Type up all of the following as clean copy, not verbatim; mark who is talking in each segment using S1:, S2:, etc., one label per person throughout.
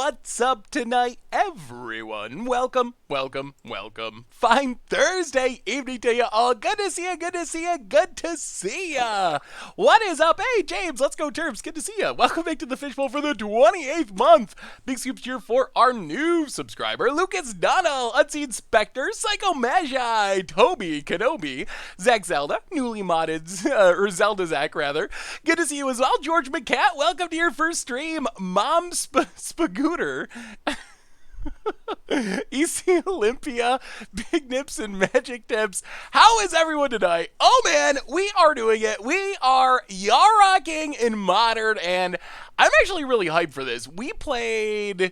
S1: What's up tonight, everyone? Welcome, welcome, welcome. Fine Thursday evening to you all. Good to see you, good to see you, good to see ya. What is up? Hey, James, let's go Terps. Good to see ya. Welcome back to the Fishbowl for the 28th month. Big scoops here for our new subscriber, Lucas Donnell, Unseen Spectre, Psycho Magi, Toby Kenobi, Zach Zelda, newly modded, or Zelda Zach rather. Good to see you as well, George McCat. Welcome to your first stream, Mom Spagooter. EC Olympia, Big Nips and Magic Tips. How is everyone tonight? Oh man, we are doing it. We are Yarocking in Modern, and I'm actually really hyped for this. We played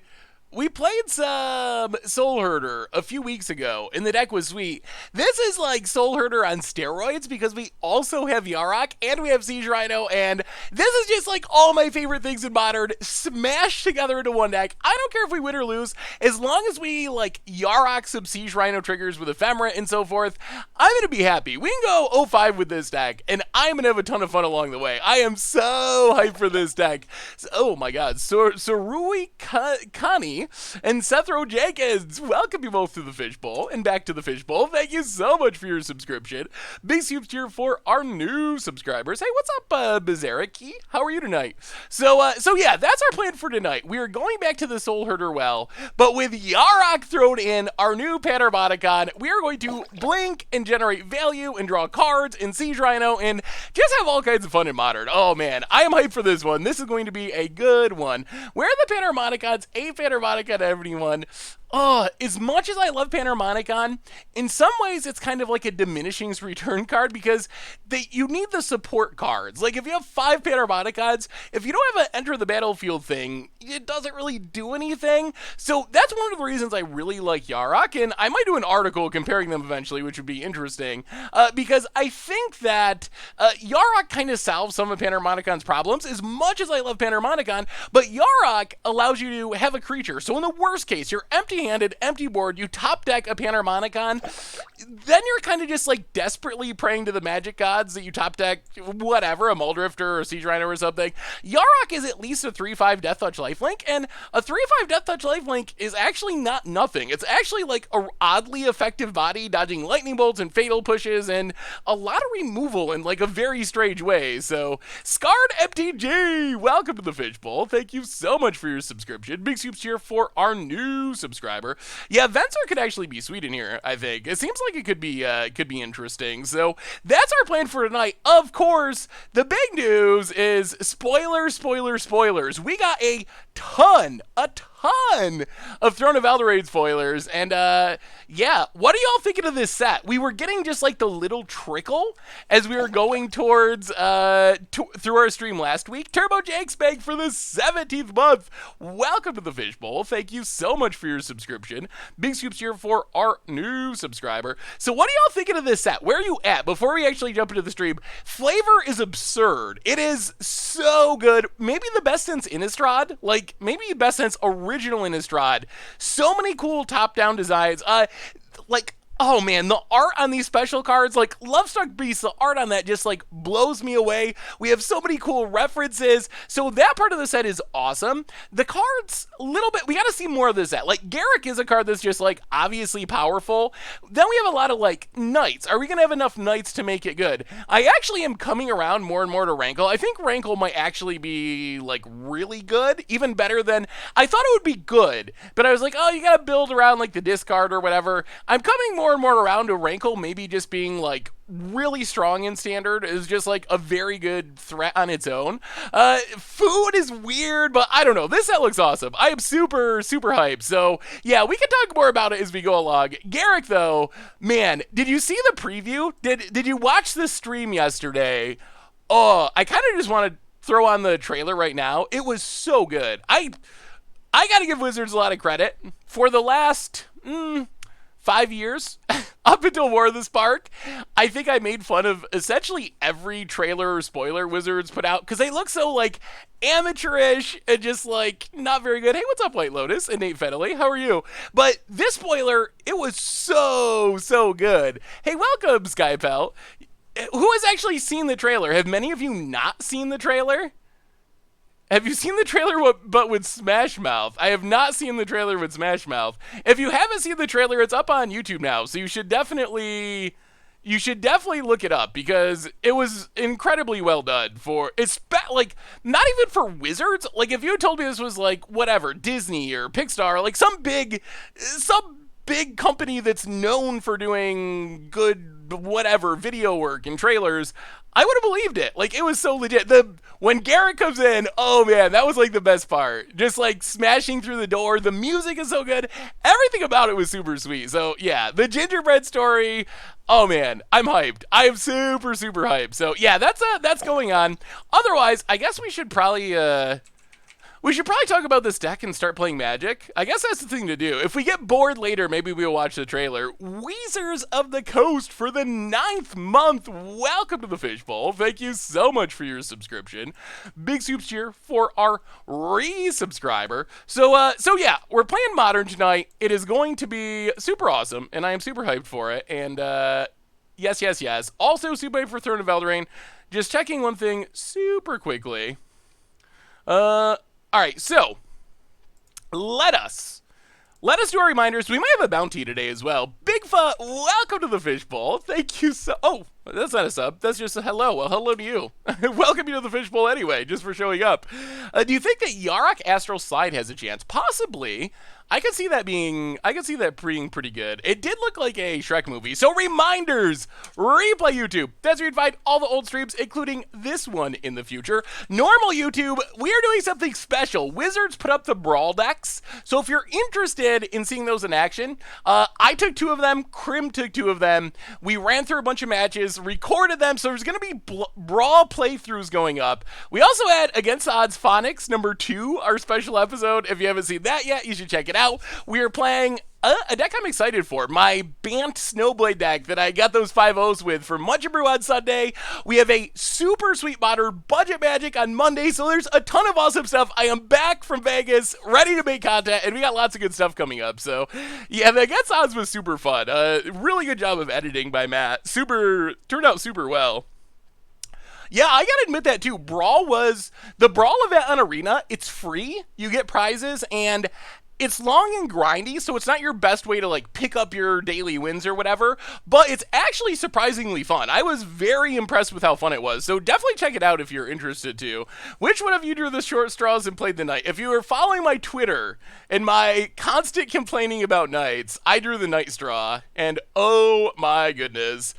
S1: some Soulherder a few weeks ago, and the deck was sweet. This is like Soulherder on steroids because we also have Yarok and we have Siege Rhino, and this is just like all my favorite things in Modern smashed together into one deck. I don't care if we win or lose, as long as we like Yarok some Siege Rhino triggers with Ephemera and so forth, I'm gonna be happy. We can go 0-5 with this deck, and I'm gonna have a ton of fun along the way. I am so hyped for this deck. Oh my god, so Rui Kani and Sethro Jenkins, welcome you both to the Fishbowl and back to the Fishbowl. Thank you so much for your subscription. Big soups here for our new subscribers. Hey, what's up, Bizarriki? How are you tonight? So yeah, that's our plan for tonight. We are going back to the Soulherder well, but with Yarok thrown in, our new Panarboticon, we are going to blink and generate value and draw cards and Siege Rhino and just have all kinds of fun in Modern. Oh man, I am hyped for this one. This is going to be a good one. Where are the Panarboticons? A Panarboticon to everyone. Oh, as much as I love Panharmonicon, in some ways it's kind of like a diminishing return card because you need the support cards. Like if you have 5 Panharmonicons, if you don't have an enter the battlefield thing, it doesn't really do anything. So that's one of the reasons I really like Yarok, and I might do an article comparing them eventually, which would be interesting, because I think that Yarok kind of solves some of Panharmonicon's problems as much as I love Panharmonicon, but Yarok allows you to have a creature. So in the worst case, you're empty-handed, empty board, you top deck a Panharmonicon, then you're kind of just like desperately praying to the magic gods that you top deck whatever, a Muldrifter or a Siege Rhino or something. Yarok is at least a 3/5 Death Touch lifelink, and a 3/5 Death Touch lifelink is actually not nothing. It's actually like a oddly effective body, dodging lightning bolts and fatal pushes, and a lot of removal in like a very strange way. So, Scarred MTG, welcome to the Fishbowl. Thank you so much for your subscription. Big soups here for our new subscriber. Yeah, Venser could actually be sweet in here, I think. It seems like it could be interesting. So that's our plan for tonight. Of course, the big news is spoilers. We got a ton of Throne of Eldraine spoilers, and yeah, what are y'all thinking of this set? We were getting just like the little trickle as we were going towards through our stream last week. Turbo Jake's back for the 17th month. Welcome to the Fishbowl. Thank you so much for your subscription. Big scoops here for our new subscriber. So what are y'all thinking of this set? Where are you at? Before we actually jump into the stream, flavor is absurd. It is so good. Maybe the best since Innistrad. Like, maybe the best since original Innistrad. So many cool top-down designs. Like, oh man, the art on these special cards, like Lovestruck Beast, the art on that just like blows me away. We have so many cool references. So that part of the set is awesome. The cards, a little bit, we got to see more of this set. Like Yarok is a card that's just like obviously powerful. Then we have a lot of like Knights. Are we going to have enough Knights to make it good? I actually am coming around more and more to Rankle. I think Rankle might actually be like really good, even better than, I thought it would be good, but I was like, oh, you got to build around like the discard or whatever. I'm coming more and more around to Rankle maybe just being like really strong in Standard is just like a very good threat on its own. Food is weird, but I don't know. This set looks awesome. I am super hyped. So yeah, we can talk more about it as we go along. Garrick though, man, did you see the preview? Did you watch the stream yesterday? Oh, I kind of just want to throw on the trailer right now. It was so good. I gotta give Wizards a lot of credit for the last 5 years, up until War of the Spark. I think I made fun of essentially every trailer or spoiler Wizards put out because they look so like amateurish and just like not very good. Hey, what's up, White Lotus and Nate Fennelly? How are you? But this spoiler, it was so good. Hey, welcome, Skypel. Who has actually seen the trailer? Have many of you not seen the trailer? Have you seen the trailer but with Smash Mouth? I have not seen the trailer with Smash Mouth. If you haven't seen the trailer, it's up on YouTube now, so you should definitely look it up because it was incredibly well done for it's like not even for Wizards. Like if you had told me this was like whatever, Disney or Pixar, like some big company that's known for doing good whatever video work and trailers, I would have believed it. Like it was so legit. The when Garrett comes in, oh man, that was like the best part. Just like smashing through the door. The music is so good. Everything about it was super sweet. So yeah, the gingerbread story. Oh man, I'm hyped. I am super super hyped. So yeah, that's going on. Otherwise, I guess we should probably talk about this deck and start playing Magic. I guess that's the thing to do. If we get bored later, maybe we'll watch the trailer. Weezers of the Coast for the 9th month. Welcome to the Fishbowl. Thank you so much for your subscription. Big soups cheer for our resubscriber. So yeah, we're playing Modern tonight. It is going to be super awesome, and I am super hyped for it. And yes, yes, yes. Also, super hyped for Throne of Eldraine. Just checking one thing super quickly. All right, so let us do our reminders. We might have a bounty today as well. Bigfoot, welcome to the Fishbowl. Thank you so. Oh, that's not a sub. That's just a hello. Well, hello to you. Welcome you to the Fishbowl anyway, just for showing up. Do you think that Yarok Astral Slide has a chance? Possibly. I could see that being pretty good. It did look like a Shrek movie. So reminders, replay YouTube. That's where you'd find all the old streams, including this one in the future. Normal YouTube, we are doing something special. Wizards put up the Brawl decks. So if you're interested in seeing those in action, I took 2 of them. Krim took 2 of them. We ran through a bunch of matches, recorded them. So there's going to be Brawl playthroughs going up. We also had Against the Odds Phonics number 2, our special episode. If you haven't seen that yet, you should check it out. We are playing a deck I'm excited for, my Bant Snowblade deck that I got those 5-0s with for Munch and Brew on Sunday. We have a super sweet modern budget Magic on Monday, so there's a ton of awesome stuff. I am back from Vegas, ready to make content, and we got lots of good stuff coming up. So yeah, the Against Odds was super fun. Really good job of editing by Matt. Turned out super well. Yeah, I gotta admit that too. The Brawl event on Arena, it's free. You get prizes, and it's long and grindy, so it's not your best way to like pick up your daily wins or whatever, but it's actually surprisingly fun. I was very impressed with how fun it was, so definitely check it out if you're interested too. Which one of you drew the short straws and played the night? If you were following my Twitter and my constant complaining about nights, I drew the night straw, and oh my goodness.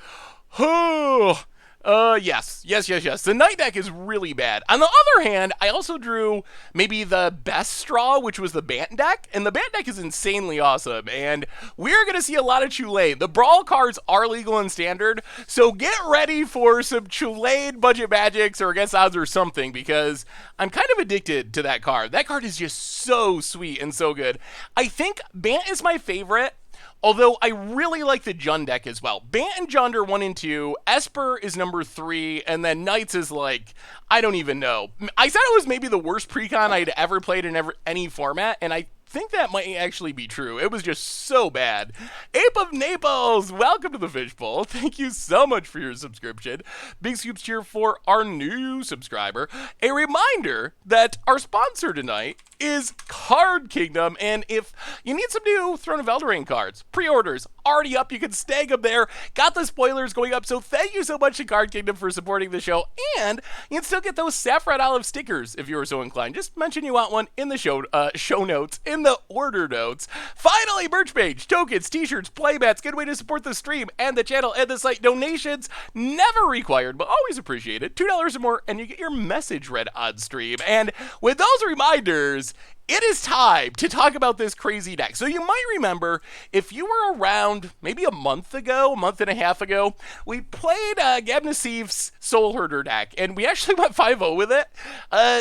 S1: Yes. The night deck is really bad. On the other hand, I also drew maybe the best straw, which was the Bant deck, and the Bant deck is insanely awesome, and we're going to see a lot of Chulade. The Brawl cards are legal and standard, so get ready for some Chulade budget magics or Against Odds or something, because I'm kind of addicted to that card. That card is just so sweet and so good. I think Bant is my favorite. Although I really like the Jund deck as well. Bant and Jund are 1 and 2. Esper is number 3. And then Knights is like, I don't even know. I said it was maybe the worst precon I'd ever played in any format. And I think that might actually be true. It was just so bad. Ape of Naples, welcome to the Fishbowl. Thank you so much for your subscription. Big scoops cheer for our new subscriber. A reminder that our sponsor tonight is Card Kingdom, and if you need some new Throne of Eldraine cards, pre-orders already up, you can snag them there. Got the spoilers going up, so thank you so much to Card Kingdom for supporting the show, and you can still get those Saffron Olive stickers if you are so inclined. Just mention you want one in the show notes, in the order notes. Finally, merch page, tokens, t-shirts, playbats, good way to support the stream and the channel and the site. Donations never required, but always appreciated. $2 or more, and you get your message read on stream. And with those reminders, it is time to talk about this crazy deck. So you might remember, if you were around maybe a month and a half ago, we played Gab Nassif's Soulherder deck, and we actually went 5-0 with it.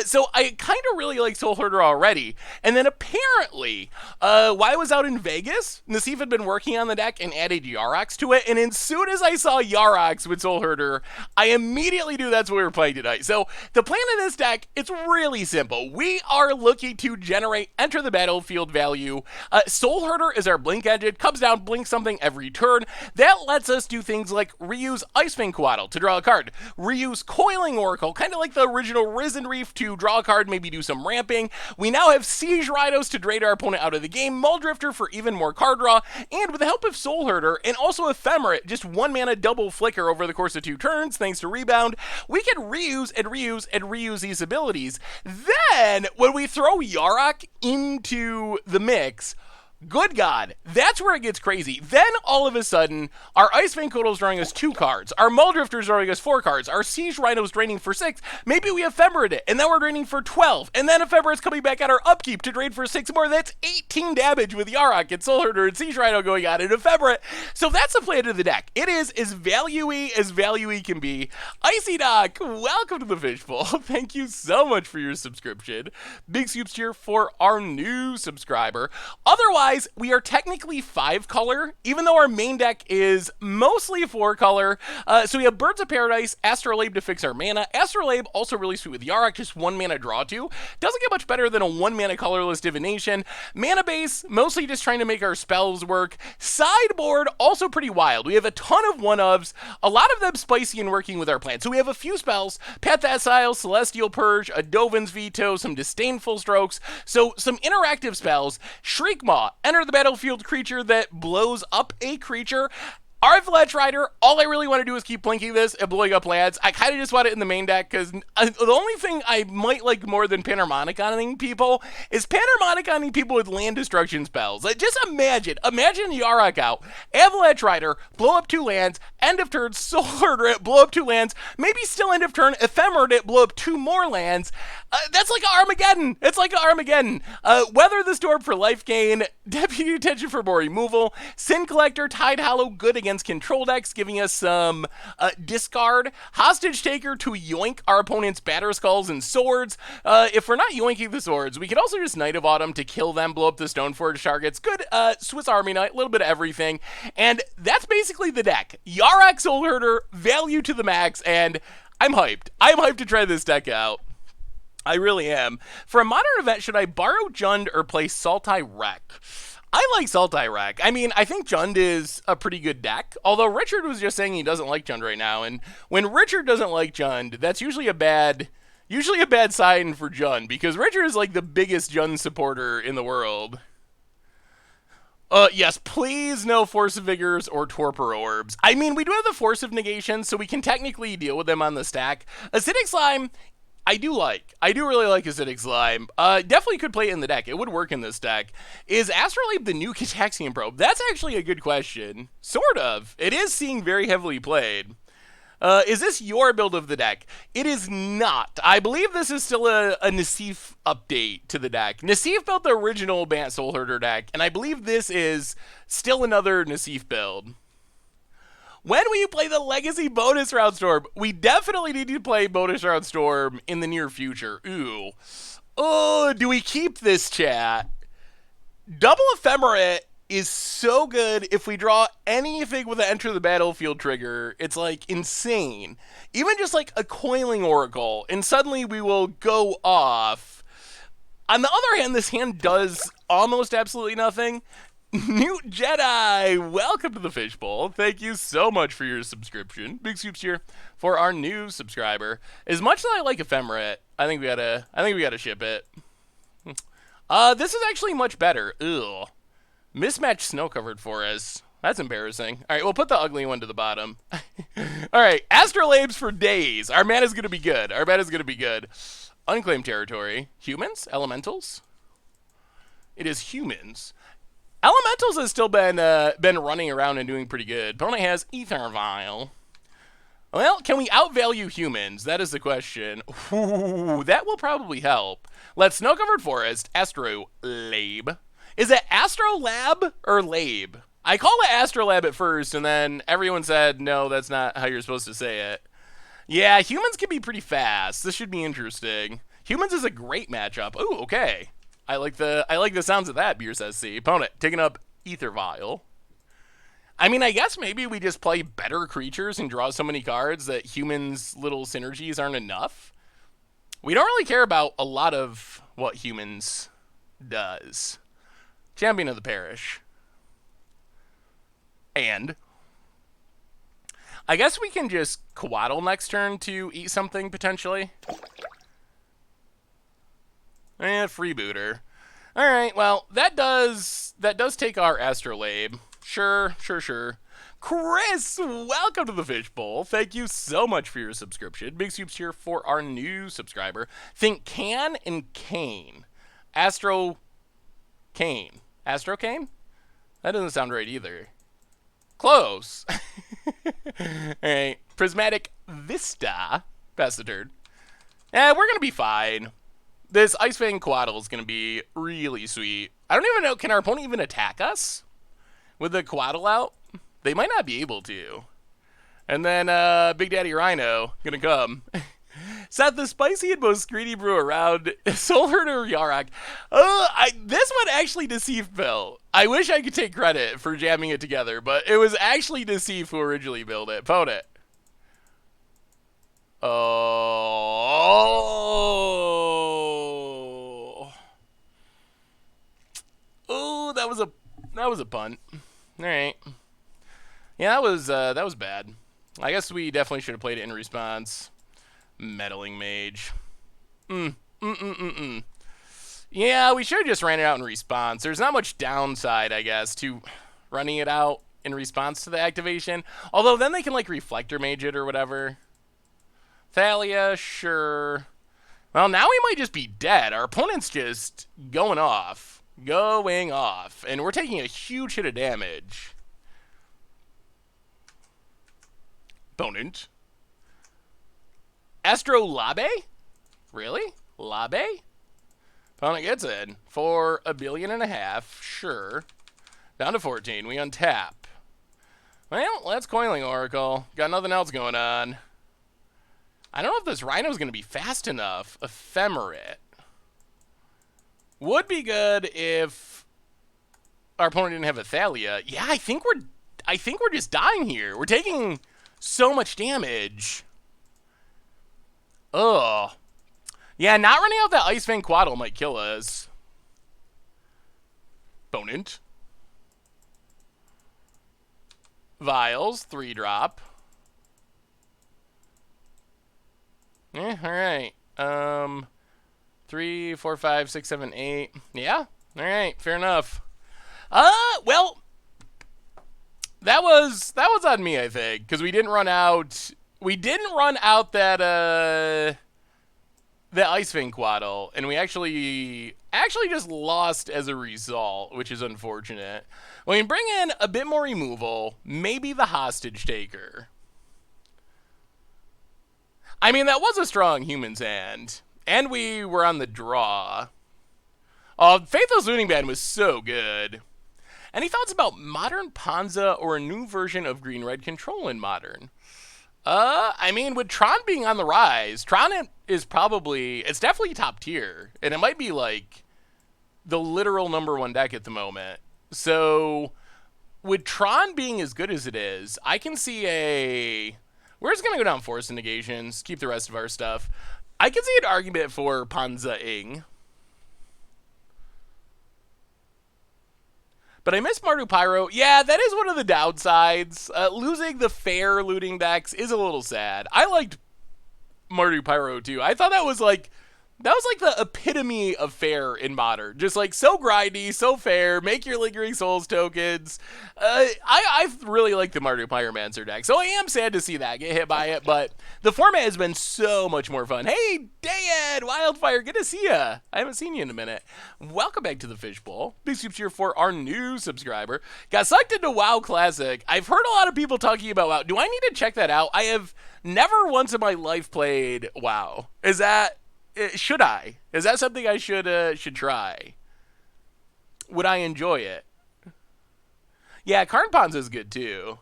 S1: So I kind of really like Soulherder already. And then apparently, while I was out in Vegas, Nassif had been working on the deck and added Yaroks to it. And as soon as I saw Yaroks with Soulherder, I immediately knew that's what we were playing tonight. So the plan of this deck, it's really simple. We are looking to generate generate, enter the battlefield value. Soulherder is our blink engine, comes down, blinks something every turn. That lets us do things like reuse Icefang Coatl to draw a card, reuse Coiling Oracle, kind of like the original Risen Reef to draw a card, maybe do some ramping. We now have Siege Rhinos to drain our opponent out of the game, Muldrifter for even more card draw, and with the help of Soulherder and also Ephemerate, just 1 mana double flicker over the course of 2 turns, thanks to Rebound, we can reuse and reuse and reuse these abilities. Then, when we throw Yarok into the mix, good God, that's where it gets crazy. Then, all of a sudden, our Icefang Coatl is drawing us 2 cards. Our Muldrifter is drawing us 4 cards. Our Siege Rhino is draining for 6. Maybe we Ephemerate it, and then we're draining for 12. And then Ephemerate's coming back at our upkeep to drain for 6 more. That's 18 damage with Yarok and Soulherder and Siege Rhino going on and Ephemerate. So that's the plan of the deck. It is as value-y can be. Icy Doc, welcome to the Fishbowl. Thank you so much for your subscription. Big soups here for our new subscriber. Otherwise, we are technically 5-color, even though our main deck is mostly 4-color. So we have Birds of Paradise, Astrolabe to fix our mana. Astrolabe, also really sweet with Yarok, just 1 mana draw to. Doesn't get much better than a 1 mana colorless divination. Mana base, mostly just trying to make our spells work. Sideboard, also pretty wild. We have a ton of 1-ofs, a lot of them spicy and working with our plan. So we have a few spells, Path Exile, Celestial Purge, a Dovin's Veto, some Disdainful Strokes, so some interactive spells. Shriekmaw, enter the battlefield creature that blows up a creature. Avalanche Rider, all I really want to do is keep blinking this and blowing up lands. I kind of just want it in the main deck because the only thing I might like more than Panharmoniconing people is Panharmoniconing people with land destruction spells. Like, just imagine Yarok out, Avalanche Rider, blow up 2 lands, end of turn, Soulherder it, blow up 2 lands, maybe still end of turn, Ephemerate it, blow up 2 more lands. That's like an Armageddon. It's like an Armageddon. Weather the Storm for life gain, Deputy Attention for more removal, Sin Collector, Tide Hollow, good against control decks, giving us some discard. Hostage Taker to yoink our opponent's Batter Skulls and Swords. If we're not yoinking the swords, we can also just Knight of Autumn to kill them, blow up the Stoneforge targets. Good Swiss Army Knight, a little bit of everything. And that's basically the deck. Yarok Soulherder, value to the max, and I'm hyped. I'm hyped to try this deck out. I really am. For a modern event, should I borrow Jund or play Sultai Wreck? I like Sultai Wreck. I mean, I think Jund is a pretty good deck, although Richard was just saying he doesn't like Jund right now, and when Richard doesn't like Jund, that's usually a bad sign for Jund, because Richard is like the biggest Jund supporter in the world. Yes, please no Force of Vigors or Torpor Orbs. I mean, we do have the Force of Negation, so we can technically deal with them on the stack. Acidic Slime, I do really like Acidic Slime. Definitely could play it in the deck. It would work in this deck. Is Astrolabe the new Cataxian Probe? That's actually a good question. Sort of. It is seeing very heavily played. Is this your build of the deck? It is not. I believe this is still a Nassif update to the deck. Nassif built the original Bant Soulherder deck, and I believe this is still another Nassif build. When will you play the Legacy Bonus Round Storm? We definitely need to play Bonus Round Storm in the near future. Ooh. Oh, do we keep this, chat? Double Ephemerate is so good if we draw anything with an Enter the Battlefield trigger. It's, like, insane. Even just, like, a Coiling Oracle, and suddenly we will go off. On the other hand, this hand does almost absolutely nothing. Newt Jedi, welcome to the Fishbowl. Thank you so much for your subscription. Big soups here for our new subscriber. As much as I like Ephemerate, I think we gotta ship it. This is actually much better. Ugh. Mismatched snow-covered forest. That's embarrassing. All right, we'll put the ugly one to the bottom. All right, Astrolabes for days. Our mana's gonna be good. Unclaimed territory. Humans? Elementals? It is humans. Elementals has still been running around and doing pretty good. Opponent has Ether Vial. Well, can we outvalue humans? That is the question. Ooh, that will probably help. Let's Snow-Covered Forest, Astrolabe. Is it Astrolab or Labe? I call it Astrolab at first, and then everyone said, no, that's not how you're supposed to say it. Yeah, humans can be pretty fast. This should be interesting. Humans is a great matchup. Ooh, okay. I like the sounds of that, Beer says C. Opponent, taking up Ether Vial. I mean, I guess maybe we just play better creatures and draw so many cards that humans' little synergies aren't enough. We don't really care about a lot of what humans does. Champion of the parish. And I guess we can just Coatl next turn to eat something, potentially. Freebooter. Alright, well, that does take our Astrolabe. Sure. Chris, welcome to the Fishbowl. Thank you so much for your subscription. Big soups here for our new subscriber. Think Can and Kane. Astro Kane. Astro Kane? That doesn't sound right either. Close. Alright. Prismatic Vista. Pass the turn. We're going to be fine. This Ice Fang Coatl is going to be really sweet. I don't even know, can our opponent even attack us with the Coatl out? They might not be able to. And then Big Daddy Rhino going to come. Seth, the spicy and most greedy brew around. Soulherder Yarok. This one actually deceived Bill. I wish I could take credit for jamming it together, but it was actually Deceived who originally built it. Pwn it. Oh, that was a punt. All right. Yeah, that was bad. I guess we definitely should have played it in response. Meddling Mage. Yeah, we should have just ran it out in response. There's not much downside, I guess, to running it out in response to the activation. Although then they can like Reflector Mage it or whatever. Thalia, sure. Well, now we might just be dead. Our opponent's just going off. And we're taking a huge hit of damage. Opponent. Astrolabe? Really? Labe? Opponent gets in for $1.5 billion. Sure. Down to 14. We untap. Well, that's Coiling Oracle. Got nothing else going on. I don't know if this Rhino's going to be fast enough. Ephemerate. Would be good if our opponent didn't have a Thalia. Yeah, I think we're just dying here. We're taking so much damage. Ugh. Yeah, not running out that Ice Fang Coatl might kill us. Opponent. Vials, 3-drop. Alright. 3, 4, 5, 6, 7, 8. Yeah? Alright, fair enough. Well, that was on me, I think, because we didn't run out that Ice Fang Coatl, and we actually just lost as a result, which is unfortunate. We can bring in a bit more removal, maybe the Hostage Taker. I mean, that was a strong Human's Hand, and we were on the draw. Faithless Looting Band was so good. Any thoughts about Modern Panza or a new version of Green-Red Control in Modern? I mean, with Tron being on the rise, Tron is it's definitely top tier, and it might be like the literal #1 deck at the moment. So, with Tron being as good as it is, I can see we're just going to go down Force Negations, keep the rest of our stuff. I can see an argument for Panza-ing. But I miss Mardu Pyro. Yeah, that is one of the downsides. Losing the fair looting decks is a little sad. I liked Mardu Pyro too. I thought that was like the epitome of fair in Modern. Just like so grindy, so fair, make your Lingering Souls tokens. I really like the Mardu Pyromancer deck, so I am sad to see that get hit by it, but the format has been so much more fun. Hey, Dayed, Wildfire, good to see ya. I haven't seen you in a minute. Welcome back to the Fishbowl. Big soups here for our new subscriber. Got sucked into WoW Classic. I've heard a lot of people talking about WoW. Do I need to check that out? I have never once in my life played WoW. Should I? Is that something I should try? Would I enjoy it? Yeah, Karn Panza is good too.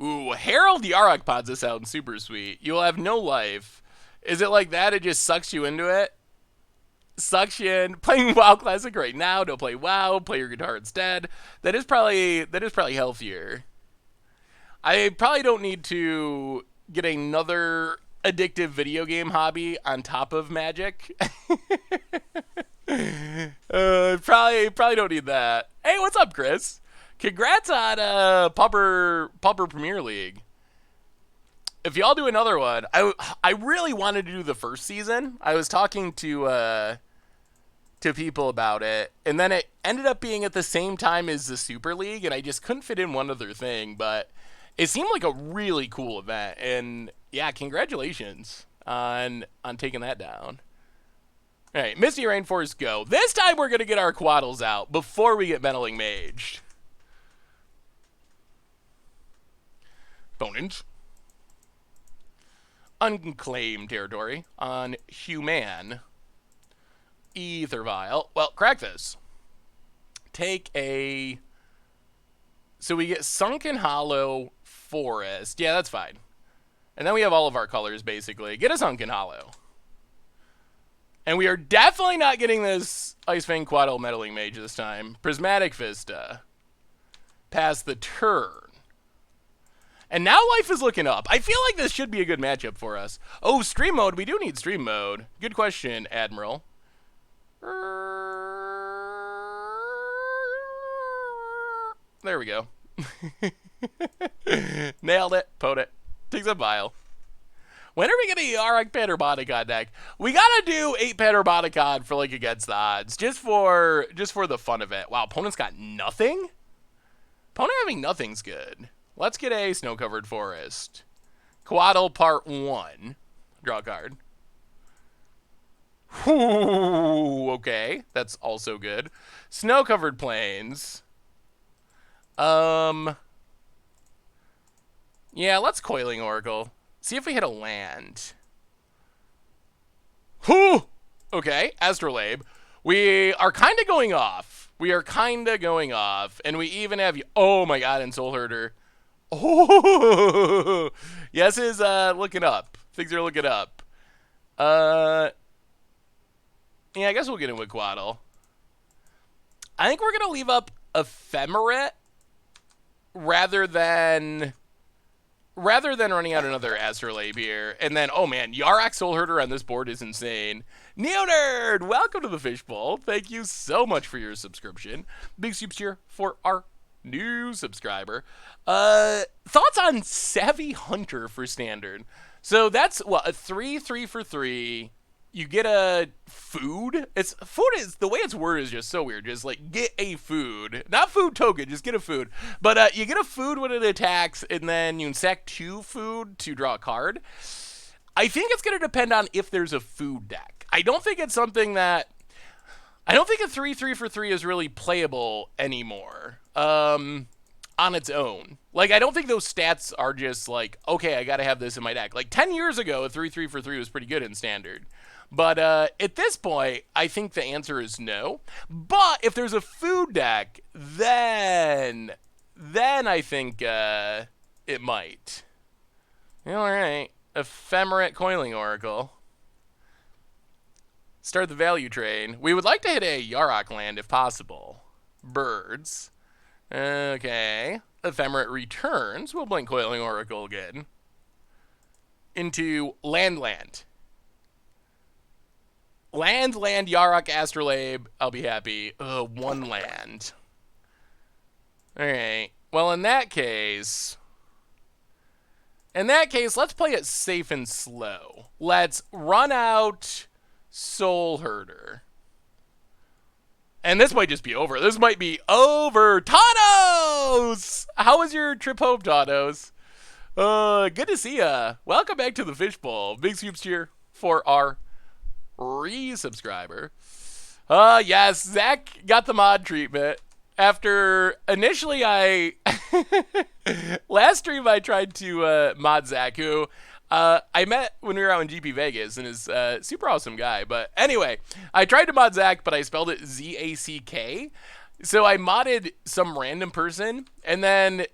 S1: Ooh, Herald Yarok Panza sounds super sweet. You'll have no life. Is it like that? It just sucks you into it? Sucks you in. Playing WoW Classic right now. Don't play WoW. Play your guitar instead. That is probably healthier. I probably don't need to get another addictive video game hobby on top of Magic. Probably don't need that. Hey, what's up, Chris? Congrats on Pupper Premier League. If y'all do another one, I really wanted to do the first season. I was talking to people about it, and then it ended up being at the same time as the Super League, and I just couldn't fit in one other thing, but it seemed like a really cool event, and yeah, congratulations on taking that down. All right, Misty Rainforest, go. This time we're going to get our Quaddles out before we get Meddling Mage. Bonans. Unclaimed territory on Human. Ether Vial. Well, crack this. Take a... So we get Sunken Hollow Forest. Yeah, that's fine. And then we have all of our colors, basically. Get a Sunken Hollow. And we are definitely not getting this Ice Fang Quaddle Meddling Mage this time. Prismatic Vista. Pass the turn. And now life is looking up. I feel like this should be a good matchup for us. Oh, stream mode. We do need stream mode. Good question, Admiral. There we go. Nailed it. Put it. Takes a vial. When are we getting Yarok Panderboticon deck? We gotta do 8 Panderboticon for like against the odds. Just for the fun of it. Wow, opponent's got nothing? Opponent having nothing's good. Let's get a Snow-Covered Forest. Quaddle Part 1. Draw a card. Ooh, okay. That's also good. Snow-Covered Plains. Yeah, let's Coiling Oracle. See if we hit a land. Whew! Okay, Astrolabe. We are kind of going off. And we even have... Oh my god, and Soulherder. Oh! Yes is looking up. Things are looking up. Yeah, I guess we'll get in with Quaddle. I think we're going to leave up Ephemerate rather than running out another Astrolabe here. And then, oh man, Yarok Soulherder on this board is insane. Neo-Nerd, welcome to the Fishbowl. Thank you so much for your subscription. Big soups here for our new subscriber. Thoughts on Savvy Hunter for Standard? So that's, what, a 3/3 for 3. You get a food. Food is, the way it's worded is just so weird. Just like, get a food. Not food token, just get a food. But you get a food when it attacks, and then you can sack 2 food to draw a card. I think it's going to depend on if there's a food deck. I don't think it's something that... I don't think a 3/3 for 3 is really playable anymore. On its own. Like, I don't think those stats are just like, okay, I gotta have this in my deck. Like, 10 years ago, a 3/3 for 3 was pretty good in Standard. But at this point, I think the answer is no. But if there's a food deck, then I think it might. All right. Ephemerate Coiling Oracle. Start the value train. We would like to hit a Yarok land if possible. Birds. Okay. Ephemerate returns. We'll blink Coiling Oracle again. Into land. Land, Yarok, Astrolabe. I'll be happy. 1 land. Alright. Well, in that case, let's play it safe and slow. Let's run out Soulherder. And this might just be over. This might be over. Tanos! How was your trip home, Tanos? Good to see ya. Welcome back to the Fishbowl. Big scoops here for our resubscriber. Yes, Zach got the mod treatment. After initially last stream I tried to mod Zach, who I met when we were out in GP Vegas and is a super awesome guy. But anyway, I tried to mod Zach, but I spelled it Z-A-C-K. So I modded some random person, and then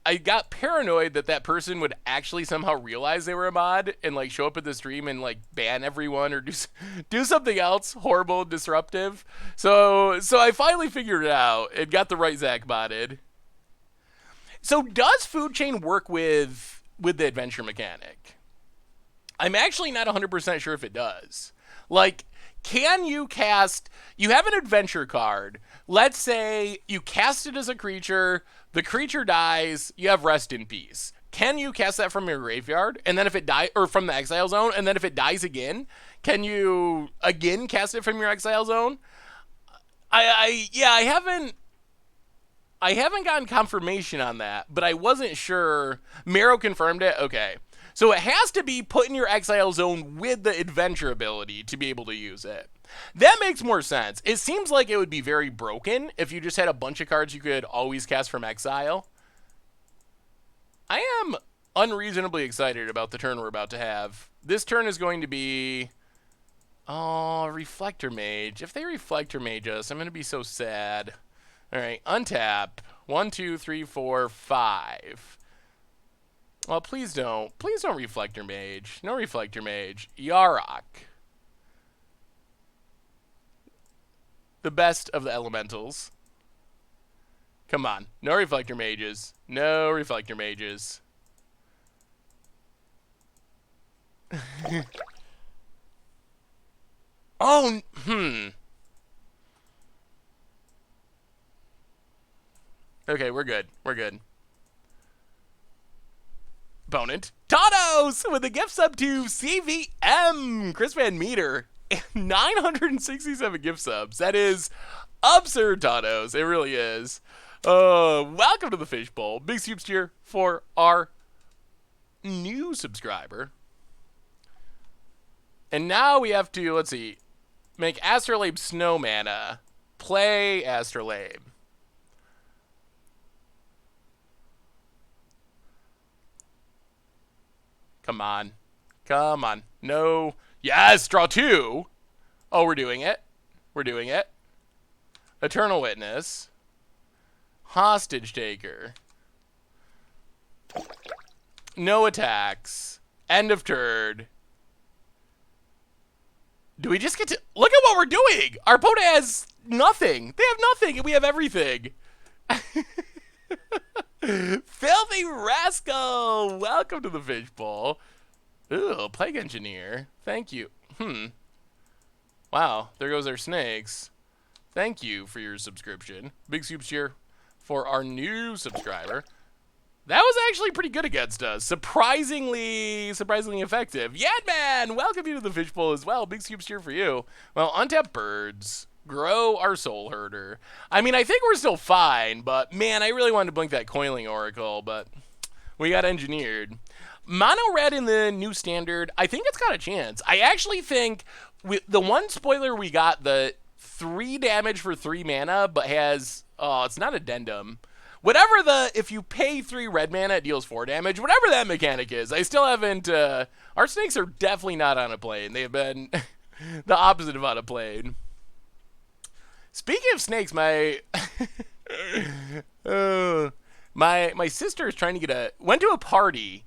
S1: I got paranoid that person would actually somehow realize they were a mod and like show up at the stream and like ban everyone or do something else horrible and disruptive. So I finally figured it out and got the right Zach modded. So does Food Chain work with the adventure mechanic? I'm actually not 100% sure if it does. Like, can you cast... You have an adventure card. Let's say you cast it as a creature, the creature dies, you have Rest in Peace. Can you cast that from your graveyard? And then if it dies... Or from the Exile Zone, and then if it dies again, can you again cast it from your Exile Zone? I haven't gotten confirmation on that, but I wasn't sure. Marrow confirmed it? Okay. So it has to be put in your Exile Zone with the Adventure ability to be able to use it. That makes more sense. It seems like it would be very broken if you just had a bunch of cards you could always cast from Exile. I am unreasonably excited about the turn we're about to have. This turn is going to be... Oh, Reflector Mage. If they Reflector Mage us, I'm going to be so sad. All right, untap. 1, 2, 3, 4, 5. Well, please don't. Please don't Reflector Mage. No Reflector Mage. Yarok. The best of the elementals. Come on. No Reflector Mages. No Reflector Mages. Oh, Okay, we're good. We're good. Opponent. Tanos with a gift sub to CVM. Chris Van Meter. 967 gift subs. That is absurd, Tanos. It really is. Welcome to the Fishbowl. Big soups here for our new subscriber. And now we have to, let's see, make Astrolabe Snow Mana. Play Astrolabe. Come on. Come on. No. Yes, draw 2. Oh, we're doing it. We're doing it. Eternal Witness. Hostage Taker. No attacks. End of turn. Do we just get to... Look at what we're doing! Our opponent has nothing. They have nothing, and we have everything. Filthy Rascal! Welcome to the Fishbowl. Ooh, Plague Engineer. Thank you. Wow, there goes our snakes. Thank you for your subscription. Big soups here for our new subscriber. That was actually pretty good against us. Surprisingly effective. Yadman, welcome you to the Fishbowl as well. Big soups here for you. Well, untap birds. Grow our Soulherder. I mean, I think we're still fine, but man, I really wanted to blink that Coiling Oracle, but we got engineered. Mono red in the new standard, I think it's got a chance. I actually think the one spoiler we got, the 3 damage for 3 mana, but has, it's not addendum. Whatever if you pay 3 red mana, it deals 4 damage. Whatever that mechanic is, I still haven't, our snakes are definitely not on a plane. They have been the opposite of on a plane. Speaking of snakes, my sister is trying to went to a party,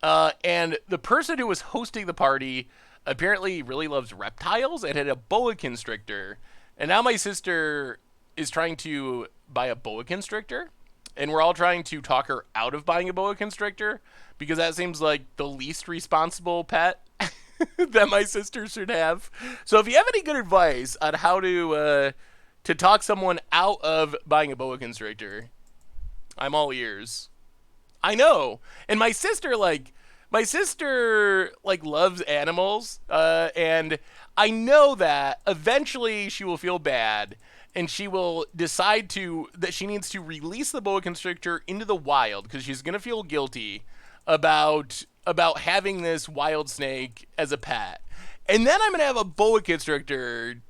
S1: and the person who was hosting the party apparently really loves reptiles and had a boa constrictor. And now my sister is trying to buy a boa constrictor, and we're all trying to talk her out of buying a boa constrictor because that seems like the least responsible pet that my sister should have. So if you have any good advice on how to talk someone out of buying a boa constrictor, I'm all ears. I know. And my sister loves animals, and I know that eventually she will feel bad and she will decide that she needs to release the boa constrictor into the wild because she's going to feel guilty about having this wild snake as a pet. And then I'm going to have a boa constrictor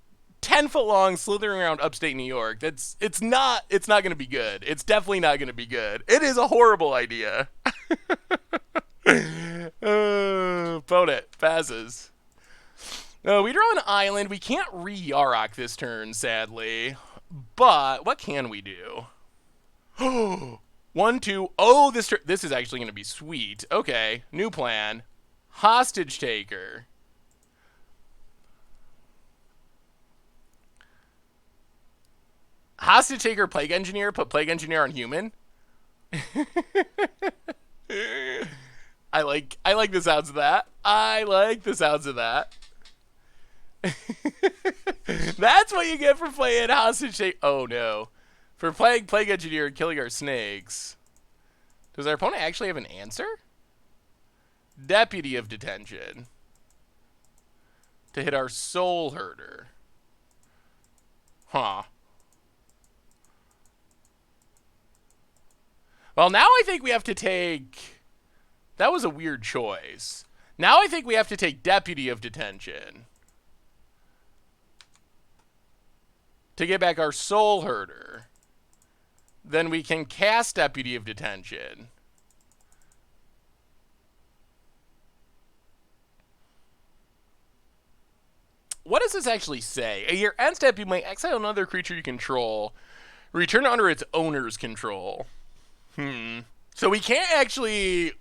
S1: 10 foot long slithering around upstate New York. It's not going to be good. It's definitely not going to be good. It is a horrible idea. Opponent passes. We draw an island. We can't re-Yarok this turn, sadly. But what can we do? 1, 2. Oh, this is actually going to be sweet. Okay, new plan. Hostage Taker. Hostage Taker, Plague Engineer. Put Plague Engineer on human. I like the sounds of that. I like the sounds of that. That's what you get for playing hostage take. Oh no. For playing Plague Engineer and killing our snakes. Does our opponent actually have an answer? Deputy of Detention. To hit our Soulherder. Huh. Well, now I think we have to take... That was a weird choice. Now I think we have to take Deputy of Detention. To get back our Soulherder. Then we can cast Deputy of Detention. What does this actually say? At your end step, you may exile another creature you control. Return it under its owner's control. So we can't actually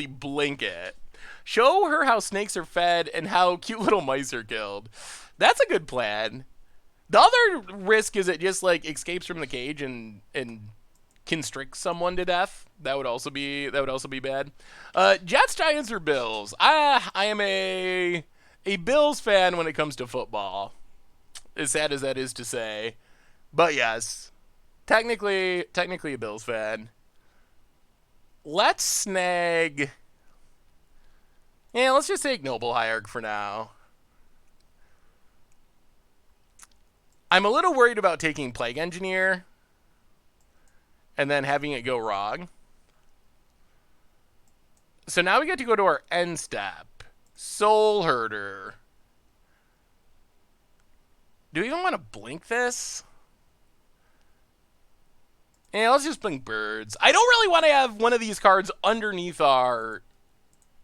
S1: blink it. Show her how snakes are fed and how cute little mice are killed. That's a good plan. The other risk is it just like escapes from the cage and constricts someone to death. That would also be bad. Jets, Giants, or Bills? I am a Bills fan when it comes to football. As sad as that is to say, but yes, technically a Bills fan. Let's snag. Yeah, let's just take Noble Hierarch for now. I'm a little worried about taking Plague Engineer and then having it go wrong. So now we get to go to our end step. Soulherder. Do we even want to blink this? Yeah, let's just blink birds. I don't really want to have one of these cards underneath our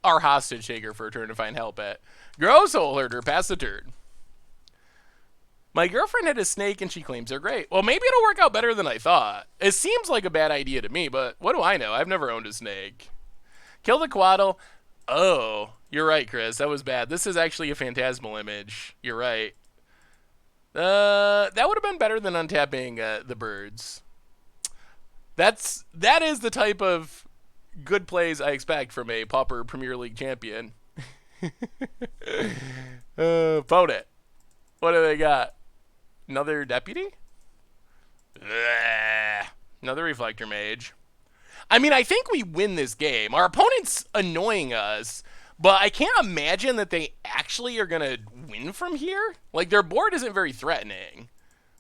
S1: hostage taker for a turn if I can help it. Grow Soulherder, pass the turn. My girlfriend had a snake and she claims they're great. Well, maybe it'll work out better than I thought. It seems like a bad idea to me, but what do I know? I've never owned a snake. Kill the Quaddle. Oh, you're right, Chris. That was bad. This is actually a phantasmal image. You're right. That would have been better than untapping the birds. That is the type of good plays I expect from a Pauper Premier League champion. Opponent. What do they got? Another deputy? Another reflector mage. I mean, I think we win this game. Our opponent's annoying us, but I can't imagine that they actually are going to win from here. Like, their board isn't very threatening.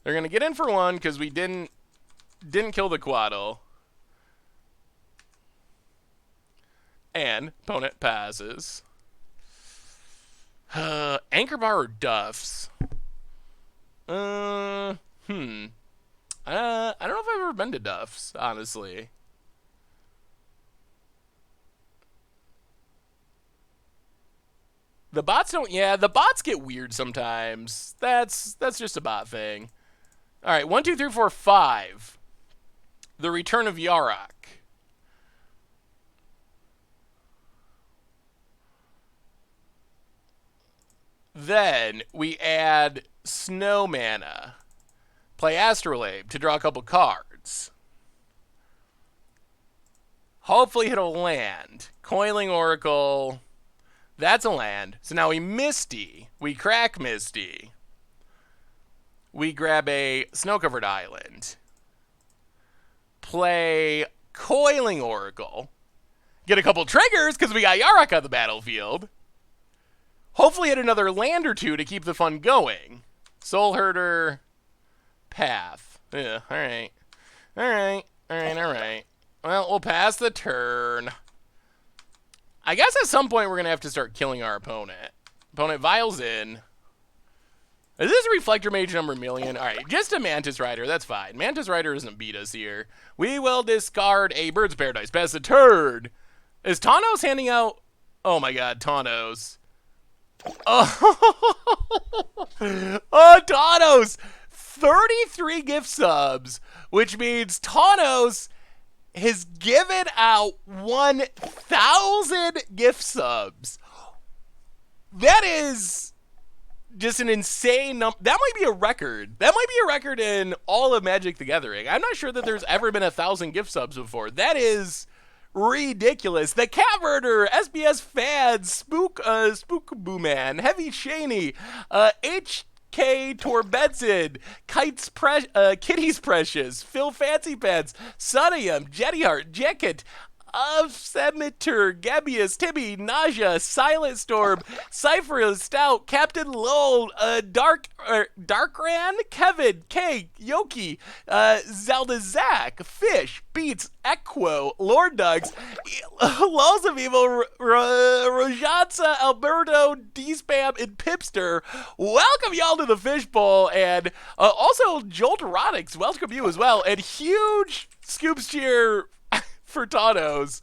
S1: They're going to get in for one because we didn't kill the Quaddle. And opponent passes. Anchor Bar or Duffs? I don't know if I've ever been to Duffs, honestly. The bots don't... Yeah, the bots get weird sometimes. That's just a bot thing. All right, 1, 2, 3, 4, 5. The Return of Yarok. Then we add Snow Mana. Play Astrolabe to draw a couple cards. Hopefully hit a land. Coiling Oracle. That's a land. So now we Misty. We crack Misty. We grab a snow-covered island. Play Coiling Oracle. Get a couple triggers because we got Yarok on the battlefield. Hopefully hit another land or two to keep the fun going. Soulherder, Path. Yeah, alright. Alright. Well, we'll pass the turn. I guess at some point we're going to have to start killing our opponent. Opponent vials in. Is this Reflector Mage number million? Alright, just a Mantis Rider. That's fine. Mantis Rider doesn't beat us here. We will discard a Bird's Paradise. Pass the turn. Is Tawnos handing out... Oh my god, Tawnos. Oh, Tawnos! 33 gift subs, which means Tawnos has given out 1,000 gift subs. That is just an insane number. That might be a record. That might be a record in all of Magic the Gathering. I'm not sure that there's ever been 1,000 gift subs before. That is Ridiculous. The Cat Murder, SBS Fans, Spook Boo Man, Heavy Shaney, HK Torbenson, Kitty's Precious, Phil Fancy Pants, Sonium, Jetty Heart, Jacket, of Semeter, Gabius, Tibby, Naja, Silent Storm, Cypher, Stout, Captain Lowell, Darkran, Kevin, K, Yoki, Zelda Zach, Fish, Beats, Equo, Lord Dugs, Laws of Evil, Rojatsa, Alberto, D-Spam, and Pipster. Welcome y'all to the Fishbowl, and also Jolt Erotics, welcome you as well, and huge Scoops cheer for Tanos.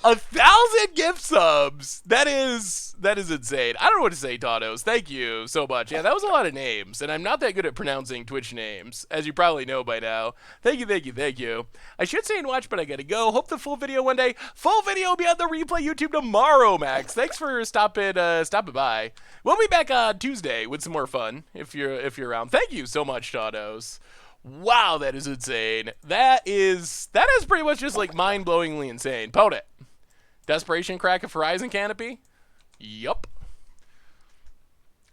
S1: 1,000 gift subs. That is insane. I don't know what to say, Tanos. Thank you so much. Yeah, that was a lot of names, and I'm not that good at pronouncing Twitch names, as you probably know by now. Thank you, thank you, thank you. I should say and watch, but I gotta go. Hope the full video one day. Full video will be on the replay YouTube tomorrow, Max. Thanks for stopping by. We'll be back on Tuesday with some more fun if you're around. Thank you so much, Tanos. Wow, that is insane. That is pretty much just like mind-blowingly insane. Pwn it. Desperation Crack of Horizon Canopy? Yup.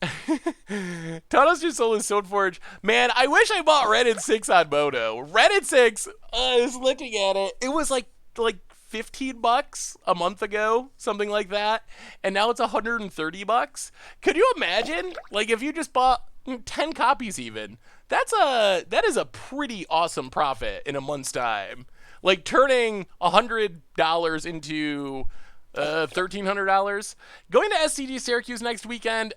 S1: Tanos just sold his Stoneforge. Man, I wish I bought Reddit 6 on Moto. Reddit 6, I was looking at it. It was like $15 a month ago, something like that. And now it's $130. Could you imagine? Like if you just bought 10 copies even. That is a pretty awesome profit in a month's time. Like turning $100 into $1,300. Going to SCG Syracuse next weekend,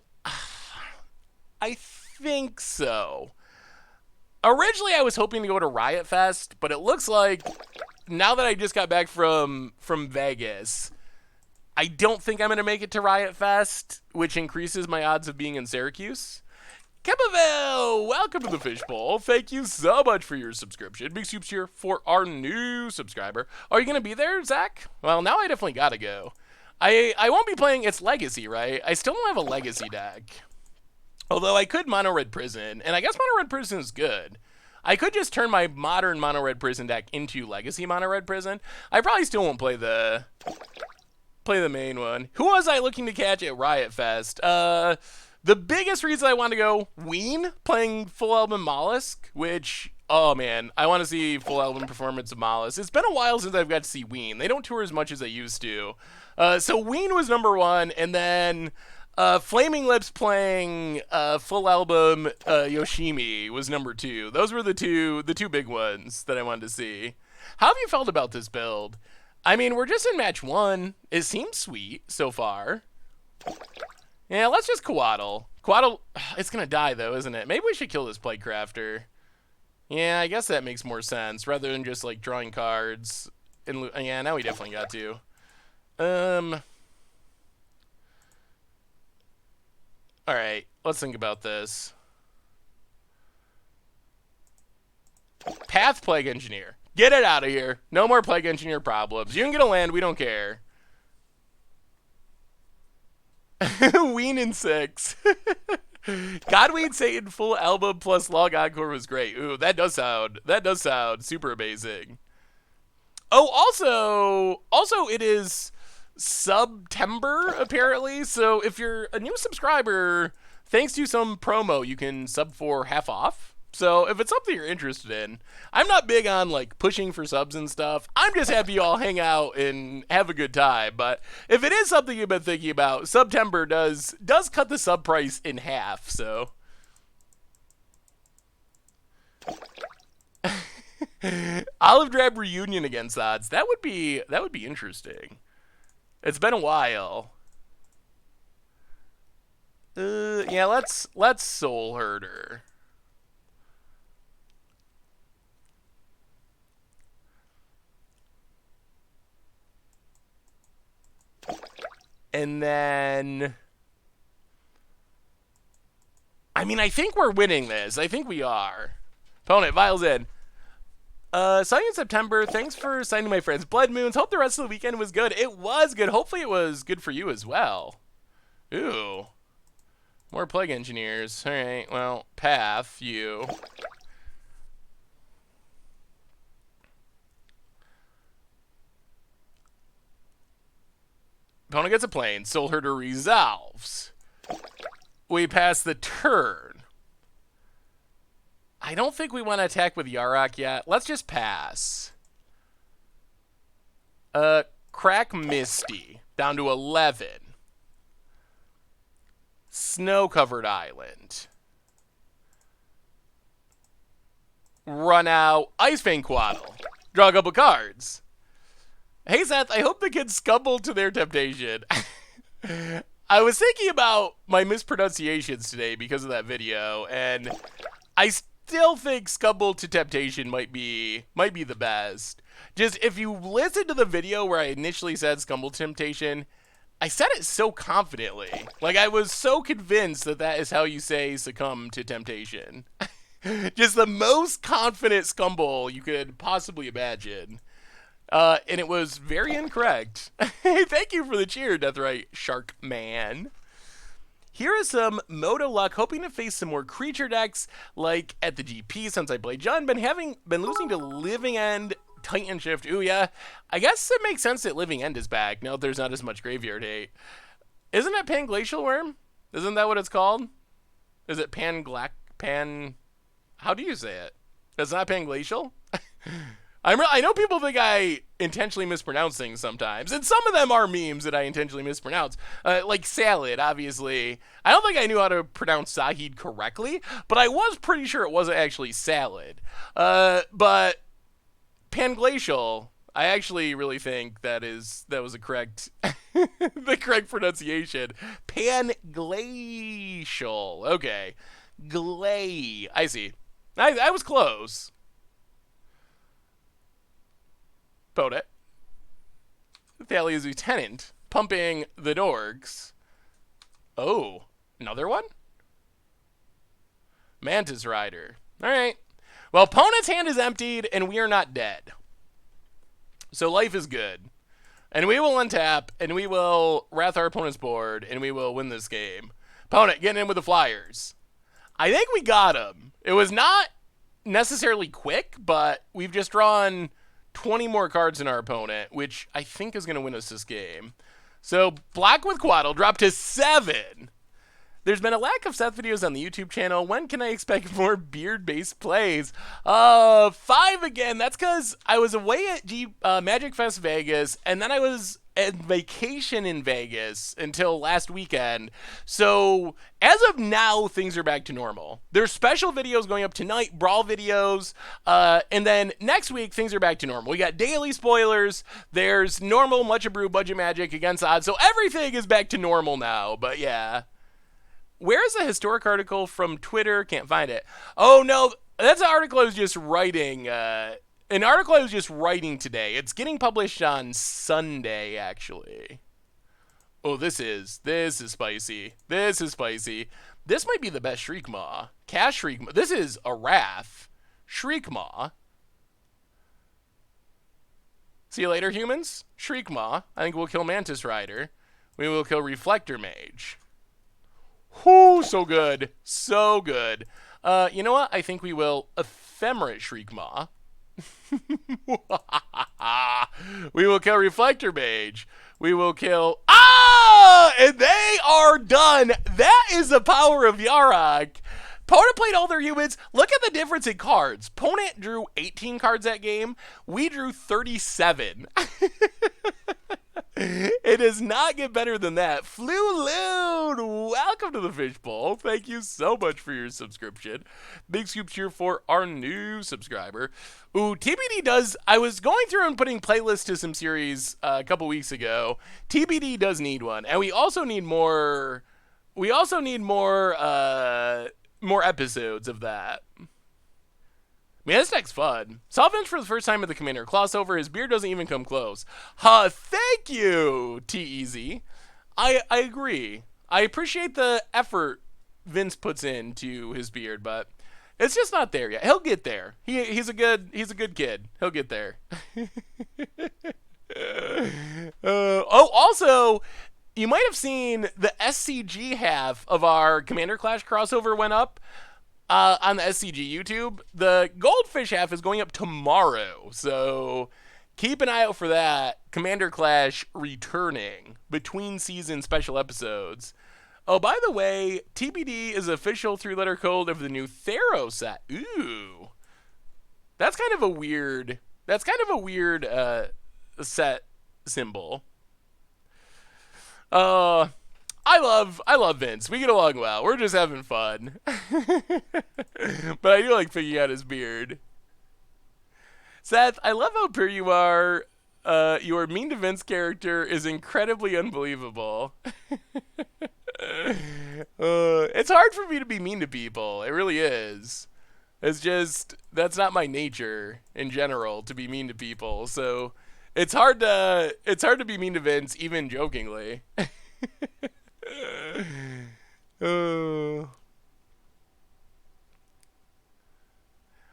S1: I think so. Originally, I was hoping to go to Riot Fest, but it looks like now that I just got back from Vegas, I don't think I'm going to make it to Riot Fest, which increases my odds of being in Syracuse. Kepavel, welcome to the Fishbowl. Thank you so much for your subscription. Big soups here for our new subscriber. Are you going to be there, Zach? Well, now I definitely got to go. I won't be playing its Legacy, right? I still don't have a Legacy deck. Although I could Mono Red Prison, and I guess Mono Red Prison is good. I could just turn my modern Mono Red Prison deck into Legacy Mono Red Prison. I probably still won't play the main one. Who was I looking to catch at Riot Fest? The biggest reason I want to go, Ween, playing full album Mollusk, which, oh man, I want to see full album performance of Mollusk. It's been a while since I've got to see Ween. They don't tour as much as they used to. So Ween was number one, and then Flaming Lips playing full album Yoshimi was number two. Those were the two big ones that I wanted to see. How have you felt about this build? I mean, we're just in match one. It seems sweet so far. Yeah, let's just Coatl. Coatl, it's going to die, though, isn't it? Maybe we should kill this Playcrafter. Yeah, I guess that makes more sense, rather than just, like, drawing cards. And yeah, now we definitely got to. Alright, let's think about this. Path Plague Engineer. Get it out of here. No more Plague Engineer problems. You can get a land, we don't care. Ween in 6. Godweed Satan full album plus log encore was great. Ooh, that does sound super amazing. Oh, also it is September apparently. So if you're a new subscriber, thanks to some promo, you can sub for half off. So if it's something you're interested in, I'm not big on like pushing for subs and stuff. I'm just happy you all hang out and have a good time. But if it is something you've been thinking about, September does cut the sub price in half. So Olive Drab reunion against odds. That would be interesting. It's been a while. Yeah, let's Soulherder. And then, I mean, I think we're winning this. I think we are. Opponent, Vials in. Signing in September. Thanks for signing my friends. Blood Moons. Hope the rest of the weekend was good. It was good. Hopefully it was good for you as well. Ooh. More Plague Engineers. All right. Well, Path, you. Opponent gets a plane. Soulherder resolves. We pass the turn. I don't think we want to attack with Yarok yet. Let's just pass. Crack Misty. Down to 11. Snow-covered island. Run out. Ice Fang Quaddle. Draw a couple cards. Hey, Seth, I hope the kids scumbled to their temptation. I was thinking about my mispronunciations today because of that video, and I still think scumbled to temptation might be the best. Just, if you listen to the video where I initially said scumbled temptation, I said it so confidently. Like, I was so convinced that that is how you say succumb to temptation. Just the most confident scumble you could possibly imagine. And it was very incorrect. Thank you for the cheer, Deathrite Shark Man. Here is some Moto luck, hoping to face some more creature decks, like at the GP since I played John. Been losing to Living End, Titan Shift. Ooh, yeah. I guess it makes sense that Living End is back. Now there's not as much graveyard hate. Isn't that Panglacial Worm? Isn't that what it's called? Is it Pan... How do you say it? It's not Panglacial? I know people think I intentionally mispronounce things sometimes, and some of them are memes that I intentionally mispronounce. Like Salad, obviously. I don't think I knew how to pronounce Zahid correctly, but I was pretty sure it wasn't actually Salad. But Panglacial, I actually really think that was the correct the correct pronunciation. Panglacial. Okay. Glay. I see. I was close. Opponent. Thalia's Lieutenant. Pumping the Dorks. Oh. Another one? Mantis Rider. Alright. Well, opponent's hand is emptied, and we are not dead. So life is good. And we will untap, and we will wrath our opponent's board, and we will win this game. Opponent, getting in with the Flyers. I think we got him. It was not necessarily quick, but we've just drawn 20 more cards than our opponent, which I think is going to win us this game. So, Black with Quaddle dropped to 7. There's been a lack of Seth videos on the YouTube channel. When can I expect more beard-based plays? 5 again. That's because I was away at Magic Fest Vegas, and then I was at vacation in Vegas until last weekend. So, as of now, things are back to normal. There's special videos going up tonight, Brawl videos, and then next week, things are back to normal. We got daily spoilers, there's normal Much Brew Budget Magic against odds, so everything is back to normal now, but yeah. Where's the historic article from Twitter? Can't find it. Oh, no, that's an article I was just writing, an article I was just writing today. It's getting published on Sunday, actually. Oh, this is spicy. This is spicy. This might be the best Shriekmaw. Cash Shriekmaw. This is a Wrath. Shriekmaw. See you later, humans. Shriekmaw. I think we'll kill Mantis Rider. We will kill Reflector Mage. Whoo, so good. So good. You know what? I think we will Ephemerate Shriekmaw. We will kill Reflector Mage. We will kill... Ah! And they are done. That is the power of Yarok. Opponent played all their humans. Look at the difference in cards. Opponent drew 18 cards that game. We drew 37. It does not get better than that. Flulude, welcome to the Fishbowl. Thank you so much for your subscription. Big scoop cheer for our new subscriber. Ooh, TBD does... I was going through and putting playlists to some series a couple weeks ago. TBD does need one. And we also need more... more episodes of that. Man, this deck's fun. Saw Vince for the first time at the Commander crossover. His beard doesn't even come close. Thank you, T-Easy. I agree. I appreciate the effort Vince puts into his beard, but it's just not there yet. He'll get there. He's a good kid. He'll get there. Also, you might have seen the SCG half of our Commander Clash crossover went up. On the SCG YouTube. The Goldfish half is going up tomorrow, so Keep an eye out for that. Commander Clash returning between season special episodes. Oh, by the way, TBD is official three-letter code of the new Theros set. Ooh. That's kind of a weird set symbol. I love Vince. We get along well. We're just having fun. But I do like picking out his beard. Seth, I love how pure you are. Your mean to Vince character is incredibly unbelievable. It's hard for me to be mean to people. It really is. It's just, that's not my nature in general, to be mean to people. So it's hard to be mean to Vince, even jokingly.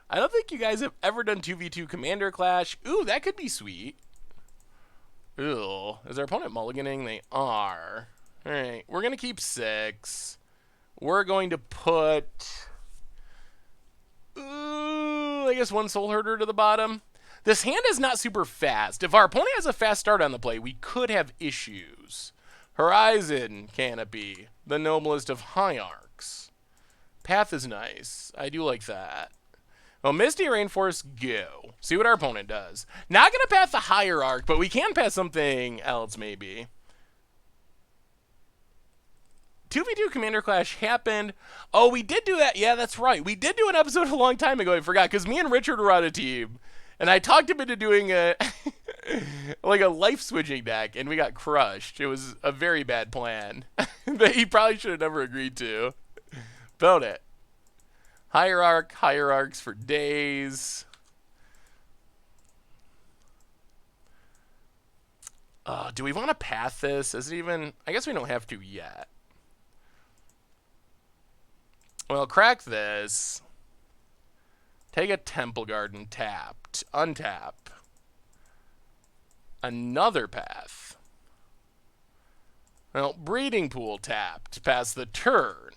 S1: I don't think you guys have ever done 2v2 Commander Clash. Ooh, that could be sweet. Ooh, is our opponent mulliganing? They are. Alright, we're going to keep 6. We're going to put... I guess 1 Soulherder to the bottom. This hand is not super fast. If our opponent has a fast start on the play, we could have issues. Horizon Canopy, the noblest of hierarchs. Path is nice. I do like that. Well, Misty Rainforest, go. See what our opponent does. Not going to path the hierarch, but we can path something else, maybe. 2v2 Commander Clash happened. Oh, we did do that. Yeah, that's right. We did do an episode a long time ago. I forgot, because me and Richard were on a team. And I talked him into doing a like a life-switching deck, and we got crushed. It was a very bad plan that he probably should have never agreed to. Build it. Hierarchs for days. Do we want to path this? Is it even... I guess we don't have to yet. Well, crack this. Take a Temple Garden tapped. Untap. Another path. Well, Breeding Pool tapped. Pass the turn.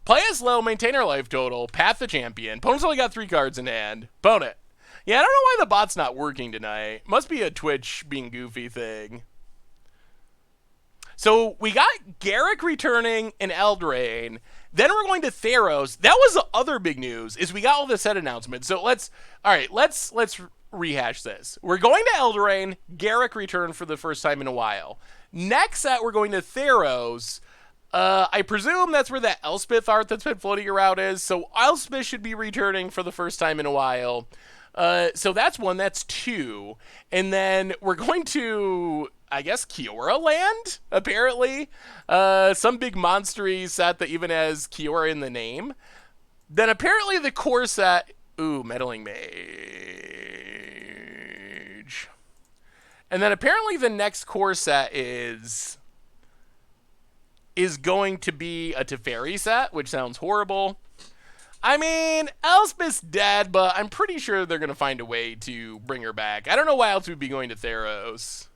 S1: Play us low, maintain our life total, path the champion. Opponent's only got 3 cards in hand. Bone it. Yeah, I don't know why the bot's not working tonight. Must be a Twitch being goofy thing. So we got Yarok returning in Eldraine. Then we're going to Theros. That was the other big news, is we got all the set announcements. So let's rehash this. We're going to Eldraine. Yarok returned for the first time in a while. Next set, we're going to Theros. I presume that's where that Elspeth art that's been floating around is. So Elspeth should be returning for the first time in a while. So that's 1. That's 2. And then we're going to, I guess, Kiora land, apparently. Some big monstery set that even has Kiora in the name. Then apparently the core set... Ooh, Meddling Mage. And then apparently the next core set is going to be a Teferi set, which sounds horrible. I mean, Elspeth's dead, but I'm pretty sure they're going to find a way to bring her back. I don't know why else we'd be going to Theros.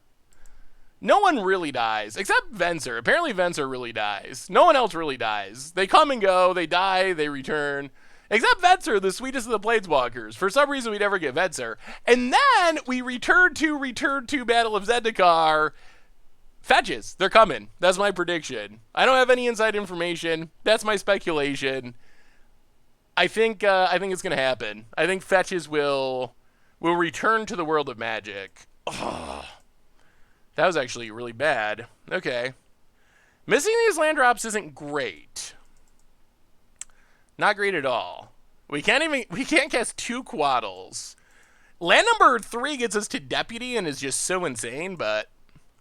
S1: No one really dies, except Venser. Apparently Venser really dies. No one else really dies. They come and go, they die, they return. Except Venser, the sweetest of the Planeswalkers. For some reason, we never get Venser. And then we return to Battle of Zendikar. Fetches, they're coming. That's my prediction. I don't have any inside information. That's my speculation. I think it's gonna happen. I think fetches will return to the world of Magic. Oh, that was actually really bad. Okay, missing these land drops isn't great. Not great at all. We can't cast 2 Quaddles. Land number 3 gets us to Deputy and is just so insane, but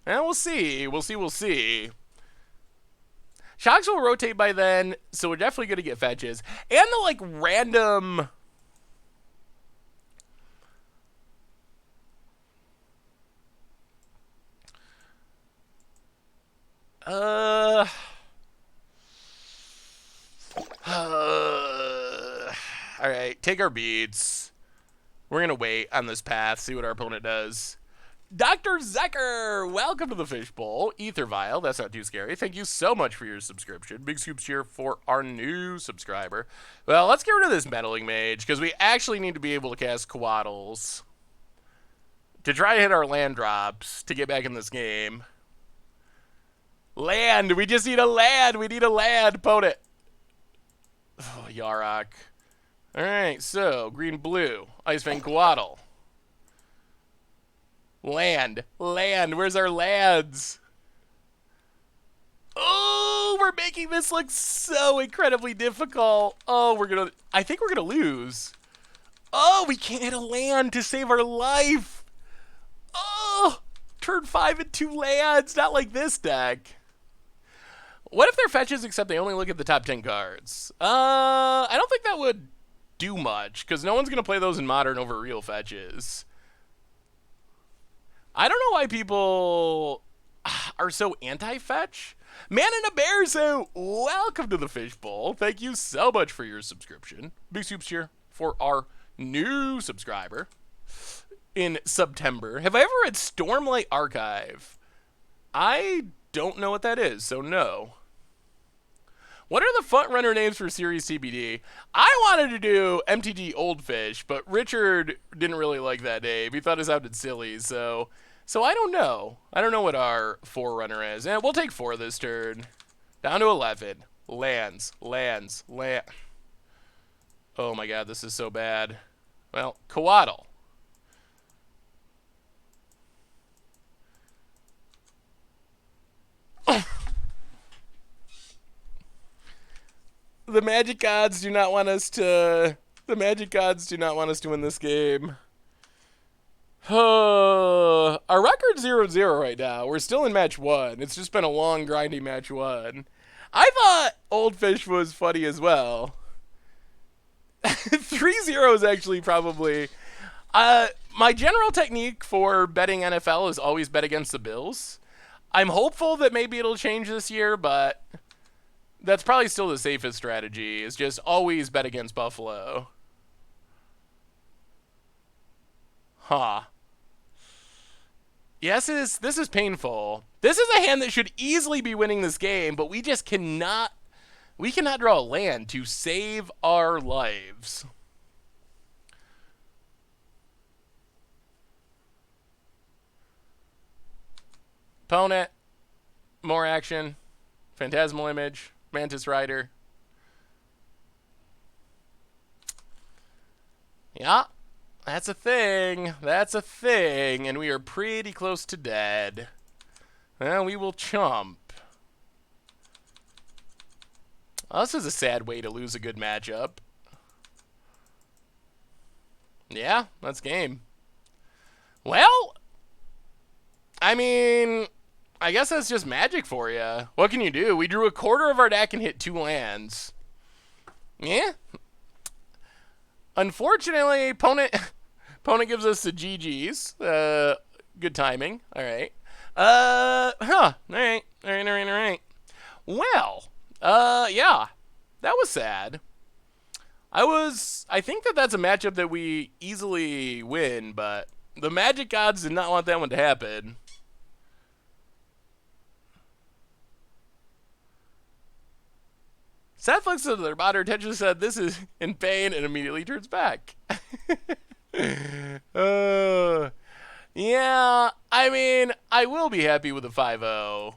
S1: we'll see. We'll see. Shocks will rotate by then, so we're definitely going to get fetches. And the, like, random... Alright, take our beads. We're going to wait on this path, see what our opponent does. Dr. Zecker, welcome to the Fishbowl. Ether Vial, that's not too scary. Thank you so much for your subscription. Big scoops here for our new subscriber. Well, let's get rid of this Meddling Mage, because we actually need to be able to cast Quaddles. to try to hit our land drops to get back in this game. Land! We just need a land! We need a land! Opponent! Oh, Yarok. Alright, so, green-blue. Ice Fang Coatl. Land. Land. Where's our lands? Oh, we're making this look so incredibly difficult. Oh, I think we're gonna lose. Oh, we can't hit a land to save our life. Oh, turn 5 and 2 lands. Not like this deck. What if they're fetches except they only look at the top 10 cards? I don't think that would do much, because no one's going to play those in Modern over real fetches. I don't know why people are so anti-fetch. Man in a Bear, so welcome to the Fishbowl. Thank you so much for your subscription. Big soups here for our new subscriber in September. Have I ever read Stormlight Archive? I don't know what that is, so no. What are the front runner names for Series TBD? I wanted to do MTGGoldfish, but Richard didn't really like that name. He thought it sounded silly, so I don't know. I don't know what our forerunner is. And we'll take 4 this turn. Down to 11. Lands. Lands. Land. Oh my god, this is so bad. Well, Coatl. The Magic Gods do not want us to... The Magic Gods do not want us to win this game. Our record's 0-0 right now. We're still in match 1. It's just been a long, grindy match 1. I thought Oldfish was funny as well. 3-0 is actually probably... my general technique for betting NFL is always bet against the Bills. I'm hopeful that maybe it'll change this year, but... that's probably still the safest strategy, is just always bet against Buffalo. Huh. Yes, this is painful. This is a hand that should easily be winning this game, but we just cannot... we cannot draw a land to save our lives. Opponent. More action. Phantasmal Image. Mantis Rider. Yeah, that's a thing. That's a thing. And we are pretty close to dead. Well, we will chump. Well, this is a sad way to lose a good matchup. Yeah, that's game. Well, I mean... I guess that's just Magic for you. What can you do? We drew a quarter of our deck and hit 2 lands. Yeah. Unfortunately, opponent gives us the GGs. Good timing. All right. All right. Well, yeah. That was sad. I think that's a matchup that we easily win, but the Magic Gods did not want that one to happen. Seth looks at their modern attention and said, "This is in pain," and immediately turns back. Yeah, I mean, I will be happy with a 5-0,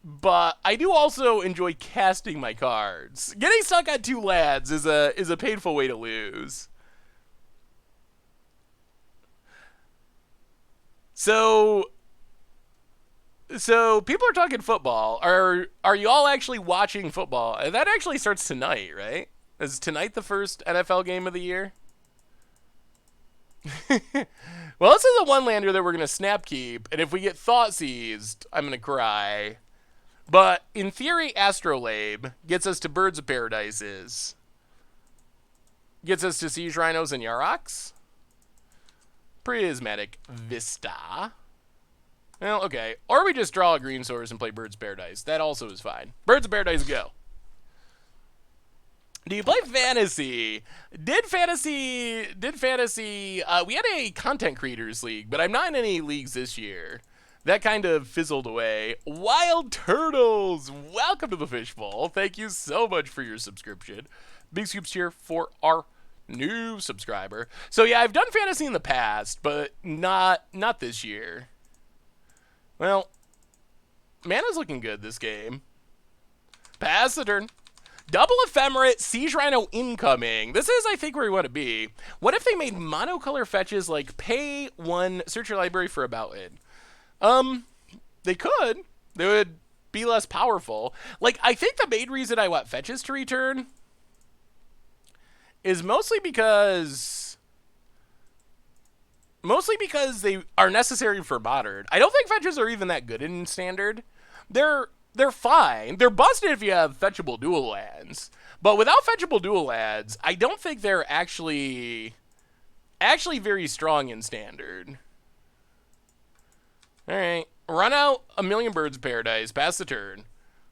S1: but I do also enjoy casting my cards. Getting stuck on 2 lands is a painful way to lose. So people are talking football. Are you all actually watching football? That actually starts tonight, right? Is tonight the first NFL game of the year? Well, this is a 1-lander that we're going to snap keep, and if we get Thought Seized, I'm going to cry. But in theory, Astrolabe gets us to Birds of Paradises. Gets us to Siege Rhinos and Yaroks. Prismatic Vista. Well, okay. Or we just draw a green source and play Birds of Paradise. That also is fine. Birds of Paradise, go. Do you play fantasy? Did fantasy, we had a content creators league, but I'm not in any leagues this year. That kind of fizzled away. Wild Turtles, welcome to the Fishbowl. Thank you so much for your subscription. Big scoops here for our New subscriber. So yeah, I've done fantasy in the past, but not this year. Well, mana's looking good this game. Pass the turn. Double Ephemerate, Siege Rhino incoming. This is, I think, where we want to be. What if they made monocolor fetches like pay 1, search your library for about it? They could. They would be less powerful. Like, I think the main reason I want fetches to return is mostly because they are necessary for Modern. I don't think fetches are even that good in Standard. They're fine. They're busted if you have fetchable dual lands. But without fetchable dual lands, I don't think they're actually very strong in Standard. Alright. Run out a million Birds of Paradise. Pass the turn.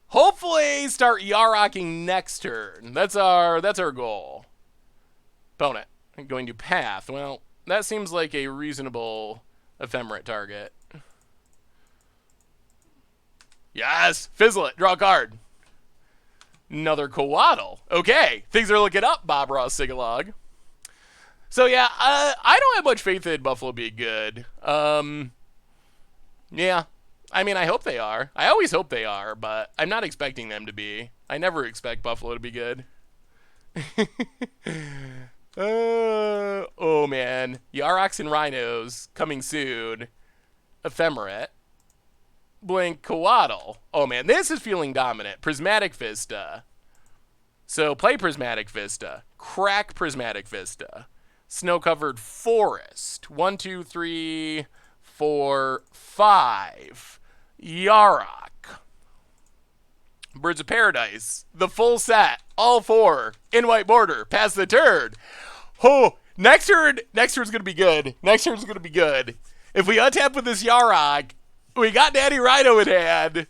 S1: Hopefully start Yarocking next turn. That's our goal. Opponent. Going to Path. Well, that seems like a reasonable ephemerate target. Yes! Fizzle it. Draw a card. Another Coatl. Okay. Things are looking up, Bob Ross Sigalog. So yeah, I don't have much faith in Buffalo being good. Yeah. I mean, I hope they are. I always hope they are, but I'm not expecting them to be. I never expect Buffalo to be good. Oh, man. Yaroks and Rhinos coming soon. Ephemerate. Blink Coatl. Oh, man. This is feeling dominant. Prismatic Vista. So play Prismatic Vista. Crack Prismatic Vista. Snow-covered Forest. 1, 2, 3, 4, 5. Yarok. Birds of Paradise. The full set. All 4. In white border. Pass the turn. Oh, next turn's going to be good. Next turn's going to be good. If we untap with this Yarok, we got Daddy Rhino in hand.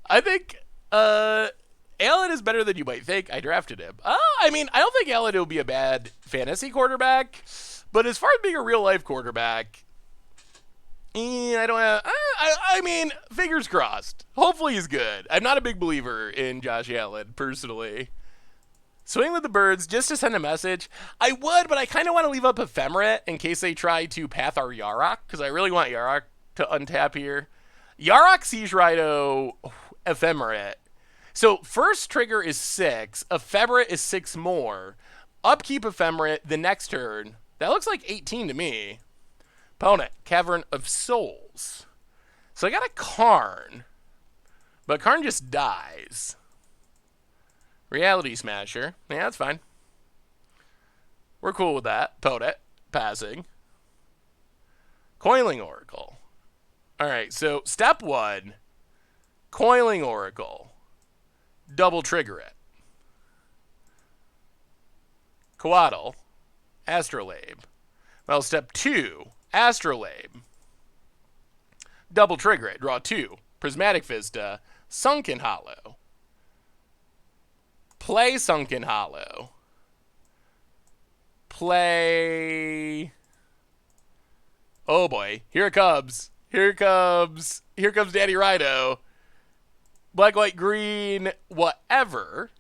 S1: I think Allen is better than you might think. I drafted him. I mean, I don't think Allen will be a bad fantasy quarterback. But as far as being a real-life quarterback, I don't have... I mean, fingers crossed. Hopefully he's good. I'm not a big believer in Josh Allen, personally. Swing with the Birds just to send a message. I would, but I kind of want to leave up Ephemerate in case they try to path our Yarok, because I really want Yarok to untap here. Yarok, Siege Rhino, Ephemerate. So first trigger is 6. Ephemerate is 6 more. Upkeep Ephemerate the next turn. That looks like 18 to me. Opponent, Cavern of Souls. So I got a Karn. But Karn just dies. Reality Smasher. Yeah, that's fine. We're cool with that. Opponent, passing. Coiling Oracle. Alright, so step 1. Coiling Oracle. Double trigger it. Coatl. Astrolabe. Well, step 2. Astrolabe. Double trigger it. Draw 2. Prismatic Vista. Sunken Hollow. Play Sunken Hollow. Play... Oh boy. Here it comes. Here comes Daddy Rhino. Black, white, green, whatever.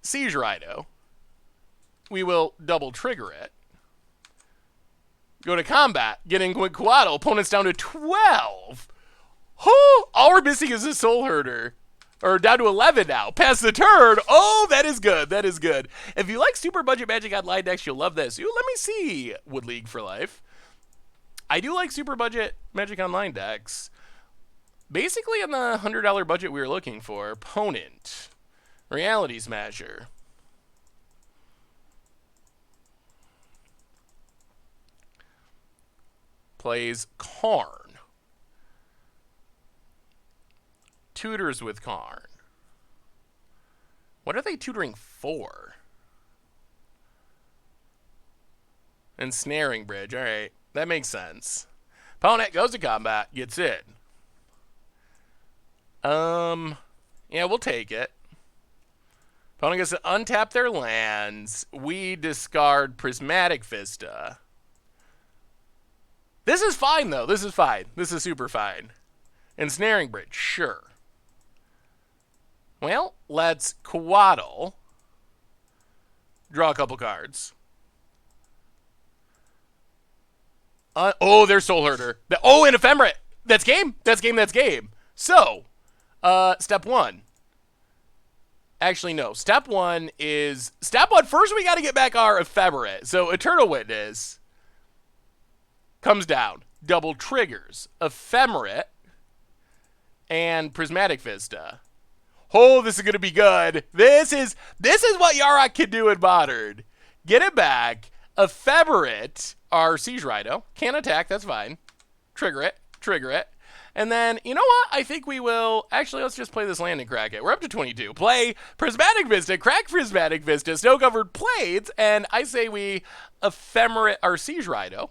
S1: Siege Rhino. We will double trigger it. Go to combat. Getting with Coatl. Opponent's down to 12. Oh, all we're missing is a Soulherder. Or down to 11 now. Pass the turn. Oh, that is good. That is good. If you like super budget Magic Online decks, you'll love this. Ooh, let me see. Wood League for life. I do like super budget Magic Online decks. Basically on the $100 budget we were looking for. Opponent. Reality Smasher. Plays Karn. Tutors with Karn. What are they tutoring for? Ensnaring Bridge. Alright. That makes sense. Opponent goes to combat. Gets in. Yeah, we'll take it. Opponent gets to untap their lands. We discard Prismatic Vista. This is fine, though. This is fine. This is super fine. Ensnaring Bridge. Sure. Well, let's Coatl. Draw a couple cards. Oh, there's Soulherder. Oh, and Ephemerate. That's game. That's game. That's game. So, step one. Actually, no. Step one, first we got to get back our Ephemerate. So, Eternal Witness comes down. Double triggers. Ephemerate and Prismatic Vista. Oh, this is going to be good. This is what Yarok can do in Modern. Get it back. Ephemerate, our Siege Rhino. Can't attack, that's fine. Trigger it. And then, you know what? I think we will... Actually, let's just play this land and crack it. We're up to 22. Play Prismatic Vista, crack Prismatic Vista, Snow-Covered Plains, and I say we Ephemerate our Siege Rhino.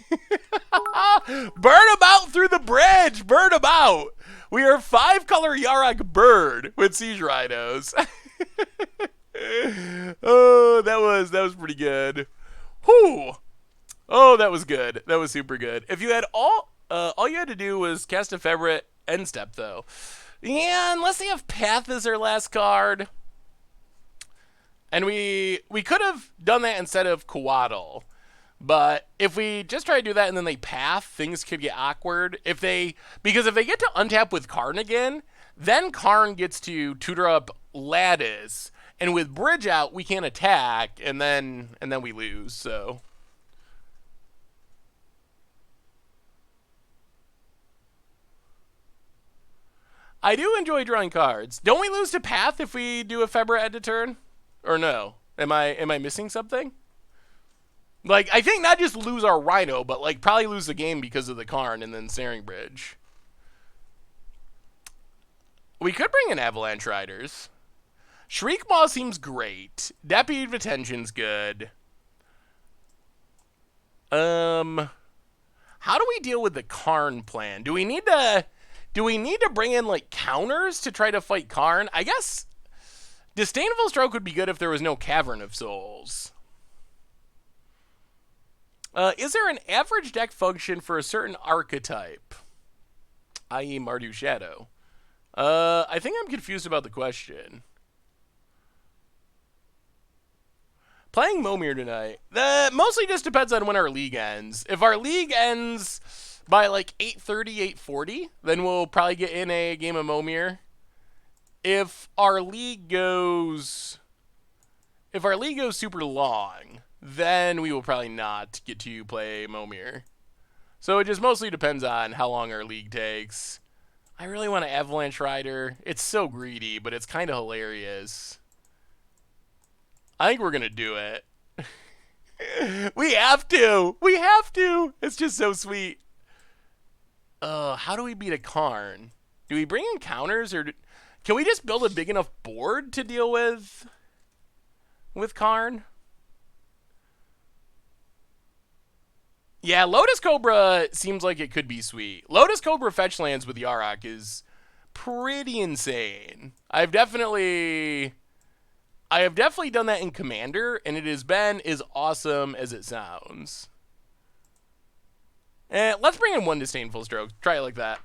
S1: Burn him out through the bridge! Burn him out! We are 5-color Yarok bird with Siege Rhinos. Oh, that was pretty good. Whew. Oh, that was good. That was super good. If you had all you had to do was cast Ephemerate end step, though. Yeah, unless they have Path as their last card. And we could have done that instead of Coatl. But if we just try to do that and then they Path, things could get awkward. Because if they get to untap with Karn again, then Karn gets to tutor up Lattice. And with Bridge out, we can't attack, and then we lose, so... I do enjoy drawing cards. Don't we lose to Path if we do Ephemerate at a turn? Or no? Am I missing something? Like, I think not just lose our Rhino, but like probably lose the game because of the Karn and then Snaring Bridge. We could bring in Avalanche Riders. Shriekmaw seems great. Deputy of Attention's good. How do we deal with the Karn plan? Do we need to bring in like counters to try to fight Karn? I guess Disdainful Stroke would be good if there was no Cavern of Souls. Is there an average deck function for a certain archetype? I.e. Mardu Shadow. I think I'm confused about the question. Playing Momir tonight. That mostly just depends on when our league ends. If our league ends by like 8:30, 8:40, then we'll probably get in a game of Momir. If our league goes super long, then we will probably not get to play Momir. So it just mostly depends on how long our league takes. I really want an Avalanche Rider. It's so greedy, but it's kind of hilarious. I think we're going to do it. We have to. We have to. It's just so sweet. How do we beat a Karn? Do we bring in counters, or can we just build a big enough board to deal with Karn? Yeah, Lotus Cobra seems like it could be sweet. Lotus Cobra fetch lands with Yarok is pretty insane. I have definitely done that in Commander, and it has been as awesome as it sounds. Let's bring in one Disdainful Stroke. Try it like that.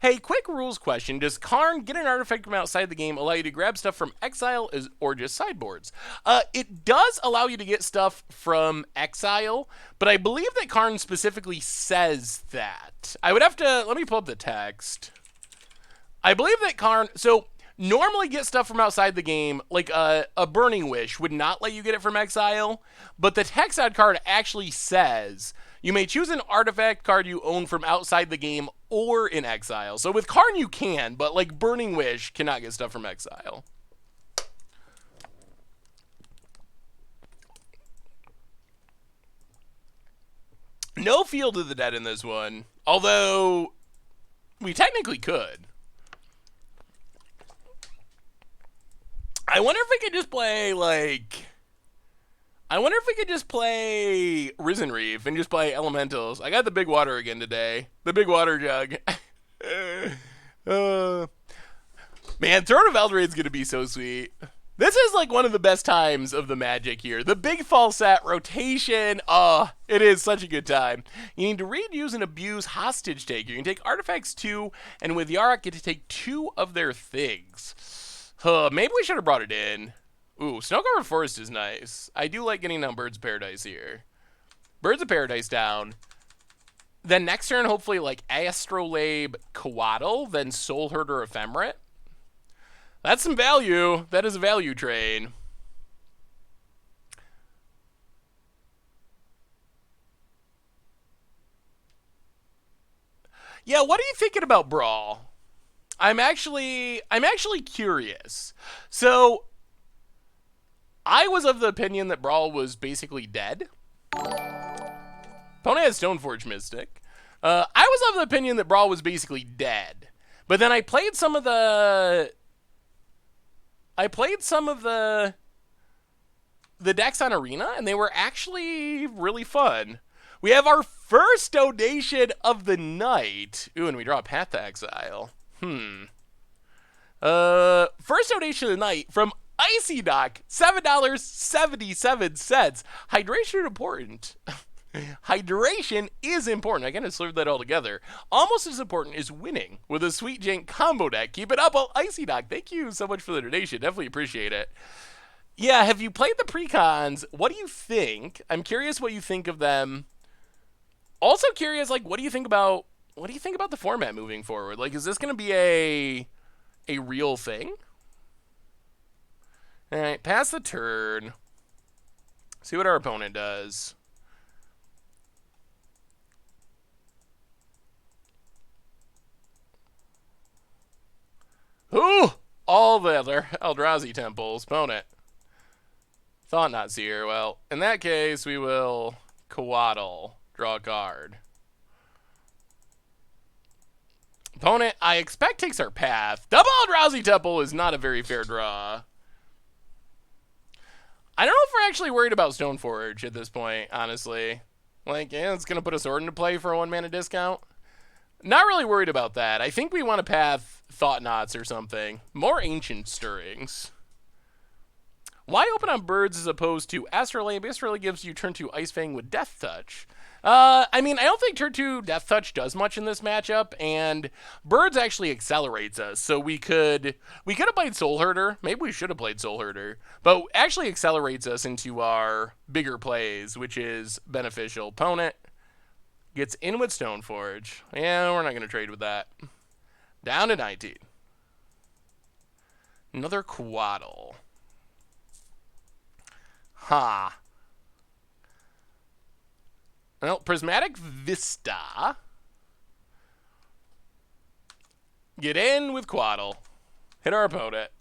S1: Hey, quick rules question. Does Karn get an artifact from outside the game allow you to grab stuff from exile or just sideboards? It does allow you to get stuff from exile, but I believe that Karn specifically says that. I would have to... Let me pull up the text. I believe that Karn... So... Normally get stuff from outside the game, like a Burning Wish would not let you get it from exile, but the Texad card actually says you may choose an artifact card you own from outside the game or in exile. So with Karn you can, but like Burning Wish cannot get stuff from exile. No Field of the Dead in this one, although we technically could. I wonder if we could just play, like... I wonder if we could just play Risen Reef and just play Elementals. I got the big water again today. The big water jug. Man, Throne of Eldraine is going to be so sweet. This is, like, one of the best times of the Magic here. The big fall set, rotation. Oh, it is such a good time. You need to read, use, and abuse Hostage Taker. You can take artifacts too, and with Yarok, get to take 2 of their things. Maybe we should have brought it in. Ooh, Snow-Covered Forest is nice. I do like getting down Birds of Paradise here. Birds of Paradise down. Then next turn, hopefully, like, Astrolabe Coatl, then Soulherder Ephemerate. That's some value. That is a value trade. Yeah, what are you thinking about Brawl? I'm actually curious. So, I was of the opinion that Brawl was basically dead. Opponent has Stoneforge Mystic. I was of the opinion that Brawl was basically dead. But then I played some of the decks on Arena, and they were actually really fun. We have our first donation of the night. Ooh, and we draw a Path to Exile. First donation of the night from Icy Doc, $7.77. Hydration important. Hydration is important. I kind of slurred that all together. Almost as important is winning with a Sweet Jank combo deck. Keep it up, Icy Doc. Thank you so much for the donation. Definitely appreciate it. Yeah, have you played the precons? What do you think? I'm curious what you think of them. Also curious, like, what do you think about the format moving forward? Like, is this going to be a real thing? All right, pass the turn. See what our opponent does. Ooh! All the other Eldrazi temples. Opponent. Thought not seer. Well, in that case, we will Coatl. Draw a card. Opponent, I expect, takes our path. Double Eldrazi Temple is not a very fair draw. I don't know if we're actually worried about Stoneforge at this point, honestly. Like, yeah, it's going to put a sword into play for a 1-mana discount. Not really worried about that. I think we want to path Thought Knots or something. More Ancient Stirrings. Why open on Birds as opposed to Astrolabe? Astrolabe gives you turn 2 Ice Fang with Death Touch. I mean, I don't think turn 2 Death Touch does much in this matchup, and Birds actually accelerates us, so we could have played Soulherder. Maybe we should have played Soulherder, but actually accelerates us into our bigger plays, which is beneficial. Opponent gets in with Stoneforge. Yeah, we're not going to trade with that. Down to 19. Another Coatl. Ha. Well, Prismatic Vista. Get in with Coatl. Hit our opponent.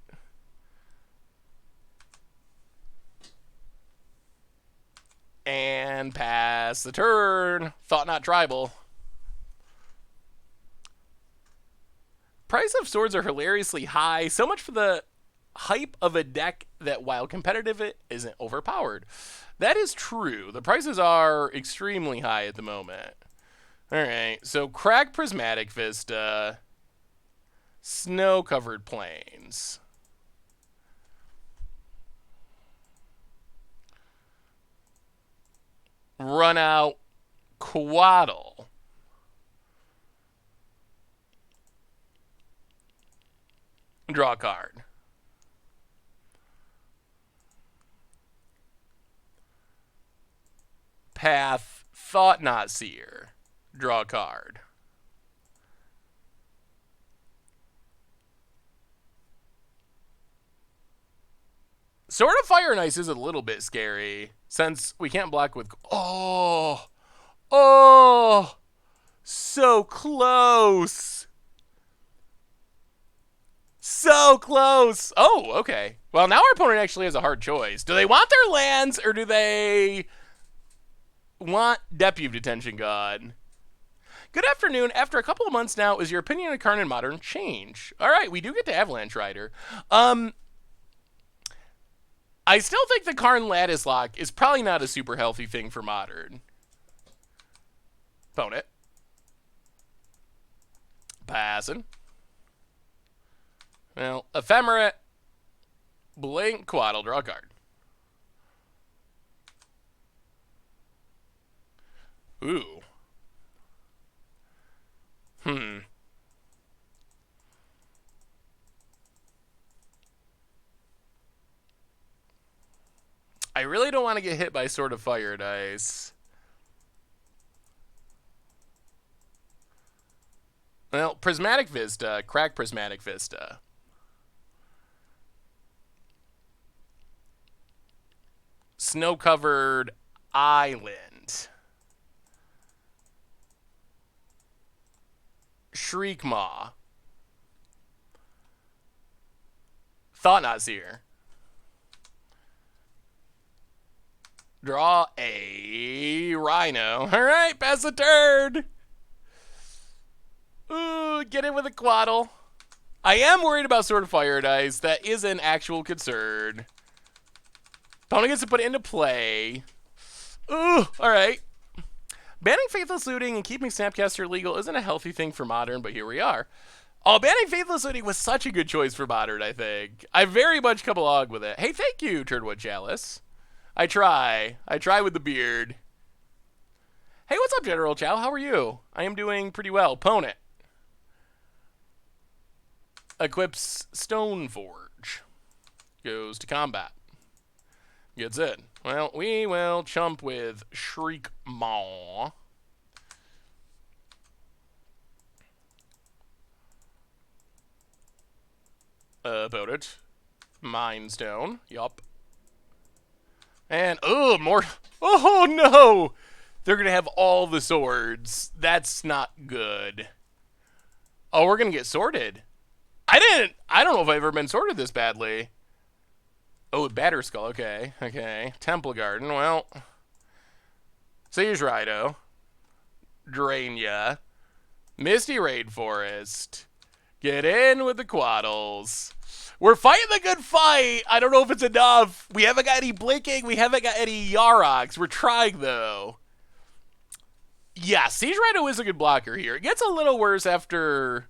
S1: And pass the turn. Thought not tribal. Price of swords are hilariously high. So much for the hype of a deck that, while competitive, it isn't overpowered. That is true. The prices are extremely high at the moment. Alright, so Crack Prismatic Vista. Snow-covered plains. Run out Coatl. Draw a card. Path Thought Not Seer. Draw a card. Sword of Fire and Ice is a little bit scary, since we can't block with... Oh! Oh! So close! So close! Oh, okay. Well, now our opponent actually has a hard choice. Do they want their lands, or do they want Deputy Detention God? Good afternoon. After a couple of months now, is your opinion on Karn in Modern change? All right, we do get to Avalanche Rider. I still think the Karn Lattice Lock is probably not a super healthy thing for Modern. Opponent. Passing. Well, Ephemerate. Blink Coatl. Draw a card. Ooh. really don't want to get hit by Sword of Fire dice. Well, Prismatic Vista. Crack Prismatic Vista. Snow-covered island. Shriekmaw. Thought-Nazir. Draw a Rhino. All right, pass the turn. Ooh, get in with a Quaddle. I am worried about Sword of Fire dice. That is an actual concern. Opponent gets to put it into play. Ooh, all right. Banning Faithless Looting and keeping Snapcaster legal isn't a healthy thing for Modern, but here we are. Oh, banning Faithless Looting was such a good choice for Modern, I think. I very much come along with it. Hey, thank you, Turdwood Chalice. I try. I try with the beard. Hey, what's up, General Chow? How are you? I am doing pretty well. Opponent equips Stoneforge. Goes to combat. Gets in. Well, we will chump with Shriekmaw. Opponent. Mind Stone. Yup. And, oh, more. Oh, no. They're going to have all the swords. That's not good. Oh, we're going to get sorted. I don't know if I've ever been sorted this badly. Oh, Batterskull. Okay. Okay. Temple Garden. Well. Siege Rido. Drainia. Misty Raid Forest. Get in with the Quaddles. We're fighting the good fight. I don't know if it's enough. We haven't got any Blinking. We haven't got any Yaroks. We're trying, though. Yeah, Siege Rido is a good blocker here. It gets a little worse after...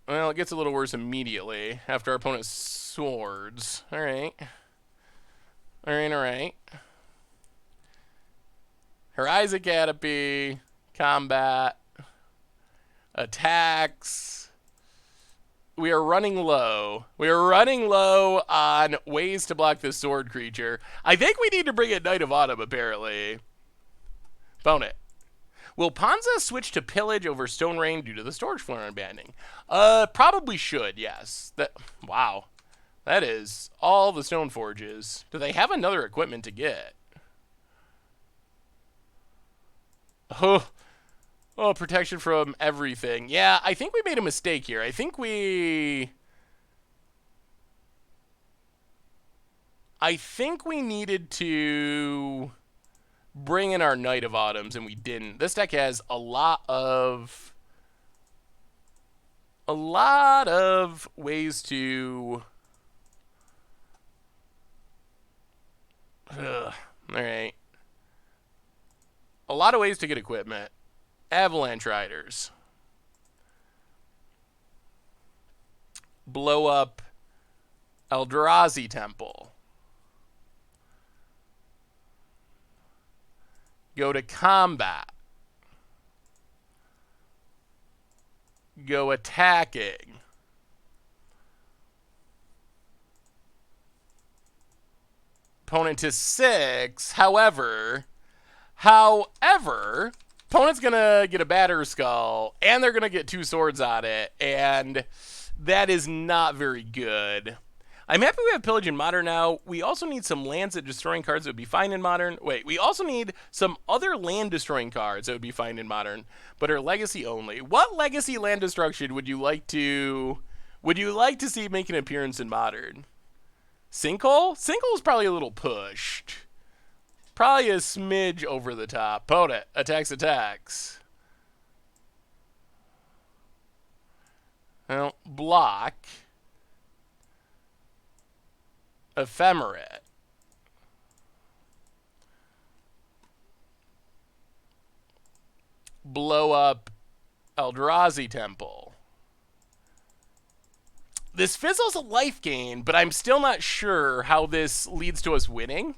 S1: Well, it gets a little worse immediately after our opponent's swords. All right. All right, all right. Horizon Canopy. Combat. Attacks. We are running low. We are running low on ways to block this sword creature. I think we need to bring in Knight of Autumn, apparently. Opponent. Will Ponza switch to Pillage over Stone Rain due to the Storage Flare unbanning? Probably should, yes. Wow. That is all the Stone Forges. Do they have another equipment to get? Oh, protection from everything. Yeah, I think we made a mistake here. I think we needed to bring in our Knight of Autumns, and we didn't. This deck has a lot of ways to... All right. A lot of ways to get equipment. Avalanche Riders. Blow up Eldrazi Temple. Go to combat. Go attacking. Opponent to 6. However, opponent's going to get a Batterskull, and they're going to get 2 swords on it, and that is not very good. I'm happy we have Pillage in Modern now. We also need some lands that destroying cards that would be fine in Modern. Wait, we also need some other land destroying cards that would be fine in Modern, but are Legacy only. What Legacy land destruction would you like to see make an appearance in Modern? Sinkhole? Sinkhole is probably a little pushed. Probably a smidge over the top. Opponent. Attacks. Well, block. Ephemerate. Blow up Eldrazi Temple. This fizzles a life gain, but I'm still not sure how this leads to us winning.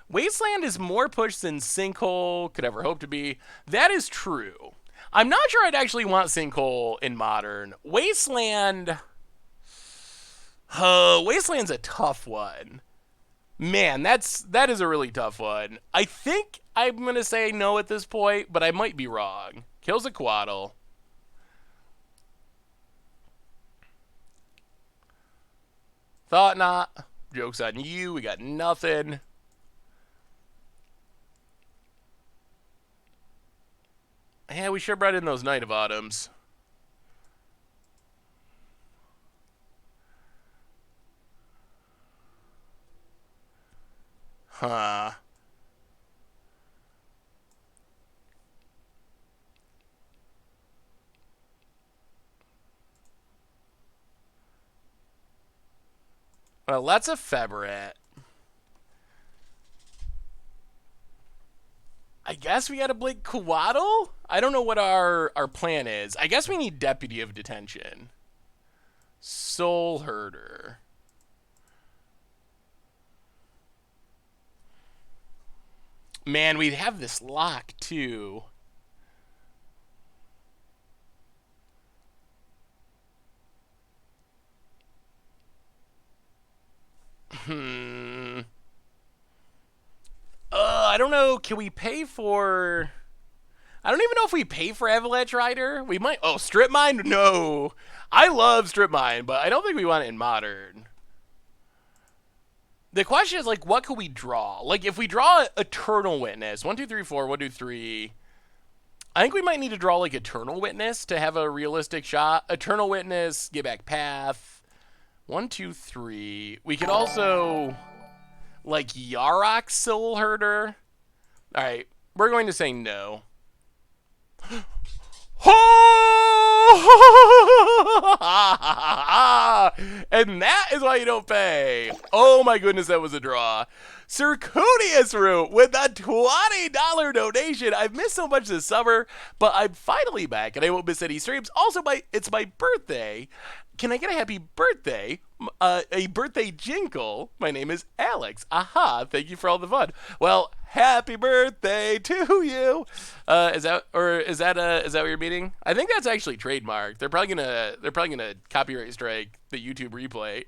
S1: Wasteland is more pushed than Sinkhole could ever hope to be. That is true. I'm not sure I'd actually want Sinkhole in Modern. Wasteland's a tough one. Man, that is a really tough one. I think I'm gonna say no at this point, but I might be wrong. Kills a Quaddle. Thought not. Joke's on you. We got nothing. Yeah, we sure brought in those Knight of Autumns. Huh. Well, let's ephemerate. I guess we gotta blink Quaddle? I don't know what our plan is. I guess we need Deputy of Detention. Soulherder. Man, we have this lock too. I don't know. Can we pay for... I don't even know if we pay for Avalanche Rider. We might... Oh, Strip Mine? No. I love Strip Mine, but I don't think we want it in Modern. The question is, like, what could we draw? Like, if we draw Eternal Witness, 1, 2, 3, 4, 1, 2, 3... I think we might need to draw, like, Eternal Witness to have a realistic shot. Eternal Witness, get back Path. 1, 2, 3. We could also... like Yarok Soulherder. All right, we're going to say no. And that is why you don't pay. Oh my goodness, that was a draw. Circuitous Route with a $20 donation. I've missed so much this summer, but I'm finally back and I won't miss any streams. Also, it's my birthday. Can I get a happy birthday? A birthday jingle. My name is Alex. Aha! Thank you for all the fun. Well, happy birthday to you. Is that what you're meaning? I think that's actually trademarked. They're probably gonna copyright strike the YouTube replay.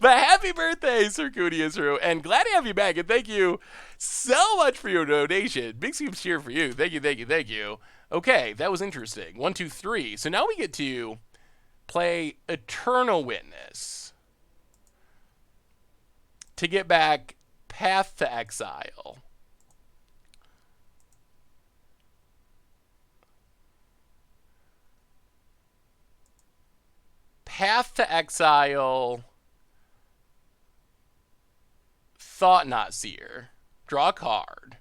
S1: But happy birthday, Circuitous Route, and glad to have you back. And thank you so much for your donation. Big Scoops cheer for you. Thank you, thank you, thank you. Okay, that was interesting. 1, 2, 3. So now we get to play Eternal Witness to get back Path to Exile. Path to Exile, Thought Not Seer. Draw a card.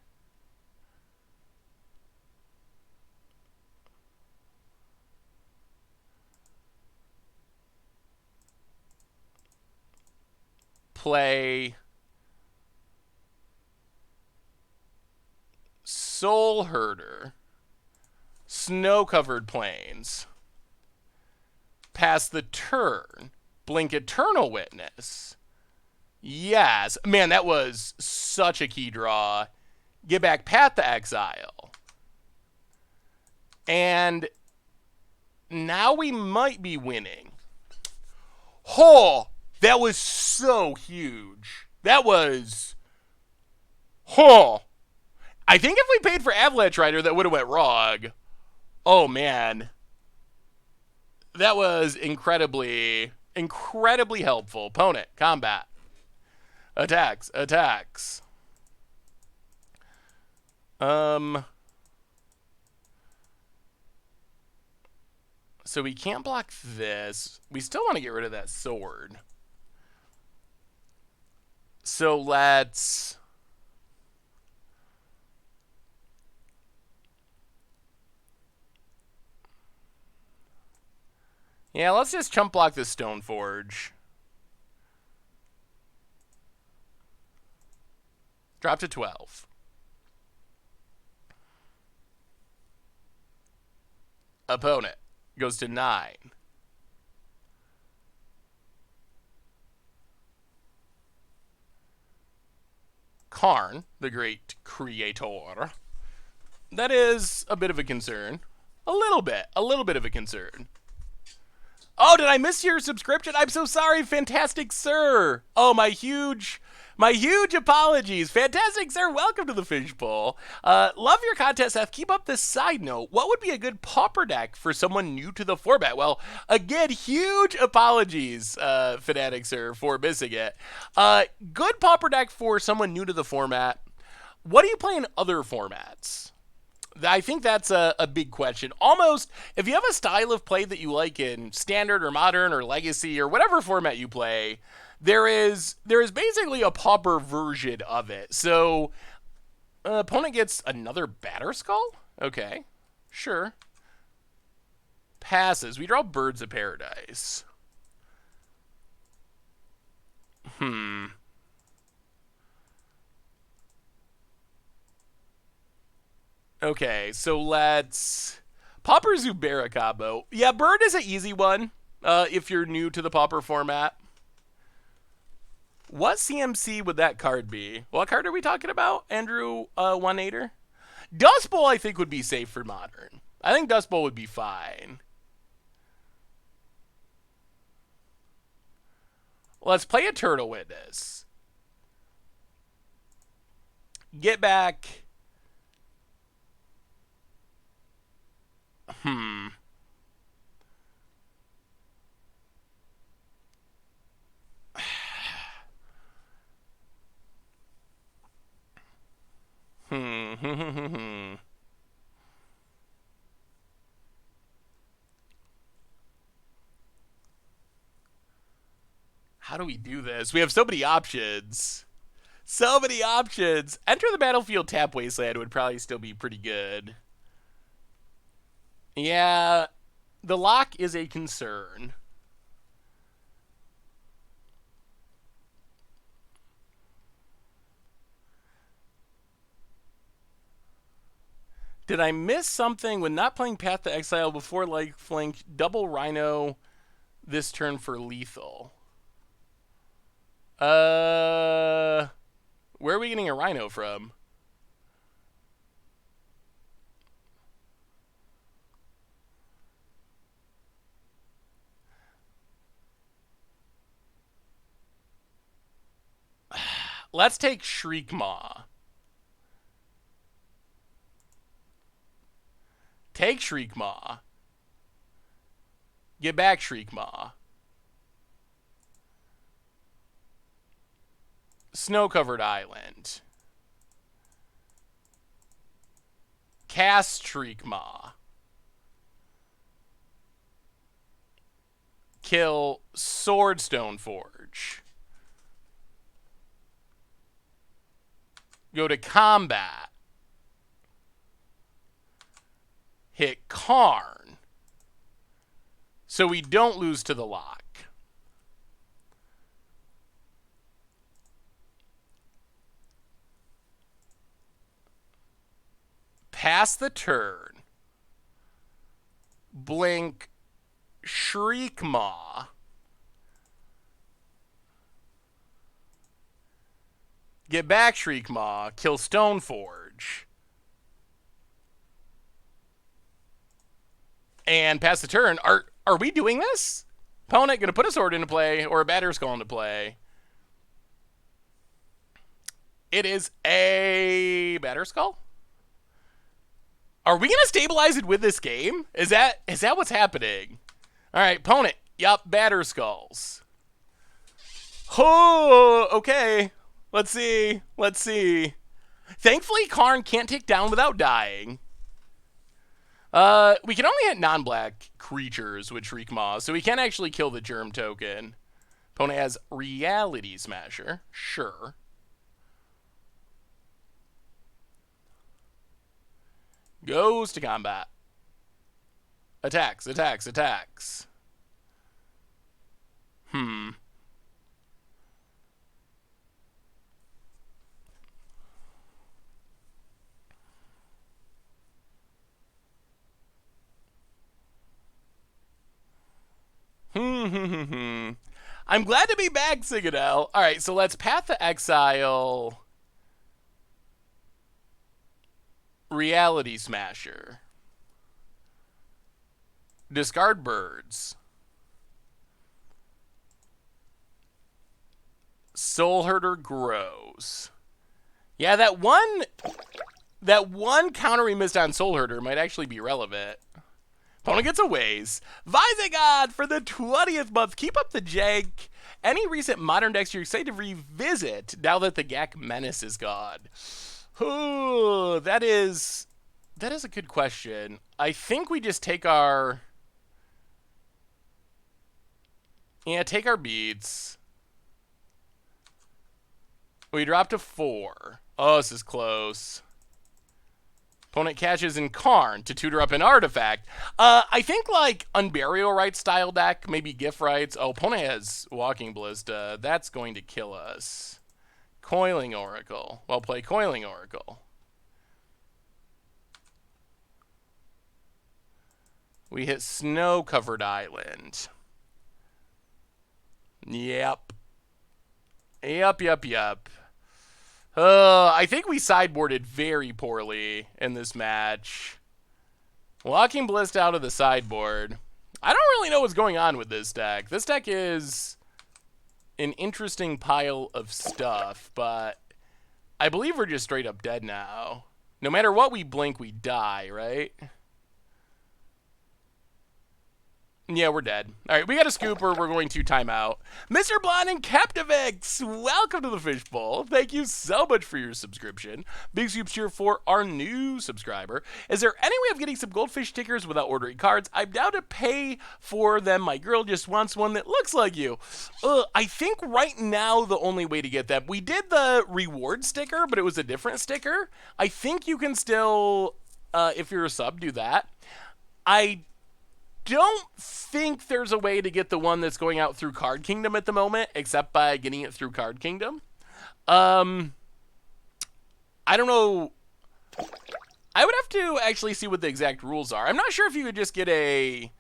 S1: Play Soulherder. Snow-covered plains. Pass the turn. Blink Eternal Witness. Yes. Man, that was such a key draw. Get back Path to Exile. And now we might be winning. Oh, that was so huge. That was... Oh. I think if we paid for Avalanche Rider, that would have went wrong. Oh, man. That was incredibly helpful. Opponent, combat. Attacks. So we can't block this. We still want to get rid of that sword. So let's... yeah, let's just chump block this Stoneforge. Drop to 12. Opponent goes to 9. Karn, the great creator. That is a bit of a concern. A little bit of a concern. Oh, did I miss your subscription? I'm so sorry, fantastic sir. Oh, my huge My huge apologies. Fantastic, sir. Welcome to the fishbowl. Love your contest, Seth. Keep up this side note. What would be a good pauper deck for someone new to the format? Well, again, huge apologies, Fanatic, sir, for missing it. Good pauper deck for someone new to the format. What do you play in other formats? I think that's a big question. Almost, if you have a style of play that you like in Standard or Modern or Legacy or whatever format you play, there is basically a pauper version of it. So, opponent gets another Batter Skull? Okay, sure. Passes. We draw Birds of Paradise. Okay, so let's... Pauper Zubera combo. Yeah, Bird is an easy one if you're new to the Pauper format. What CMC would that card be? What card are we talking about, Andrew 1-8er? Dust Bowl, I think, would be safe for Modern. I think Dust Bowl would be fine. Let's play a Turtle Witness. Get back... How do we do this? We have so many options. So many options. Enter the battlefield, tap Wasteland would probably still be pretty good. Yeah, the lock is a concern. Did I miss something when not playing Path to Exile before like flank double Rhino this turn for lethal? Where are we getting a Rhino from? Let's take Shriekmaw. Take Shriekmaw. Get back Shriekmaw. Snow-covered island. Cast Shriekmaw. Kill Swordstone Forge. Go to combat. Hit Karn. So we don't lose to the lock. Pass the turn. Blink Shriekmaw. Get back Shriekmaw. Kill Stoneforge. And pass the turn. Are we doing this? Opponent gonna put a sword into play or a Batter Skull into play. It is a Batter Skull? Are we gonna stabilize it with this game? Is that what's happening? Alright, opponent. Yup, Batter Skulls. Oh, okay. Let's see. Let's see. Thankfully, Karn can't take down without dying. We can only hit non-black creatures with Shriekmaw, so we can't actually kill the Germ token. Opponent has Reality Smasher. Sure. Goes to combat. Attacks, attacks, attacks. I'm glad to be back, Citadel. All right, so let's Path to Exile. Reality Smasher. Discard birds. Soulherder grows. Yeah, that one counter we missed on Soulherder might actually be relevant. Opponent gets a ways. Visagod for the 20th month. Keep up the jank. Any recent modern decks you're excited to revisit now that the Gak Menace is gone? Ooh, that is a good question. I think we just take our beats. We drop to 4. Oh, this is close. Opponent catches in Karn to tutor up an artifact. I think like Unburial Rites style deck, maybe Gift Rites. Oh, opponent has Walking Ballista. That's going to kill us. Coiling Oracle. Well played, Coiling Oracle. We hit Snow-Covered Island. Yep. I think we sideboarded very poorly in this match. Walking Ballista out of the sideboard. I don't really know what's going on with this deck. This deck is an interesting pile of stuff, but I believe we're just straight up dead now. No matter what we blink, we die, right? Yeah, we're dead. All right, we got a scooper. We're going to time out. Mr. Blonde and Captivix, welcome to the Fishbowl. Thank you so much for your subscription. Big soups here for our new subscriber. Is there any way of getting some Goldfish stickers without ordering cards? I'm down to pay for them. My girl just wants one that looks like you. I think right now the only way to get them, we did the reward sticker, but it was a different sticker. I think you can still, if you're a sub, do that. I don't think there's a way to get the one that's going out through Card Kingdom at the moment, except by getting it through Card Kingdom. I don't know. I would have to actually see what the exact rules are. I'm not sure if you could just get a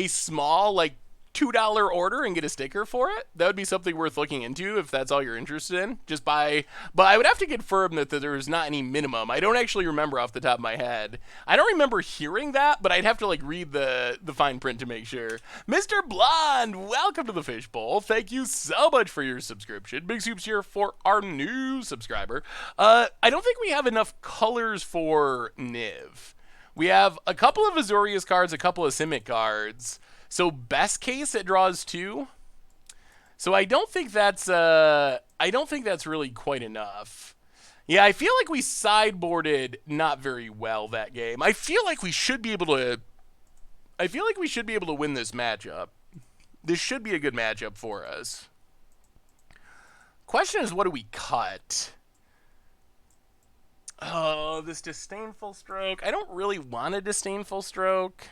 S1: small, like, $2 order and get a sticker for it. That would be something worth looking into if that's all you're interested in. But I would have to confirm that there's not any minimum. I don't actually remember off the top of my head. I don't remember hearing that, but I'd have to like read the fine print to make sure. Mr. Blonde, welcome to the Fishbowl. Thank you so much for your subscription. Big soups here for our new subscriber. I don't think we have enough colors for Niv. We have a couple of Azorius cards, a couple of Simic cards. So best case, it draws 2. So I don't think that's really quite enough. Yeah, I feel like we sideboarded not very well that game. I feel like we should be able to win this matchup. This should be a good matchup for us. Question is, what do we cut? Oh, this Disdainful Stroke. I don't really want a Disdainful Stroke.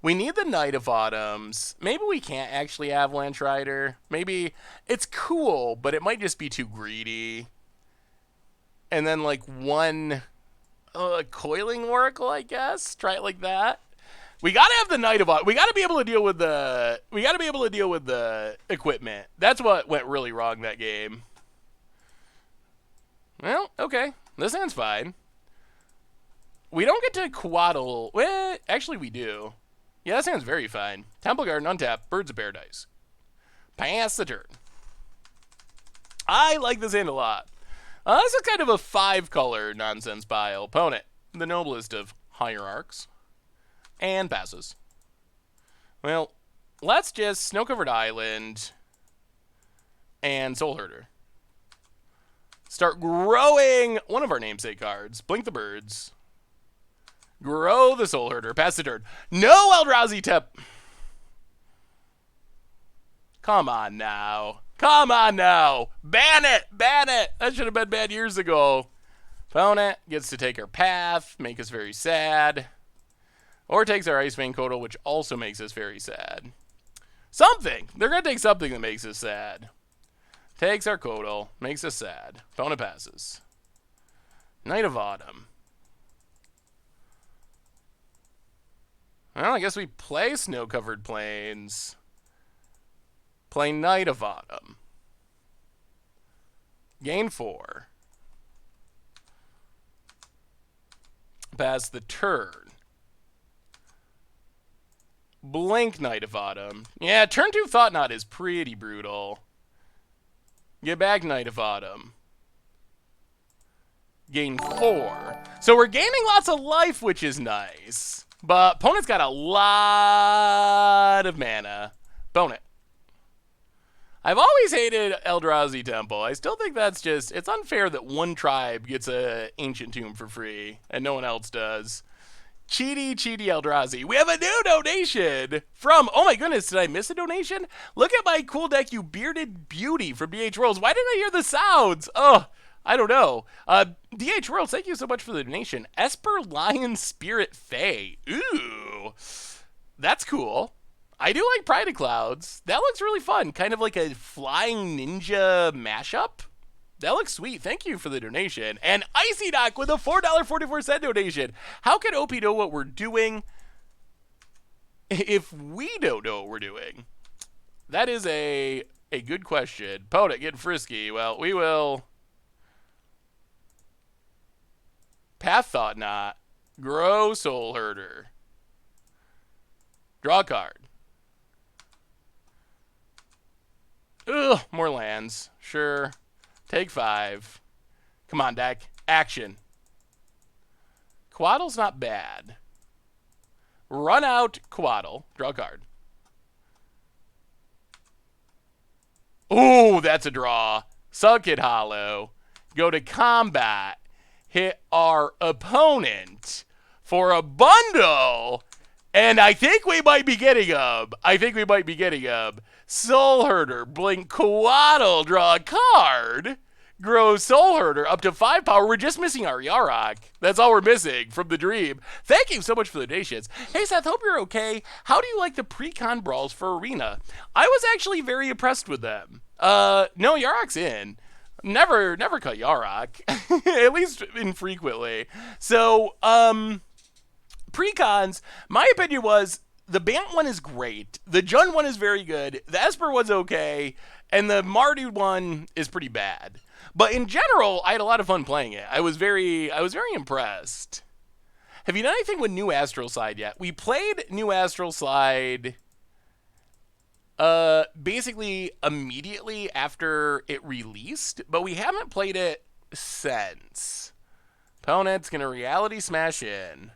S1: We need the Knight of Autumns. Maybe we can't actually Avalanche Rider. Maybe it's cool, but it might just be too greedy. And then like one Coiling Oracle, I guess. Try it like that. We gotta have the Knight of Autumns. We gotta be able to deal with the. We gotta be able to deal with the equipment. That's what went really wrong that game. Well, okay, this hand's fine. We don't get to Quaddle. Well, actually, we do. Yeah, that sounds very fine. Temple Garden, untap, Birds of Paradise. Pass the turn. I like this hand a lot. This is kind of a 5-color nonsense pile. Opponent, the noblest of hierarchs. And passes. Well, let's just Snow-Covered Island and Soulherder. Start growing one of our namesake cards. Blink the Birds. Grow the Soulherder. Pass the turn. No Eldrazi Tip. Come on now. Come on now. Ban it. Ban it. That should have been banned years ago. Opponent gets to take our path. Make us very sad. Or takes our Icevein Kotal, which also makes us very sad. Something. They're going to take something that makes us sad. Takes our Kotal. Makes us sad. Opponent passes. Knight of Autumn. Well, I guess we play Snow-Covered Plains. Play Knight of Autumn. Gain 4. Pass the turn. Blink Knight of Autumn. Yeah, turn 2 Thought Knot is pretty brutal. Get back Knight of Autumn. Gain 4. So we're gaining lots of life, which is nice. But opponent's got a lot of mana. Opponent. I've always hated Eldrazi Temple. I still think that's just, it's unfair that one tribe gets a Ancient Tomb for free and no one else does. Cheaty Eldrazi. We have a new donation from, oh my goodness, did I miss a donation? Look at my cool deck, you bearded beauty from DH Rolls. Why didn't I hear the sounds? Oh, I don't know. DH Worlds, thank you so much for the donation. Esper Lion Spirit Fae. Ooh, that's cool. I do like Pride of Clouds. That looks really fun. Kind of like a flying ninja mashup. That looks sweet. Thank you for the donation. And Icy Doc with a $4.44 donation. How can OP know what we're doing if we don't know what we're doing? That is a good question. Podit, getting frisky. Well, we will... Path Thought Knot. Grow Soulherder. Draw a card. Ugh, more lands. Sure. Take 5. Come on, deck. Action. Quaddle's not bad. Run out Quaddle. Draw a card. Ooh, that's a draw. Suck it, Hollow. Go to combat. Hit our opponent for a bundle. And I think we might be getting him. Soulherder, blink Quaddle, draw a card. Grow Soulherder up to 5 power. We're just missing our Yarok. That's all we're missing from the dream. Thank you so much for the donations. Hey Seth, hope you're okay. How do you like the pre-con brawls for Arena? I was actually very impressed with them. No, Yarok's in. Never cut Yarok. At least infrequently. So, pre-cons, my opinion was the Bant one is great, the Jund one is very good, the Esper one's okay, and the Mardu one is pretty bad. But in general, I had a lot of fun playing it. I was very impressed. Have you done anything with New Astral Slide yet? We played New Astral Slide basically immediately after it released, but we haven't played it since. Opponent's gonna Reality Smash in.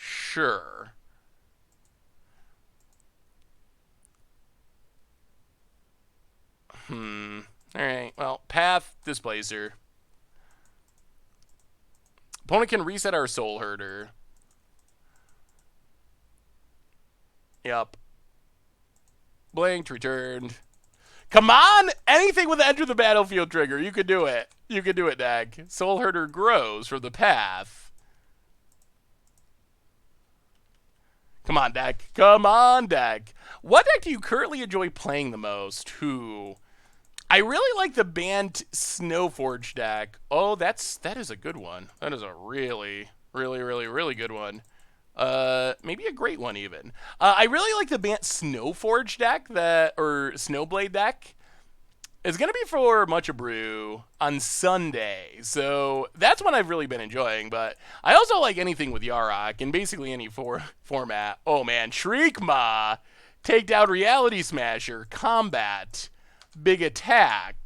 S1: Sure. Alright, well, Path, Displacer. Opponent can reset our Soulherder. Yep. Blinked, returned. Come on! Anything with the enter the battlefield trigger. You could do it. You could do it, Dag. Soulherder grows from the Path. Come on, deck. Come on, deck. What deck do you currently enjoy playing the most? Who? I really like the Bant Snowforge deck. Oh, that is a good one. That is a really good one. Maybe a great one even. I really like the Bant Snowforge deck, or Snowblade deck. It's going to be for Much a Brew on Sunday, so that's one I've really been enjoying, but I also like anything with Yarok in basically any format. Oh man, Shriekmaw, take down Reality Smasher, combat, big attack.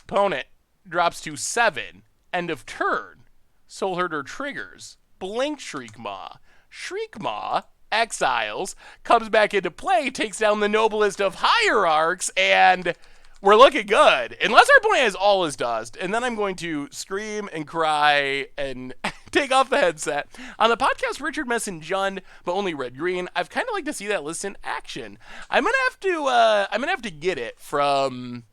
S1: Opponent drops to 7, end of turn. Soulherder triggers, blink Shriekmaw. Shriekmaw exiles, comes back into play, takes down the noblest of hierarchs, and we're looking good. Unless our opponent has all his dust, and then I'm going to scream and cry and take off the headset. On the podcast, Richard Messin Jund, but only red-green. I've kind of like to see that list in action. I'm gonna have to get it from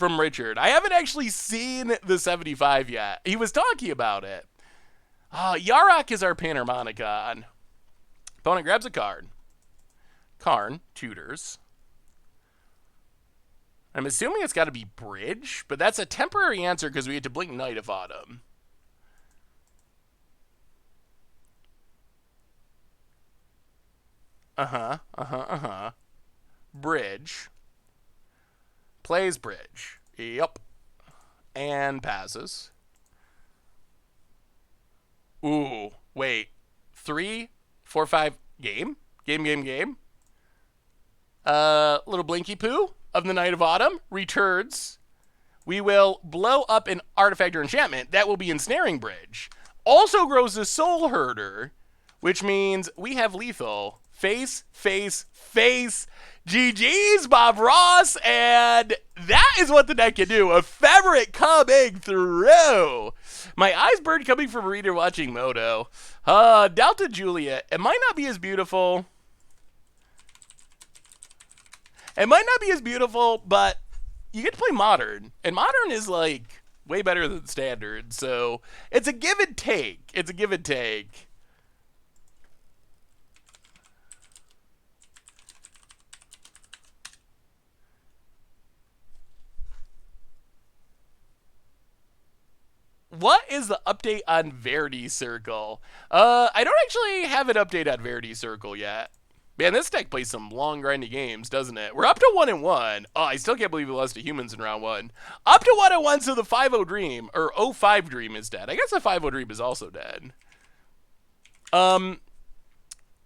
S1: Richard. I haven't actually seen the 75 yet. He was talking about it. Yarok is our Panharmonicon. Opponent grabs a card. Karn tutors. I'm assuming it's got to be Bridge, but that's a temporary answer because we had to blink Knight of Autumn. Bridge. Plays Bridge. Yep. And passes. Ooh, wait. 3, 4, 5, game? Game. Little Blinky Poo of the Night of Autumn returns. We will blow up an artifact or enchantment that will be Ensnaring Bridge. Also grows the Soulherder, which means we have lethal. Face, face, face. GG's, Bob Ross, and that is what the deck can do. Ephemerate coming through. My eyes burned coming from a reader watching Moto. Delta Juliet. It might not be as beautiful. It might not be as beautiful, but you get to play Modern. And Modern is, like, way better than Standard. So it's a give and take. It's a give and take. What is the update on Verity Circle? I don't actually have an update on Verity Circle yet. Man, this deck plays some long, grindy games, doesn't it? We're up to 1-1. Oh, I still can't believe we lost to humans in round 1. Up to 1-1, so the 5-0 Dream, or 0-5 Dream is dead. I guess the 5-0 Dream is also dead.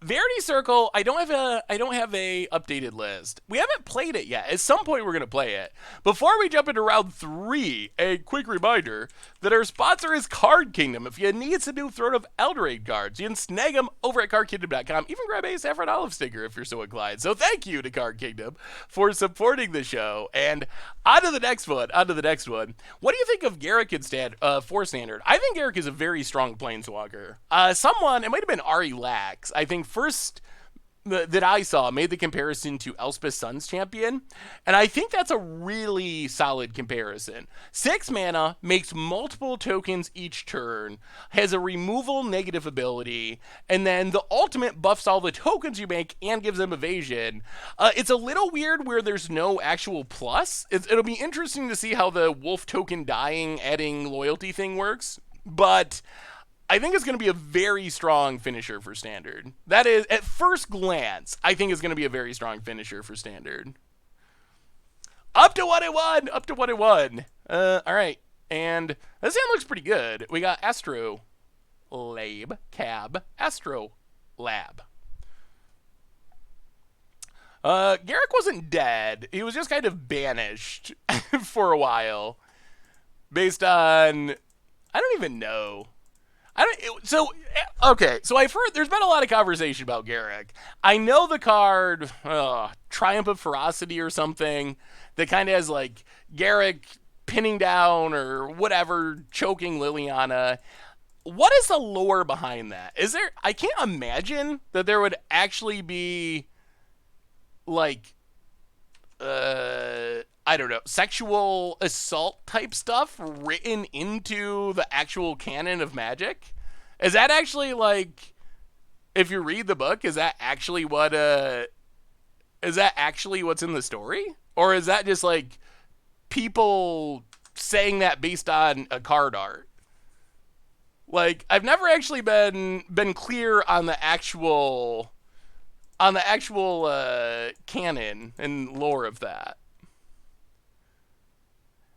S1: Verity Circle, I don't have a updated list. We haven't played it yet. At some point, we're gonna play it. Before we jump into round 3, a quick reminder that our sponsor is Card Kingdom. If you need some new Throne of Eldraine cards, you can snag them over at cardkingdom.com. Even grab a Saffron Olive sticker if you're so inclined. So thank you to Card Kingdom for supporting the show. And on to the next one. What do you think of Yarok in for Standard? I think Yarok is a very strong planeswalker. It might have been Ari Lax, I think first that I saw made the comparison to Elspeth Sun's Champion, and I think that's a really solid comparison. 6 mana, makes multiple tokens each turn, has a removal negative ability, and then the ultimate buffs all the tokens you make and gives them evasion. It's a little weird where there's no actual plus. It'll be interesting to see how the wolf token dying adding loyalty thing works, but I think it's going to be a very strong finisher for Standard. That is, at first glance, I think it's going to be a very strong finisher for Standard. Up to 1-1. All right. And this hand looks pretty good. We got Astrolabe. Yarok wasn't dead. He was just kind of banished for a while. Based on, I don't even know. So I've heard there's been a lot of conversation about Yarok. I know the card Triumph of Ferocity or something that kind of has like Yarok pinning down or whatever, choking Liliana. What is the lore behind that? I can't imagine that there would actually be like I don't know, sexual assault type stuff written into the actual canon of Magic? Is that actually, like, if you read the book, is that actually what's in the story? Or is that just, like, people saying that based on a card art? Like, I've never actually been clear on the actual canon and lore of that.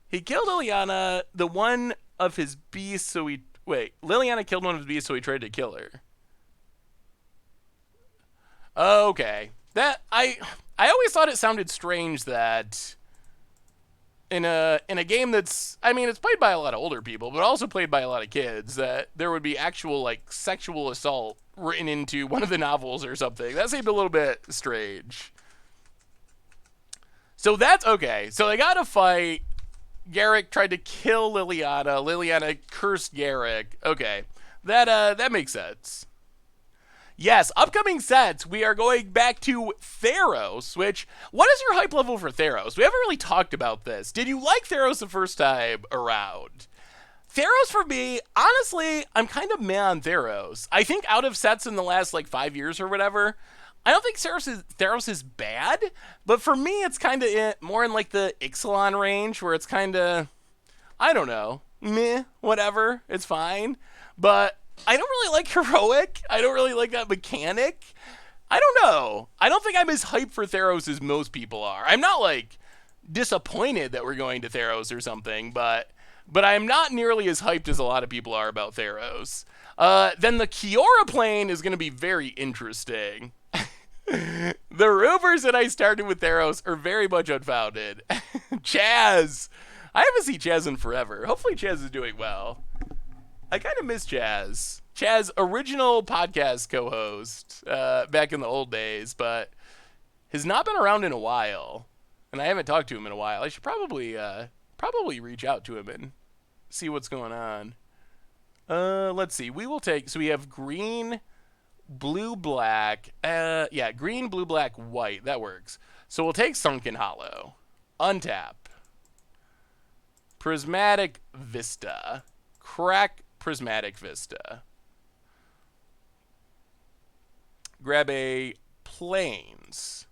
S1: He killed Liliana, the one of his beasts, so he... Wait, Liliana killed one of his beasts, so he tried to kill her. Okay. That... I always thought it sounded strange that in a game that's... I mean, it's played by a lot of older people, but also played by a lot of kids, that there would be actual, like, sexual assault written into one of the novels or something. That seemed a little bit strange. So that's... Okay, so they got a fight... Yarok tried to kill Liliana. Liliana cursed Yarok. Okay, that makes sense. Yes, upcoming sets, we are going back to Theros, which, what is your hype level for Theros? We haven't really talked about this. Did you like Theros the first time around? Theros for me, honestly, I'm kind of meh on Theros. I think out of sets in the last, like, 5 years or whatever, I don't think Theros is bad, but for me, it's kind of more in, like, the Ixalan range, where it's kind of, I don't know, meh, whatever, it's fine. But I don't really like Heroic. I don't really like that mechanic. I don't know. I don't think I'm as hyped for Theros as most people are. I'm not, like, disappointed that we're going to Theros or something, but I'm not nearly as hyped as a lot of people are about Theros. Then the Kiora plane is going to be very interesting. The rumors that I started with Theros are very much unfounded. Chaz! I haven't seen Chaz in forever. Hopefully Chaz is doing well. I kind of miss Chaz. Chaz, original podcast co-host back in the old days, but has not been around in a while. And I haven't talked to him in a while. I should probably reach out to him and see what's going on. Let's see. We will take... So we have green, blue, black. Yeah, green, blue, black, white. That works. So we'll take Sunken Hollow. Untap. Prismatic Vista. Crack Prismatic Vista. Grab a Plains.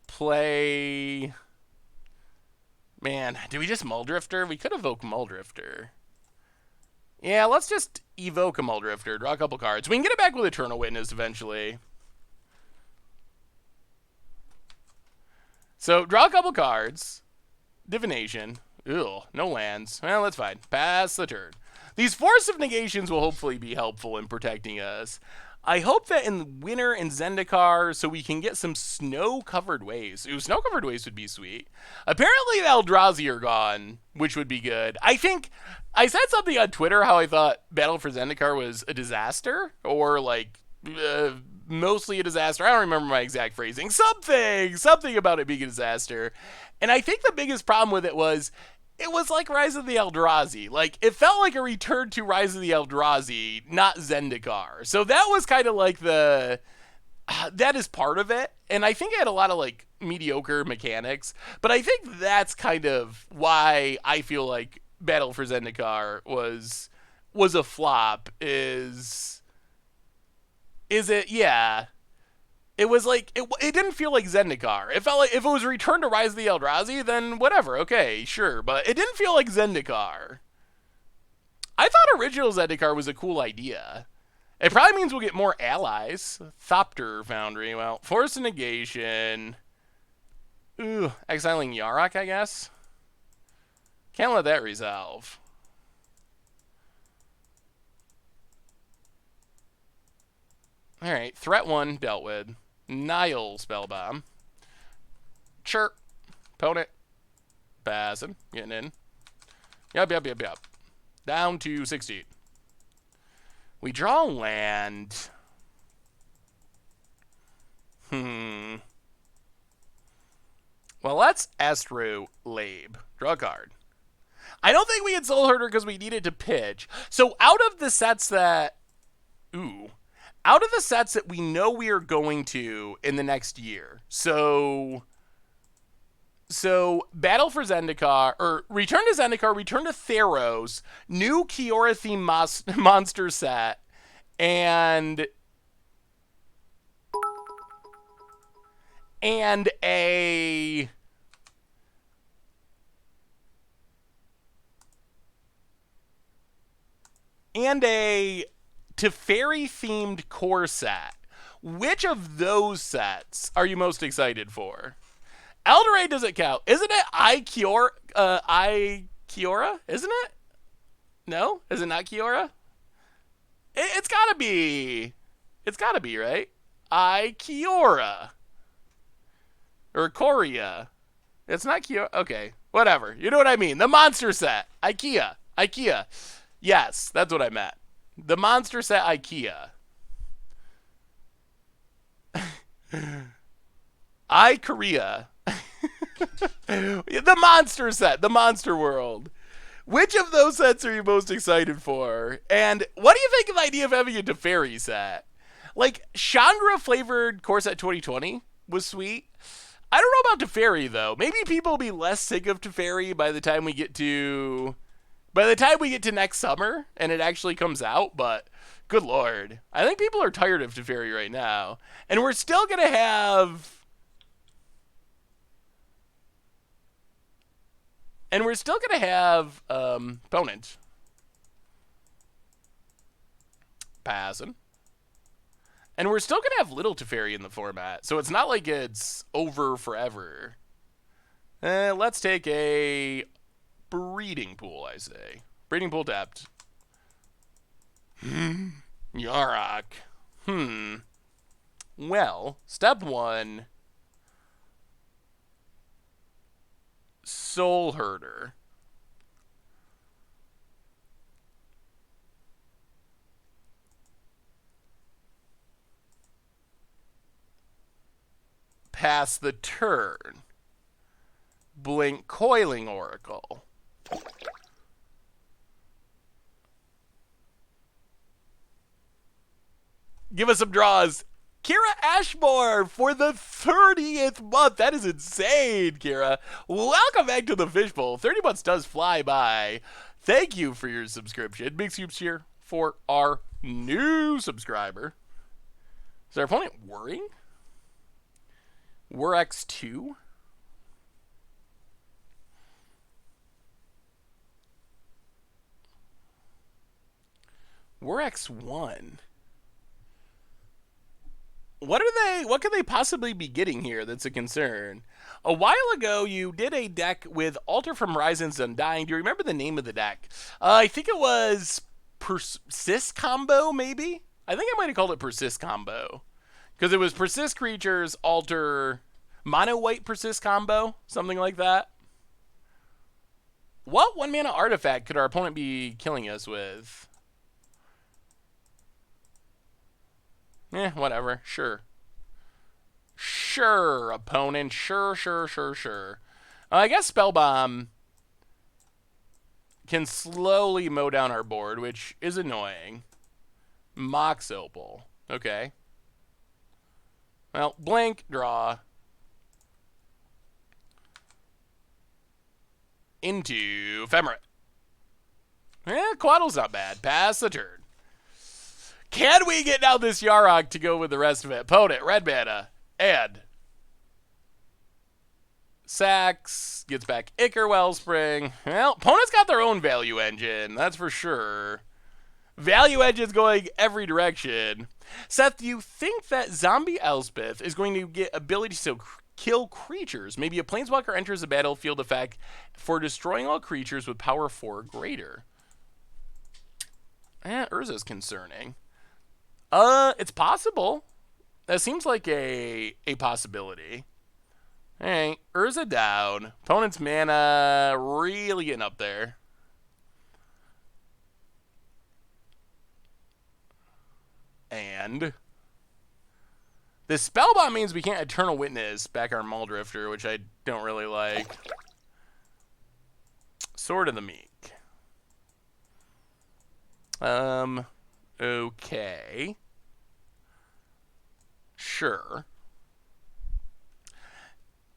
S1: Play... Man, do we just Muldrifter? We could evoke Muldrifter. Yeah, let's just evoke a Muldrifter. Draw a couple cards. We can get it back with Eternal Witness eventually. So, draw a couple cards. Divination. Ew, no lands. Well, that's fine. Pass the turn. These Force of Negations will hopefully be helpful in protecting us. I hope that in Winter and Zendikar, so we can get some snow-covered ways. Ooh, snow-covered ways would be sweet. Apparently the Eldrazi are gone, which would be good. I think I said something on Twitter how I thought Battle for Zendikar was a disaster, or like mostly a disaster. I don't remember my exact phrasing. Something about it being a disaster. And I think the biggest problem with it was like Rise of the Eldrazi. Like, it felt like a return to Rise of the Eldrazi, not Zendikar. So that was kind of like the... that is part of it. And I think it had a lot of, like, mediocre mechanics. But I think that's kind of why I feel like Battle for Zendikar was a flop, is it... Yeah. It was like, it didn't feel like Zendikar. It felt like if it was Return to Rise of the Eldrazi, then whatever, okay, sure. But it didn't feel like Zendikar. I thought original Zendikar was a cool idea. It probably means we'll get more allies. Thopter Foundry, well, Force of Negation. Ooh, exiling Yarok, I guess. Can't let that resolve. Alright, threat 1 dealt with. Nile Spellbomb. Chirp. Opponent. Passing. Getting in. Yup. Down to 16. We draw land. Well, let's Astrolabe. Draw a card. I don't think we had Soulherder because we needed to pitch. So out of the sets that... Ooh. Out of the sets that we know we are going to in the next year, so Battle for Zendikar, or Return to Zendikar, Return to Theros, new Kiora theme monster set, and a Teferi-themed core set. Which of those sets are you most excited for? Eldraine doesn't count. Isn't it Kiora? Isn't it? No? Is it not Kiora? It's gotta be. It's gotta be, right? Kiora. Or Korea. It's not Kiora. Okay. Whatever. You know what I mean. The monster set. IKEA. Yes, that's what I meant. The monster set IKEA. Korea. The monster set. The monster world. Which of those sets are you most excited for? And what do you think of the idea of having a Teferi set? Like, Chandra flavored core set 2020 was sweet. I don't know about Teferi, though. Maybe people will be less sick of Teferi by the time we get to... next summer and it actually comes out, but good lord. I think people are tired of Teferi right now. And we're still going to have... opponent. Passing. And we're still going to have little Teferi in the format, so it's not like it's over forever. Let's take a... Breeding Pool, I say. Breeding Pool tapped. Yarok. Well, step one, Soulherder. Pass the turn. Blink Coiling Oracle. Give us some draws. Kira Ashmore for the 30th month. That is insane, Kira. Welcome back to the Fishbowl. 30 months does fly by. Thank you for your subscription. Big soups here for our new subscriber. Is our opponent worrying? We're X2. We're X1. What could they possibly be getting here that's a concern? A while ago, you did a deck with Altar from Horizons Undying. Do you remember the name of the deck? I think it was Persist Combo, maybe? I think I might have called it Persist Combo. Because it was Persist Creatures, Altar, Mono White Persist Combo, something like that. What 1-mana artifact could our opponent be killing us with? Whatever. Sure. Sure, opponent. Sure. I guess Spellbomb can slowly mow down our board, which is annoying. Mox Opal. Okay. Well, blink, draw. Into Ephemerate. Quaddle's not bad. Pass the turn. Can we get down this Yarok to go with the rest of it? Opponent, red mana, and sacks, gets back Ichor Wellspring. Well, opponent's got their own value engine, that's for sure. Value engine's going every direction. Seth, do you think that Zombie Elspeth is going to get ability to kill creatures? Maybe a Planeswalker enters the battlefield effect for destroying all creatures with power 4 or greater. Urza's concerning. It's possible. That seems like a possibility. Alright, Urza down. Opponent's mana really getting up there. And this Spellbomb means we can't Eternal Witness back our Muldrifter, which I don't really like. Sword of the Meek. Okay. Sure.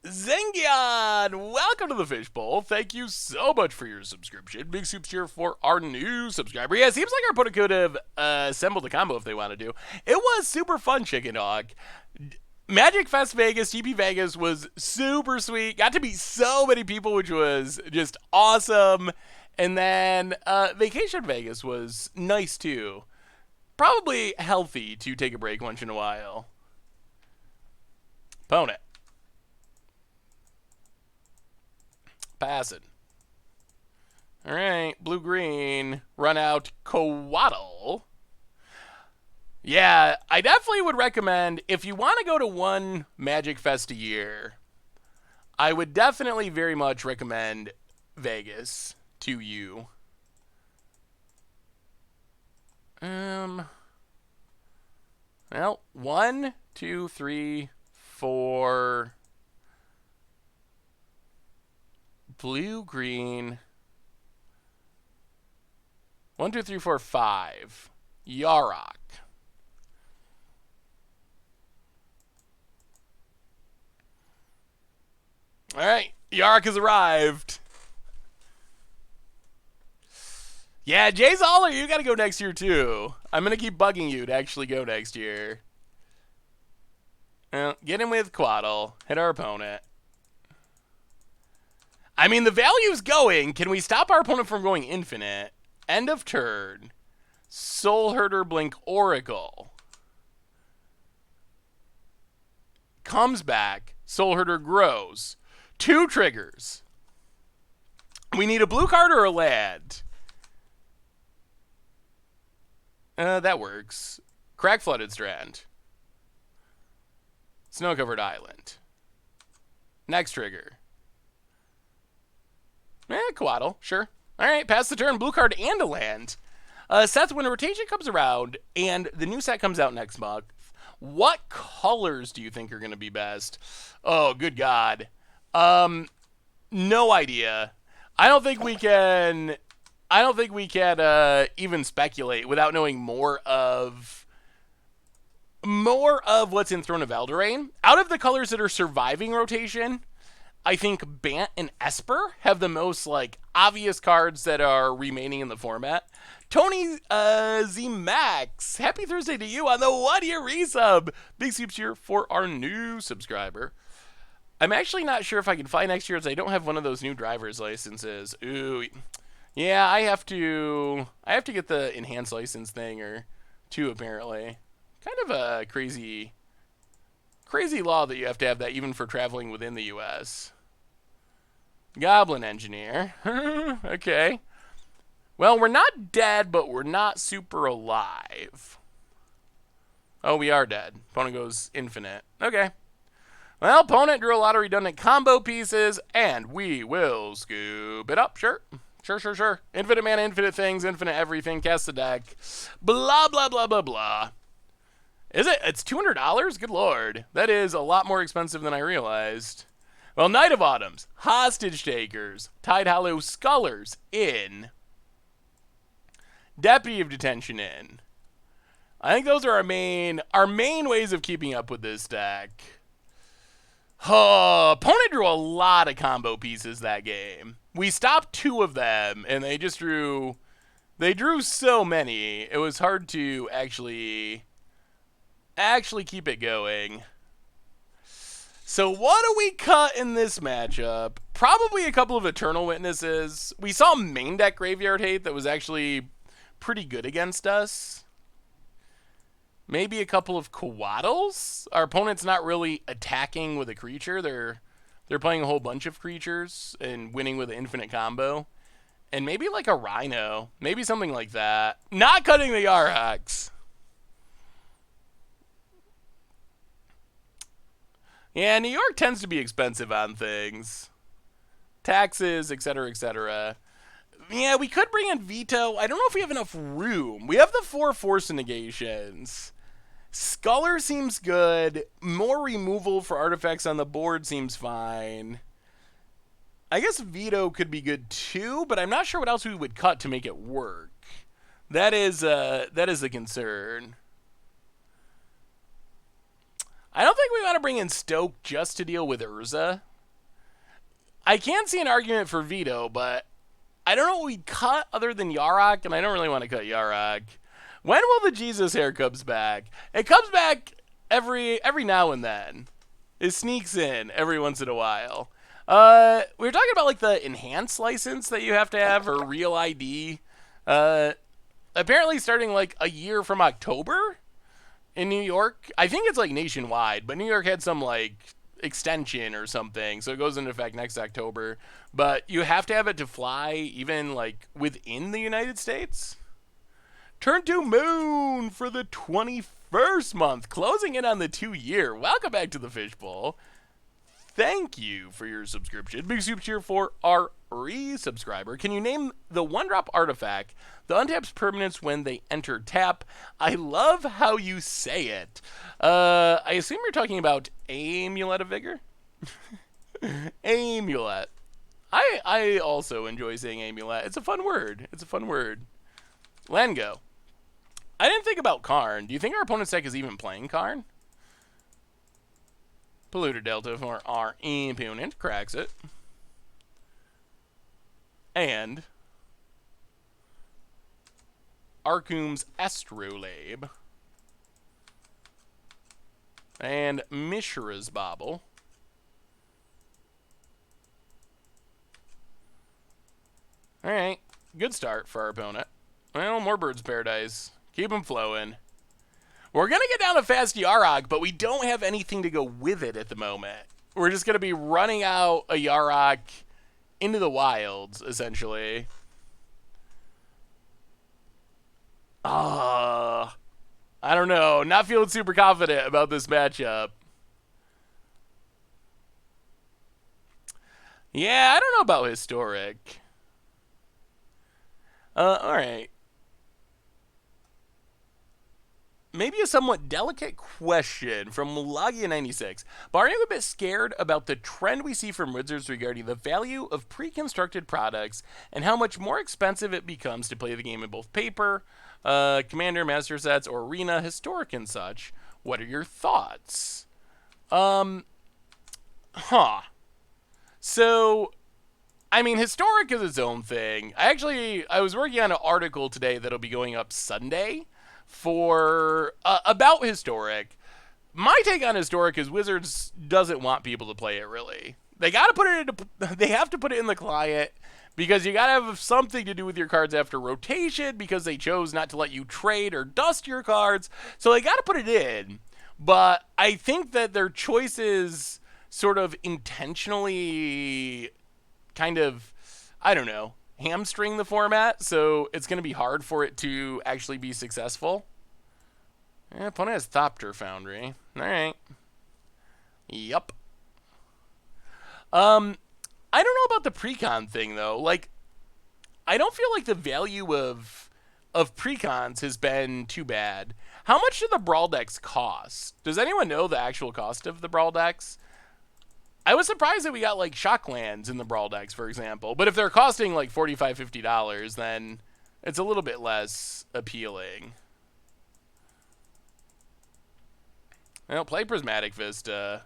S1: Zengian, welcome to the Fishbowl. Thank you so much for your subscription. Big soups here for our new subscriber. Yeah, it seems like our opponent could have assembled a combo if they wanted to. It was super fun, Chicken Dog. Magic Fest Vegas, GP Vegas was super sweet. Got to meet so many people, which was just awesome. And then Vacation Vegas was nice too. Probably healthy to take a break once in a while. Opponent. Pass it. Alright, blue-green. Run out Coatl. Yeah, I definitely would recommend, if you want to go to one Magic Fest a year, I would definitely very much recommend Vegas to you. Well, 1, 2, 3, 4... Blue, green. 1, 2, 3, 4, 5. Yarok. Alright, Yarok has arrived. Yeah, Jay Zoller, you gotta go next year too. I'm gonna keep bugging you to actually go next year. Well, get in with Quaddle. Hit our opponent. I mean, the value's going. Can we stop our opponent from going infinite? End of turn. Soulherder, blink Oracle. Comes back. Soulherder grows. 2 triggers. We need a blue card or a land. That works. Crack Flooded Strand. Snow-covered island. Next trigger. Coatl, sure. Alright, pass the turn, blue card and a land. Seth, when rotation comes around and the new set comes out next month, what colors do you think are going to be best? Oh, good God. No idea. I don't think we can even speculate without knowing more of what's in Throne of Eldraine. Out of the colors that are surviving rotation, I think Bant and Esper have the most like obvious cards that are remaining in the format. Tony Z Max, happy Thursday to you on the 1 year resub. Big soups here for our new subscriber. I'm actually not sure if I can fly next year as I don't have one of those new driver's licenses. Ooh, yeah, I have to get the enhanced license thing or two apparently. Kind of a crazy law that you have to have that even for traveling within the U.S. Goblin Engineer. Okay. Well, we're not dead, but we're not super alive. Oh, we are dead. Opponent goes infinite. Okay. Well, opponent drew a lot of redundant combo pieces, and we will scoop it up. Sure. Sure. Infinite mana, infinite things, infinite everything. Cast the deck. Blah, blah, blah, blah, blah. Is it? It's $200? Good lord. That is a lot more expensive than I realized. Well, Knight of Autumns, Hostage Takers, Tide Hollow Scullers in, Deputy of Detention in. I think those are our main ways of keeping up with this deck. Opponent drew a lot of combo pieces that game. We stopped 2 of them, and they drew so many. It was hard to actually keep it going. So what do we cut in this matchup? Probably a couple of Eternal Witnesses. We saw main deck Graveyard Hate that was actually pretty good against us. Maybe a couple of Coatls. Our opponent's not really attacking with a creature. They're playing a whole bunch of creatures and winning with an infinite combo. And maybe like a Rhino. Maybe something like that. Not cutting the Yaroks. Yeah, New York tends to be expensive on things. Taxes, etc., etc. Yeah, we could bring in Veto. I don't know if we have enough room. We have the 4 Force Negations. Sculler seems good. More removal for artifacts on the board seems fine. I guess Veto could be good too, but I'm not sure what else we would cut to make it work. That is a concern. I don't think we want to bring in Stoke just to deal with Urza. I can see an argument for Veto, but I don't know what we'd cut other than Yarok, and I don't really want to cut Yarok. When will the Jesus hair comes back? It comes back every now and then. It sneaks in every once in a while. We were talking about like the enhanced license that you have to have, or real ID. Apparently starting like a year from October in New York. I think it's like nationwide, but New York had some like extension or something, so it goes into effect next October. But you have to have it to fly even like within the United States. Turn to Moon for the 21st month, closing in on the 2-year. Welcome back to the Fishbowl. Thank you for your subscription. Big super cheer for our resubscriber. Can you name the 1-drop artifact that untaps permanents when they enter tap? I love how you say it. I assume you're talking about Amulet of Vigor? Amulet. I also enjoy saying Amulet. It's a fun word. Lango. I didn't think about Karn. Do you think our opponent's deck is even playing Karn? Polluter Delta for our opponent. Cracks it. And Arcum's Astrolabe. And Mishra's Bauble. Alright. Good start for our opponent. Well, more Bird's Paradise. Keep them flowing. We're going to get down to fast Yarok, but we don't have anything to go with it at the moment. We're just going to be running out a Yarok into the wilds, essentially. I don't know. Not feeling super confident about this matchup. Yeah, I don't know about historic. Alright. Maybe a somewhat delicate question from Lagia96. But are you a bit scared about the trend we see from Wizards regarding the value of pre-constructed products and how much more expensive it becomes to play the game in both paper, Commander, Master Sets, or Arena, Historic, and such? What are your thoughts? Huh. So, I mean, Historic is its own thing. I was working on an article today that'll be going up Sunday for about Historic. My take on Historic is Wizards doesn't want people to play it really. They got to put it into they have to put it in the client because you got to have something to do with your cards after rotation because they chose not to let you trade or dust your cards. So they got to put it in. But I think that their choices sort of intentionally kind of, I don't know, hamstring the format, so it's going to be hard for it to actually be successful. Yeah, opponent has Thopter Foundry. Alright. Yup. I don't know about the precon thing, though. Like, I don't feel like the value of precons has been too bad. How much do the Brawl decks cost? Does anyone know the actual cost of the Brawl decks? I was surprised that we got like Shocklands in the Brawl decks, for example. But if they're costing like $45, $50, then it's a little bit less appealing. Well, play Prismatic Vista.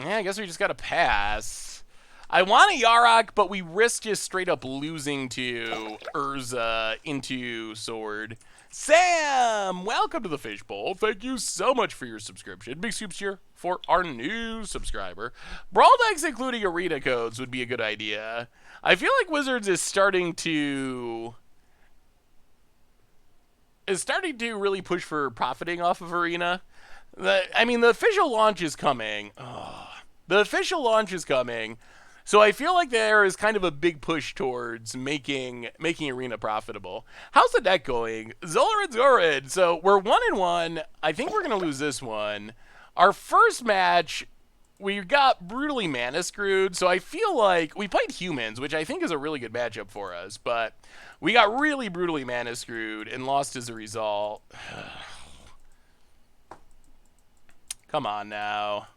S1: Yeah, I guess we just gotta pass. I want a Yarok, but we risk just straight up losing to Urza into Sword. Sam, welcome to the Fishbowl. Thank you so much for your subscription. Big soups here for our new subscriber. Brawl decks including arena codes would be a good idea. I feel like Wizards is starting to really push for profiting off of arena. The official launch is coming. The official launch is coming. So I feel like there is kind of a big push towards making Arena profitable. How's the deck going? Zorid. So we're 1-1. I think we're going to lose this one. Our first match, we got brutally mana screwed. So I feel like we played humans, which I think is a really good matchup for us. But we got really brutally mana screwed and lost as a result. Come on now.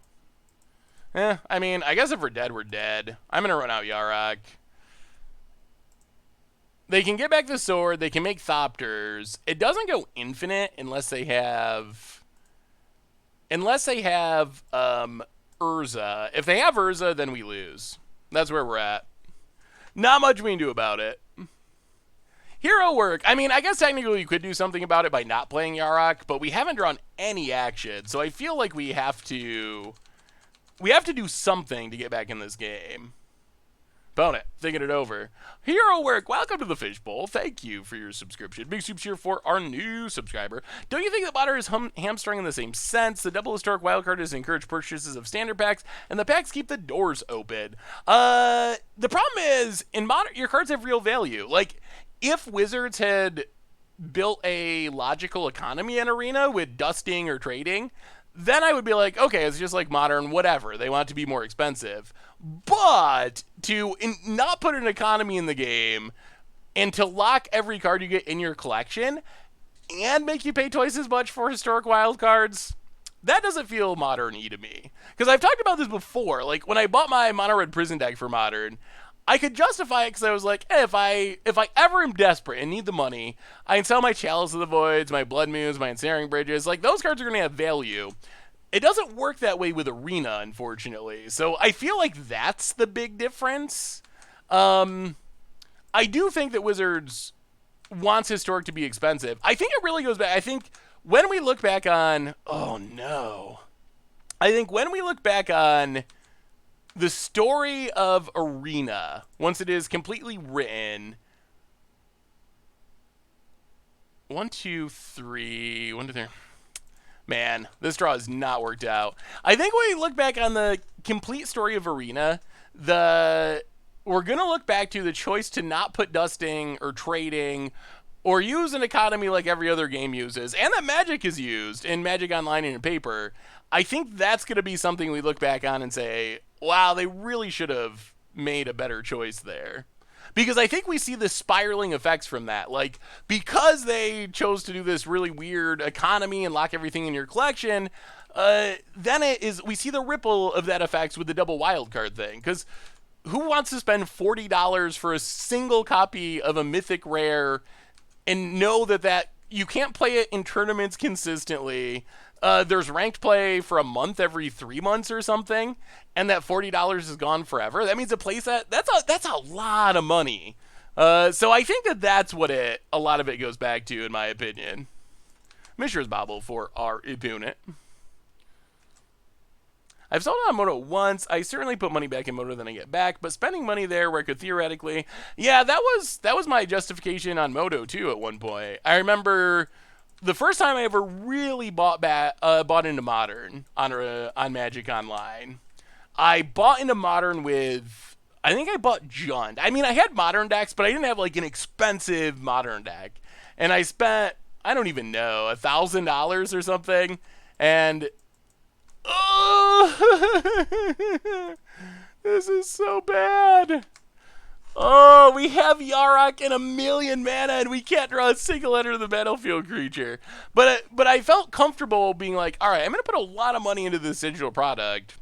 S1: I guess if we're dead, we're dead. I'm going to run out Yarok. They can get back the sword. They can make Thopters. It doesn't go infinite unless they have Urza. If they have Urza, then we lose. That's where we're at. Not much we can do about it. Hero work. I guess technically you could do something about it by not playing Yarok, but we haven't drawn any action, so I feel like we have to do something to get back in this game. Opponent, thinking it over. Hero work, welcome to the Fishbowl. Thank you for your subscription. Big soups here for our new subscriber. Don't you think that Modern is hamstrung in the same sense? The double historic wildcard is encourage purchases of standard packs, and the packs keep the doors open. The problem is, in Modern, your cards have real value. Like, if Wizards had built a logical economy in Arena with dusting or trading, then I would be like, okay, it's just like Modern, whatever. They want it to be more expensive. But to not put an economy in the game and to lock every card you get in your collection and make you pay twice as much for historic wild cards, that doesn't feel Modern-y to me. Because I've talked about this before. Like, when I bought my Mono Red Prison deck for Modern, I could justify it because I was like, hey, if I ever am desperate and need the money, I can sell my Chalice of the Voids, my Blood Moons, my Ensnaring Bridges. Like, those cards are going to have value. It doesn't work that way with Arena, unfortunately. So I feel like that's the big difference. I do think that Wizards wants Historic to be expensive. I think it really goes back. I think when we look back on... Oh, no. I think when we look back on the story of Arena, once it is completely written... 1, 2, 3... 1, 2, 3... Man, this draw has not worked out. I think when we look back on the complete story of Arena, the we're going to look back to the choice to not put dusting or trading or use an economy like every other game uses, and that Magic is used in Magic Online and in paper. I think that's going to be something we look back on and say, wow, they really should have made a better choice there. Because I think we see the spiraling effects from that. Like, because they chose to do this really weird economy and lock everything in your collection, then we see the ripple of that effects with the double wildcard thing. Because who wants to spend $40 for a single copy of a mythic rare and know that you can't play it in tournaments consistently? There's ranked play for a month every 3 months or something, and that $40 is gone forever. That means a playset, that's a lot of money. So I think that's what a lot of it goes back to, in my opinion. Mishra's Bobble for our opponent. I've sold on Moto once. I certainly put money back in Moto than I get back, but spending money there where I could theoretically... Yeah, that was my justification on Moto, too, at one point. I remember the first time I ever really bought into Modern on Magic Online. I bought into Modern with... I think I bought Jund. I mean, I had Modern decks, but I didn't have, like, an expensive Modern deck. And I spent, I don't even know, $1,000 or something, and... Oh, this is so bad. Oh, we have Yarok and 1,000,000 mana, and we can't draw a single enter of the battlefield creature. But I felt comfortable being like, all right, I'm going to put a lot of money into this digital product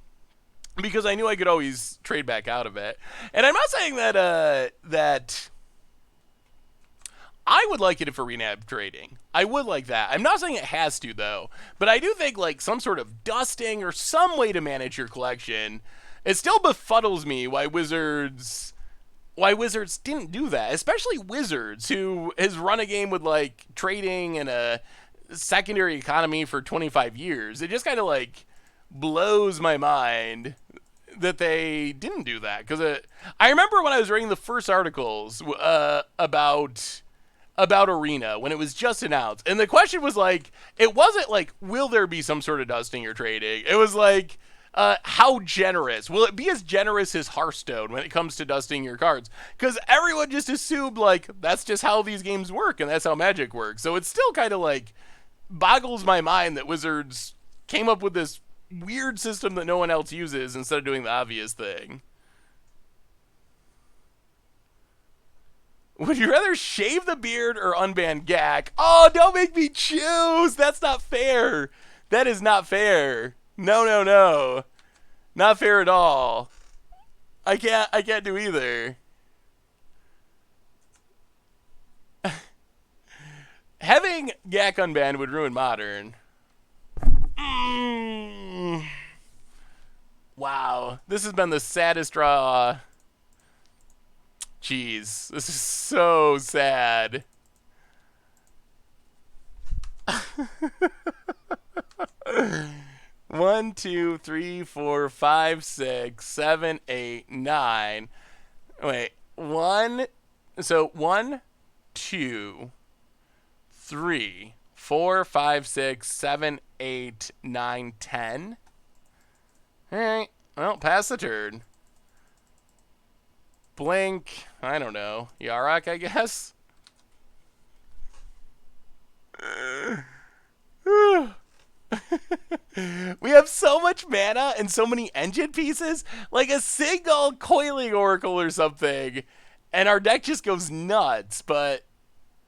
S1: because I knew I could always trade back out of it. And I'm not saying that I would like it if Arena had trading. I would like that. I'm not saying it has to, though. But I do think, like, some sort of dusting or some way to manage your collection. It still befuddles me why Wizards didn't do that. Especially Wizards, who has run a game with, like, trading and a secondary economy for 25 years. It just kind of, like, blows my mind that they didn't do that. Because I remember when I was reading the first articles about Arena when it was just announced. And the question was like, it wasn't like, will there be some sort of dusting or trading? It was like, how generous? Will it be as generous as Hearthstone when it comes to dusting your cards? Because everyone just assumed like, that's just how these games work and that's how Magic works. So it's still kind of like, boggles my mind that Wizards came up with this weird system that no one else uses instead of doing the obvious thing. Would you rather shave the beard or unban Gak? Oh, don't make me choose. That's not fair. That is not fair. No, no, no. Not fair at all. I can't do either. Having Gak unbanned would ruin Modern. Wow. This has been the saddest draw. Jeez, this is so sad. 1, 2, 3, 4, 5, 6, 7, 8, 9. Wait, 1. So 1, 2, 3, 4, 5, 6, 7, 8, 9, 10. All right, well, pass the turn. Blink, I don't know, Yarok, I guess? We have so much mana and so many engine pieces, like a single Coiling Oracle or something, and our deck just goes nuts, but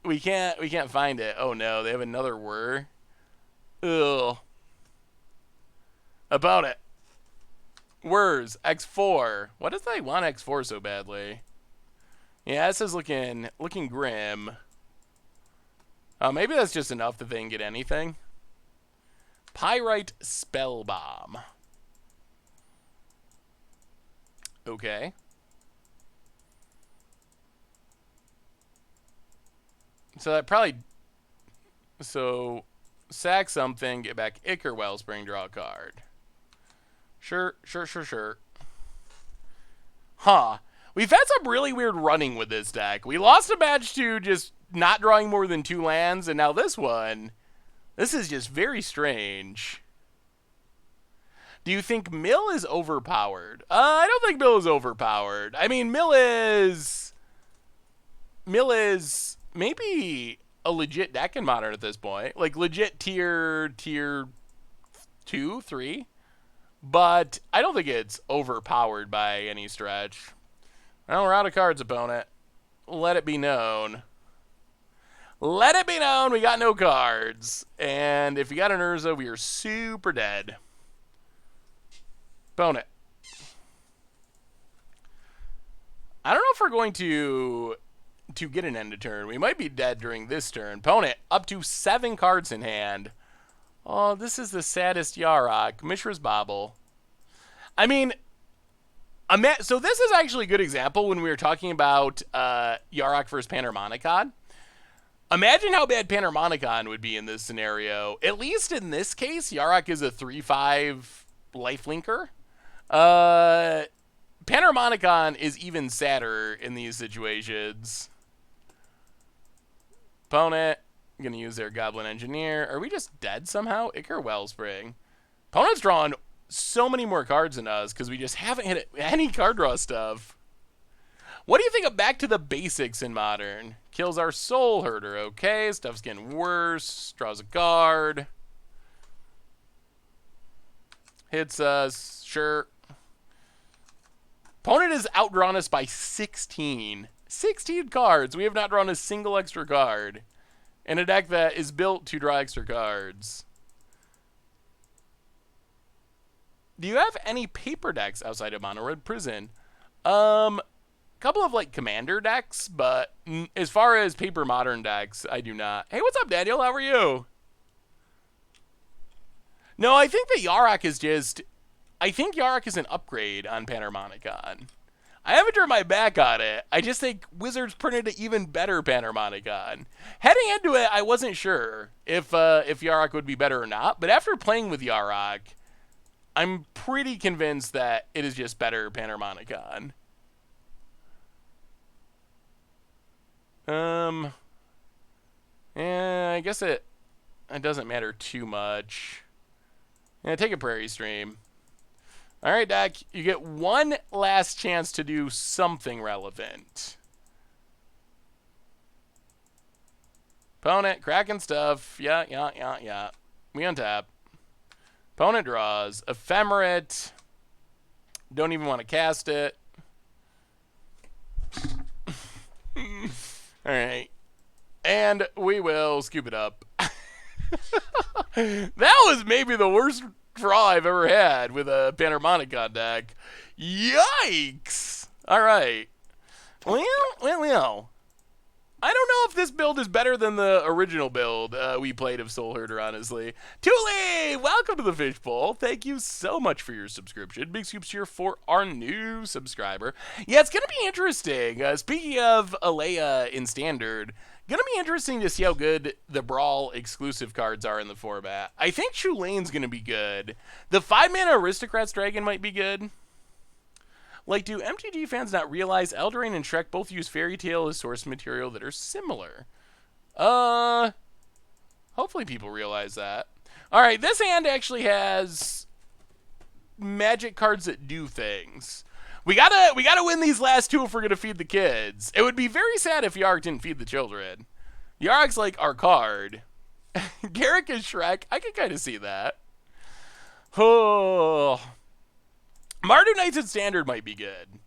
S1: we can't find it. Oh no, they have another whir. Ugh. About it. Whirs, X4. What does they want X4 so badly? Yeah, this is looking grim. Maybe that's just enough that they can get anything. Pyrite Spellbomb. Okay. So that probably... So, sack something, get back Ichor Wellspring, draw a card. Sure. Huh. We've had some really weird running with this deck. We lost a match to just not drawing more than 2 lands, and now this one. This is just very strange. Do you think Mill is overpowered? I don't think Mill is overpowered. I mean, Mill is maybe a legit deck in Modern at this point. Like, legit tier 2, 3. But I don't think it's overpowered by any stretch. Well, we're out of cards, opponent. Let it be known. Let it be known we got no cards. And if you got an Urza, we are super dead. Opponent. I don't know if we're going to get an end of turn. We might be dead during this turn. Opponent, up to 7 cards in hand. Oh, this is the saddest Yarok. Mishra's Bobble. I mean, so this is actually a good example when we were talking about Yarok versus Panharmonicon. Imagine how bad Panharmonicon would be in this scenario. At least in this case, Yarok is a 3/5 lifelinker. Panharmonicon is even sadder in these situations. Opponent, going to use their Goblin Engineer. Are we just dead somehow? Ichor Wellspring. Opponent's drawing so many more cards than us because we just haven't hit any card draw stuff. What do you think of Back to the Basics in Modern? Kills our Soulherder. Okay, stuff's getting worse. Draws a card. Hits us. Sure. Opponent has outdrawn us by 16. 16 cards. We have not drawn a single extra card. In a deck that is built to draw extra cards. Do you have any paper decks outside of Mono Red Prison? Couple of like commander decks, but as far as paper Modern decks, I do not. Hey, what's up, Daniel? How are you? No, I think that Yarok is just... I think Yarok is an upgrade on Panharmonicon. I haven't turned my back on it. I just think Wizards printed an even better Panharmonicon. Heading into it, I wasn't sure if Yarok would be better or not, but after playing with Yarok, I'm pretty convinced that it is just better Panharmonicon. Yeah, I guess it doesn't matter too much. Yeah, take a Prairie Stream. All right, deck, you get one last chance to do something relevant. Opponent, cracking stuff. Yeah. We untap. Opponent draws. Ephemerate. Don't even want to cast it. All right. And we will scoop it up. That was maybe the worst draw I've ever had with a Panharmonicon deck. Yikes! All right. Well. I don't know if this build is better than the original build we played of Soulherder, honestly. Thule, welcome to the Fishbowl. Thank you so much for your subscription. Big scoops here for our new subscriber. Yeah, it's going to be interesting. Speaking of Alea in Standard, going to be interesting to see how good the Brawl exclusive cards are in the format. I think Chulane's going to be good. The 5-mana Aristocrats Dragon might be good. Like, do MTG fans not realize Eldraine and Shrek both use Fairy Tale as source material that are similar? Hopefully people realize that. Alright, this hand actually has magic cards that do things. We gotta win these last two if we're gonna feed the kids. It would be very sad if Yarok didn't feed the children. Yarok's like our card. Garrick is Shrek. I can kind of see that. Oh... Mardu Knights in Standard might be good.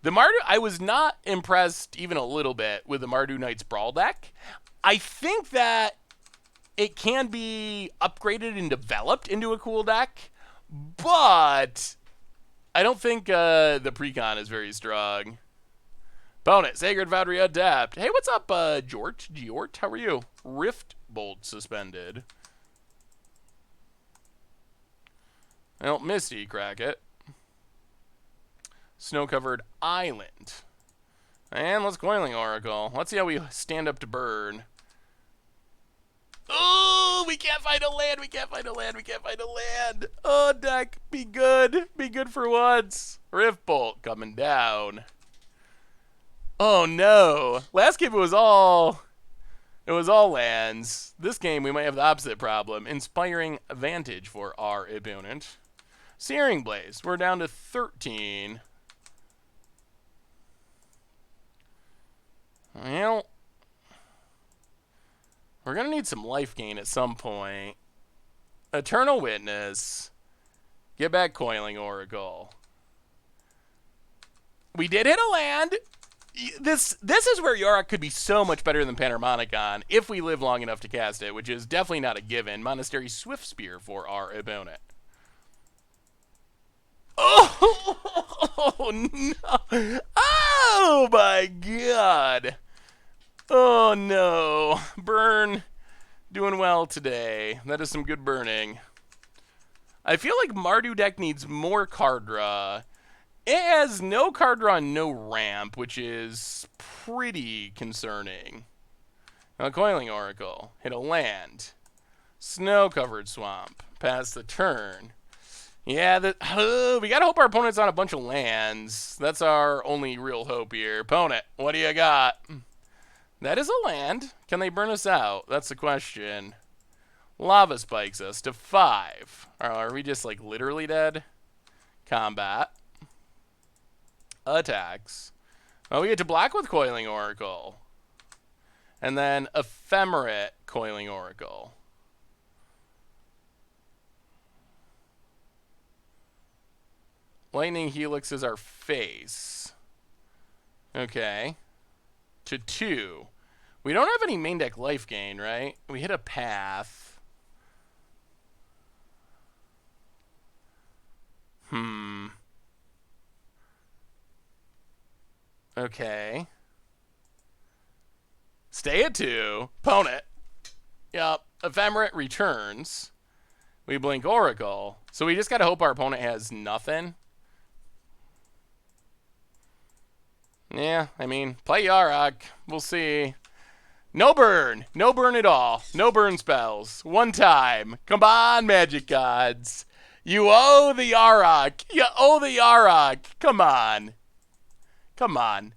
S1: I was not impressed even a little bit with the Mardu Knights Brawl deck. I think that it can be upgraded and developed into a cool deck, but I don't think the precon is very strong. Opponent, Sacred Foundry Adapt. Hey, what's up, Jort? How are you? Rift Bolt suspended. Well, Misty, crack it. Snow-covered island. And let's Coiling Oracle. Let's see how we stand up to burn. Oh, we can't find a land. Oh, deck, be good. Be good for once. Rift Bolt coming down. Oh, no. Last game it was all lands. This game we might have the opposite problem. Inspiring Vantage for our opponent. Searing Blaze. We're down to 13. Well, we're going to need some life gain at some point. Eternal Witness. Get back Coiling Oracle. We did hit a land. This is where Yarok could be so much better than Panharmonicon if we live long enough to cast it, which is definitely not a given. Monastery Swift Spear for our opponent. Oh, no. Oh, my God. Oh, no. Burn. Doing well today. That is some good burning. I feel like Mardu deck needs more card draw. It has no card draw and no ramp, which is pretty concerning. Now, Coiling Oracle. Hit a land. Snow-covered swamp. Pass the turn. Yeah, we gotta hope our opponent's on a bunch of lands. That's our only real hope here. Opponent, what do you got? That is a land. Can they burn us out? That's the question. Lava spikes us to 5. Are we just, like, literally dead? Combat. Attacks. Oh, we get to block with Coiling Oracle. And then Ephemerate Coiling Oracle. Lightning Helix is our face. Okay. To 2. We don't have any main deck life gain, right? We hit a path. Okay. Stay at 2. Opponent. Yup. Ephemerate returns. We blink Oracle. So we just gotta hope our opponent has nothing. Yeah, I mean, play Yarok. We'll see. No burn. No burn at all. No burn spells. One time. Come on, Magic Gods. You owe the Yarok. You owe the Yarok. Come on. Come on.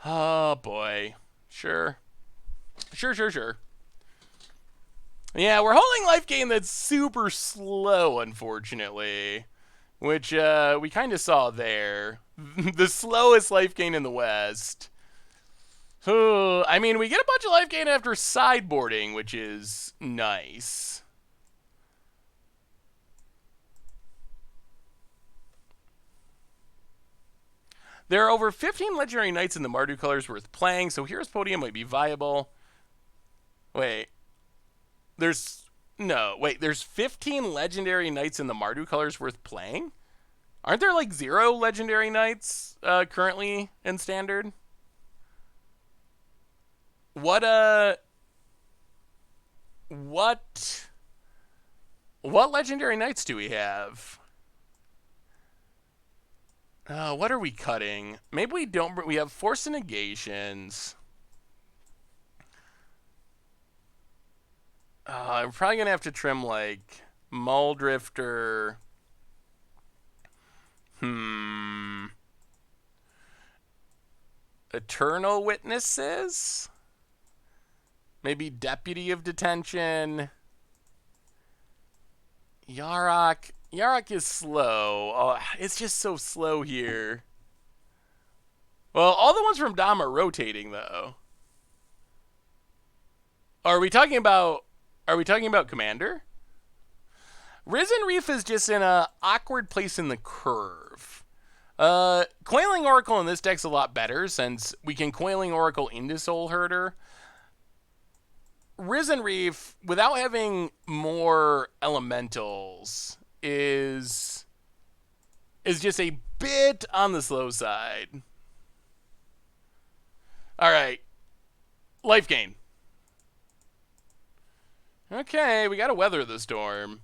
S1: Oh, boy. Sure. Sure. Yeah, we're holding life gain that's super slow, unfortunately. Which we kind of saw there. The slowest life gain in the West. I mean, we get a bunch of life gain after sideboarding, which is nice. There are over 15 Legendary Knights in the Mardu colors worth playing, so Hero's Podium might be viable. Wait. There's 15 Legendary Knights in the Mardu colors worth playing? Aren't there like 0 Legendary Knights currently in Standard? What Legendary Knights do we have? What are we cutting? Maybe we don't. We have Force and Negations. I'm probably going to have to trim, like, Muldrifter. Eternal Witnesses? Maybe Deputy of Detention. Yarok. Yarok is slow. Oh, it's just so slow here. Well, all the ones from Dom are rotating, though. Are we talking about Commander? Risen Reef is just in an awkward place in the curve. Coiling Oracle in this deck's a lot better since we can Coiling Oracle into Soulherder. Risen Reef, without having more elementals, is just a bit on the slow side. Alright. Life gain. Okay, we gotta weather the storm.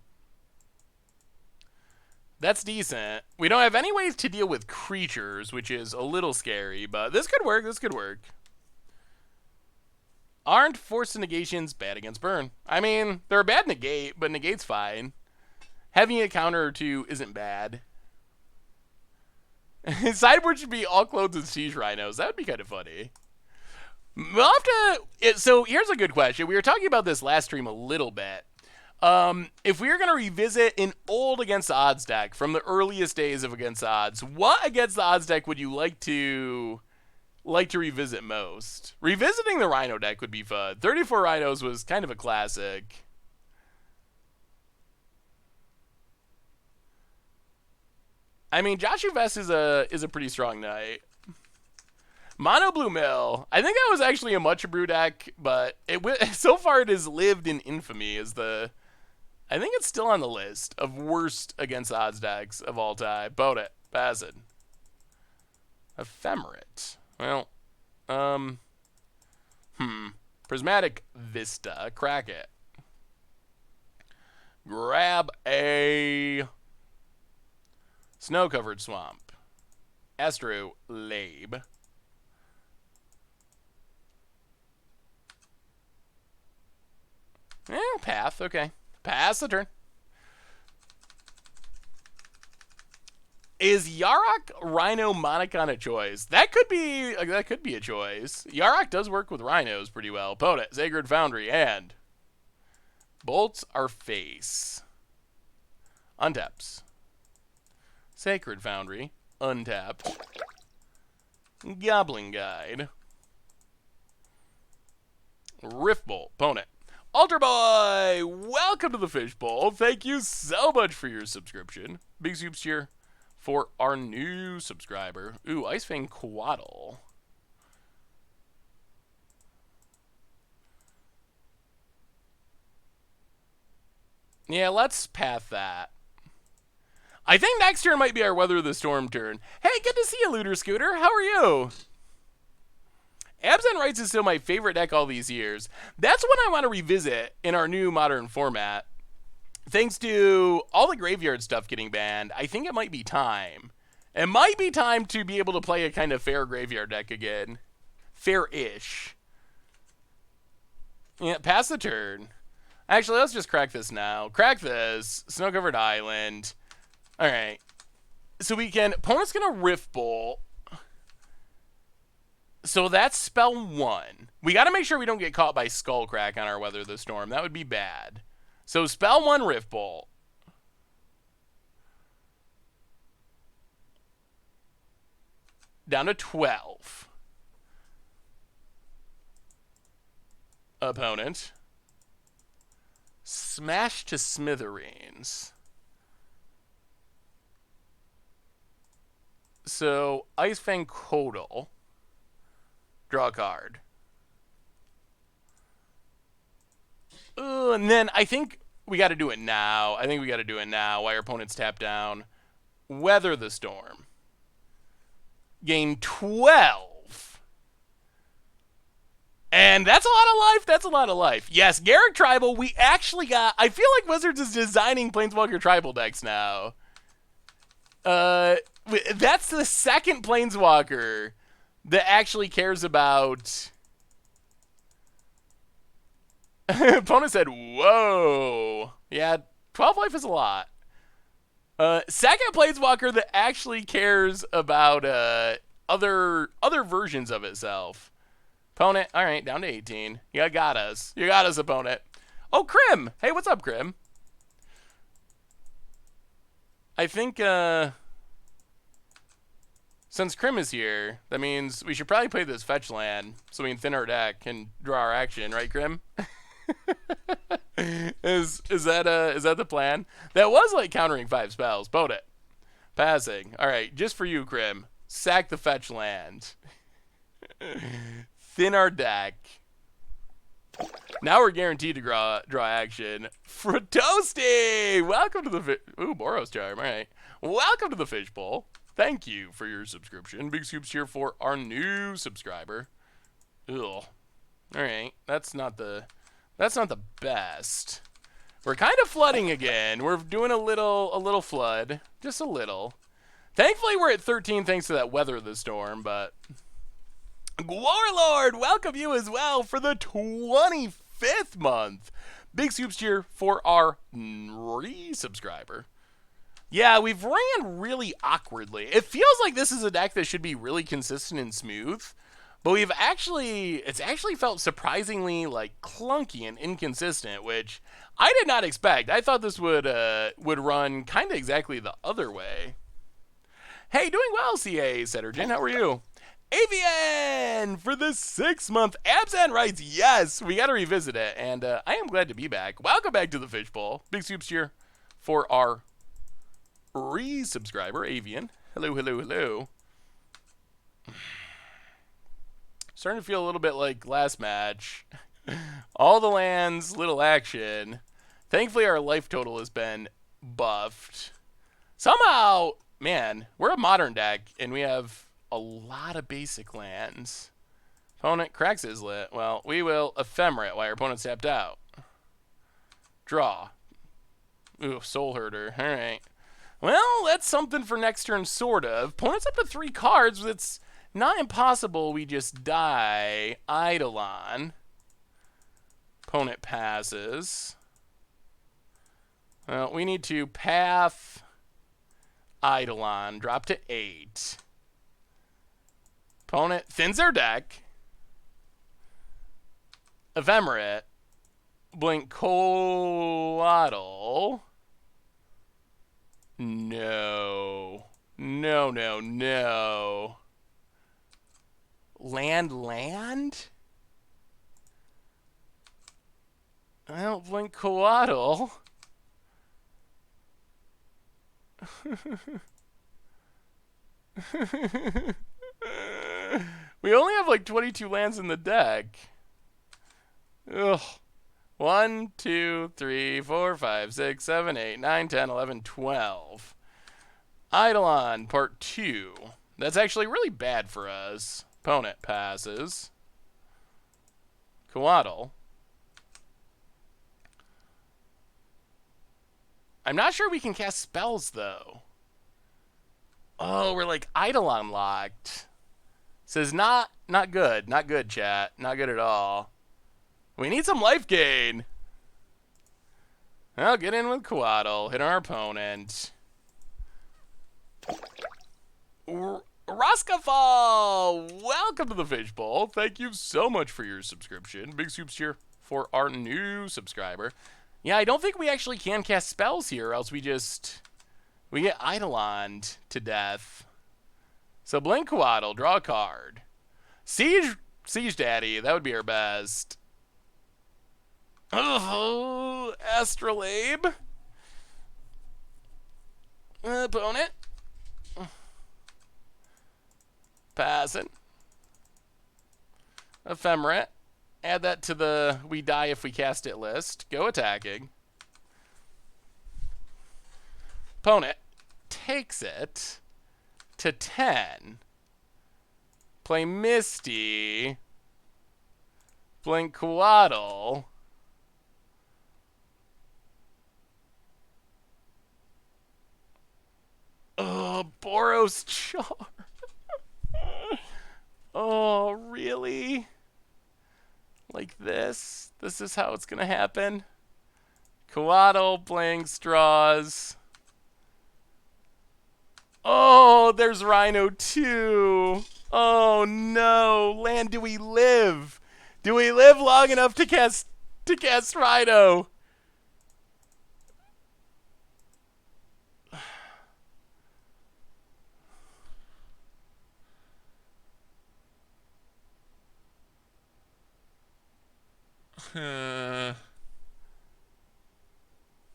S1: That's decent. We don't have any ways to deal with creatures, which is a little scary, but this could work, Aren't Force and Negations bad against burn? I mean, they're a bad negate, but negate's fine. Having a counter or 2 isn't bad. Sideboard should be all clothes and siege rhinos. That would be kind of funny. We'll have to... So here's a good question. We were talking about this last stream a little bit. If we are going to revisit an old Against the Odds deck from the earliest days of Against the Odds, what Against the Odds deck would you like to revisit most? Revisiting the Rhino deck would be fun. 34 Rhinos was kind of a classic. I mean, Joshua Vest is a pretty strong knight. Mono Blue Mill. I think that was actually a Much Brew deck, but so far it has lived in infamy as the... I think it's still on the list of worst Against the Odds decks of all time. Boat it. Pass it. Ephemerate. Well, Prismatic Vista. Crack it. Grab a Snow-Covered Swamp. Astrolabe. Path. Okay. Pass the turn. Is Yarok Rhino Monocon a choice? That could be a choice. Yarok does work with rhinos pretty well. Opponent, Sacred Foundry, and bolts our face. Untaps. Sacred Foundry, untapped. Goblin Guide. Rift Bolt, opponent. Altar Boy, welcome to the Fishbowl. Thank you so much for your subscription. Big soups here for our new subscriber. Ooh, Icefang Quaddle. Yeah, let's path that. I think next turn might be our Weather the Storm turn. Hey, good to see you, Looter Scooter. How are you? Absent Rights is still my favorite deck all these years. That's what I want to revisit in our new modern format. Thanks to all the graveyard stuff getting banned, I think it might be time. It might be time to be able to play a kind of fair graveyard deck again. Fair-ish. Yeah, pass the turn. Actually, let's just crack this now. Crack this. Snow-Covered Island. Alright. So we can... Opponent's going to Rift Bolt. So that's spell 1. We got to make sure we don't get caught by Skullcrack on our Weather the Storm. That would be bad. So spell 1, Rift Bolt. Down to 12. Opponent. Smash to smithereens. So Icefang Quaddle. Draw a card. And then I think we got to do it now. I think we got to do it now while our opponent's tapped down. Weather the Storm. Gain 12. And that's a lot of life. That's a lot of life. Yes, Garrick Tribal, we actually got... I feel like Wizards is designing Planeswalker Tribal decks now. That's the second Planeswalker that actually cares about... Opponent said, whoa. Yeah, 12 life is a lot. Second Planeswalker that actually cares about other versions of itself. Opponent, all right, down to 18. You got us. You got us, opponent. Oh, Krim. Hey, what's up, Krim? I think... since Krim is here, that means we should probably play this fetch land so we can thin our deck and draw our action, right, Krim? is that the plan? That was like countering 5 spells. Boat it. Passing. All right, just for you, Krim. Sack the fetch land. Thin our deck. Now we're guaranteed to draw action. Fratosti! Welcome to the ooh, Boros Charm. All right. Welcome to the Fishbowl. Thank you for your subscription. Big scoops here for our new subscriber. Ugh. All right. That's not the best. We're kind of flooding again. We're doing a little flood. Just a little. Thankfully, we're at 13 thanks to that Weather the Storm, but... Warlord, welcome you as well for the 25th month. Big scoops here for our re-subscriber. Yeah, we've ran really awkwardly. It feels like this is a deck that should be really consistent and smooth, But it's actually felt surprisingly like clunky and inconsistent, which I did not expect. I thought this would run kind of exactly the other way. Hey, doing well, CA Settergen. How are you? AVN for the 6-month absent rights. Yes, we got to revisit it, and I am glad to be back. Welcome back to the Fishbowl. Big soups here for our resubscriber, Avian. Hello, hello, hello. Starting to feel a little bit like last match. All the lands, little action. Thankfully, our life total has been buffed. Somehow, man, we're a modern deck, and we have a lot of basic lands. Opponent cracks Islet. Well, we will Ephemerate while our opponent's tapped out. Draw. Ooh, Soulherder. All right. Well, that's something for next turn, sort of. Opponent's up to 3 cards. It's not impossible we just die. Eidolon. Opponent passes. Well, we need to path Eidolon. Drop to 8. Opponent thins their deck. Ephemerate. Blink Coatl. No. No, no, no. Land? Well, Blink Coatl. We only have like 22 lands in the deck. Ugh. 1, 2, 3, 4, 5, 6, 7, 8, 9, 10, 11, 12. Eidolon, part 2. That's actually really bad for us. Opponent passes. Coatl. I'm not sure we can cast spells, though. Oh, we're like Eidolon locked. Says not good. Not good, chat. Not good at all. We need some life gain. Well, get in with Coatl. Hit our opponent. Roskafall! Welcome to the Fishbowl. Thank you so much for your subscription. Big soups here for our new subscriber. Yeah, I don't think we actually can cast spells here, else we get Eidolon to death. So blink Coatl, draw a card. Siege Daddy, that would be our best. Oh, Astrolabe. Opponent. Passing. Ephemerate. Add that to the we die if we cast it list. Go attacking. Opponent takes it to 10. Play Misty. Blink Coatl. Oh, Boros Char. Oh, really? Like this? This is how it's gonna happen? Coatl playing straws. Oh, there's Rhino too. Oh no. Land, do we live? Do we live long enough to cast Rhino?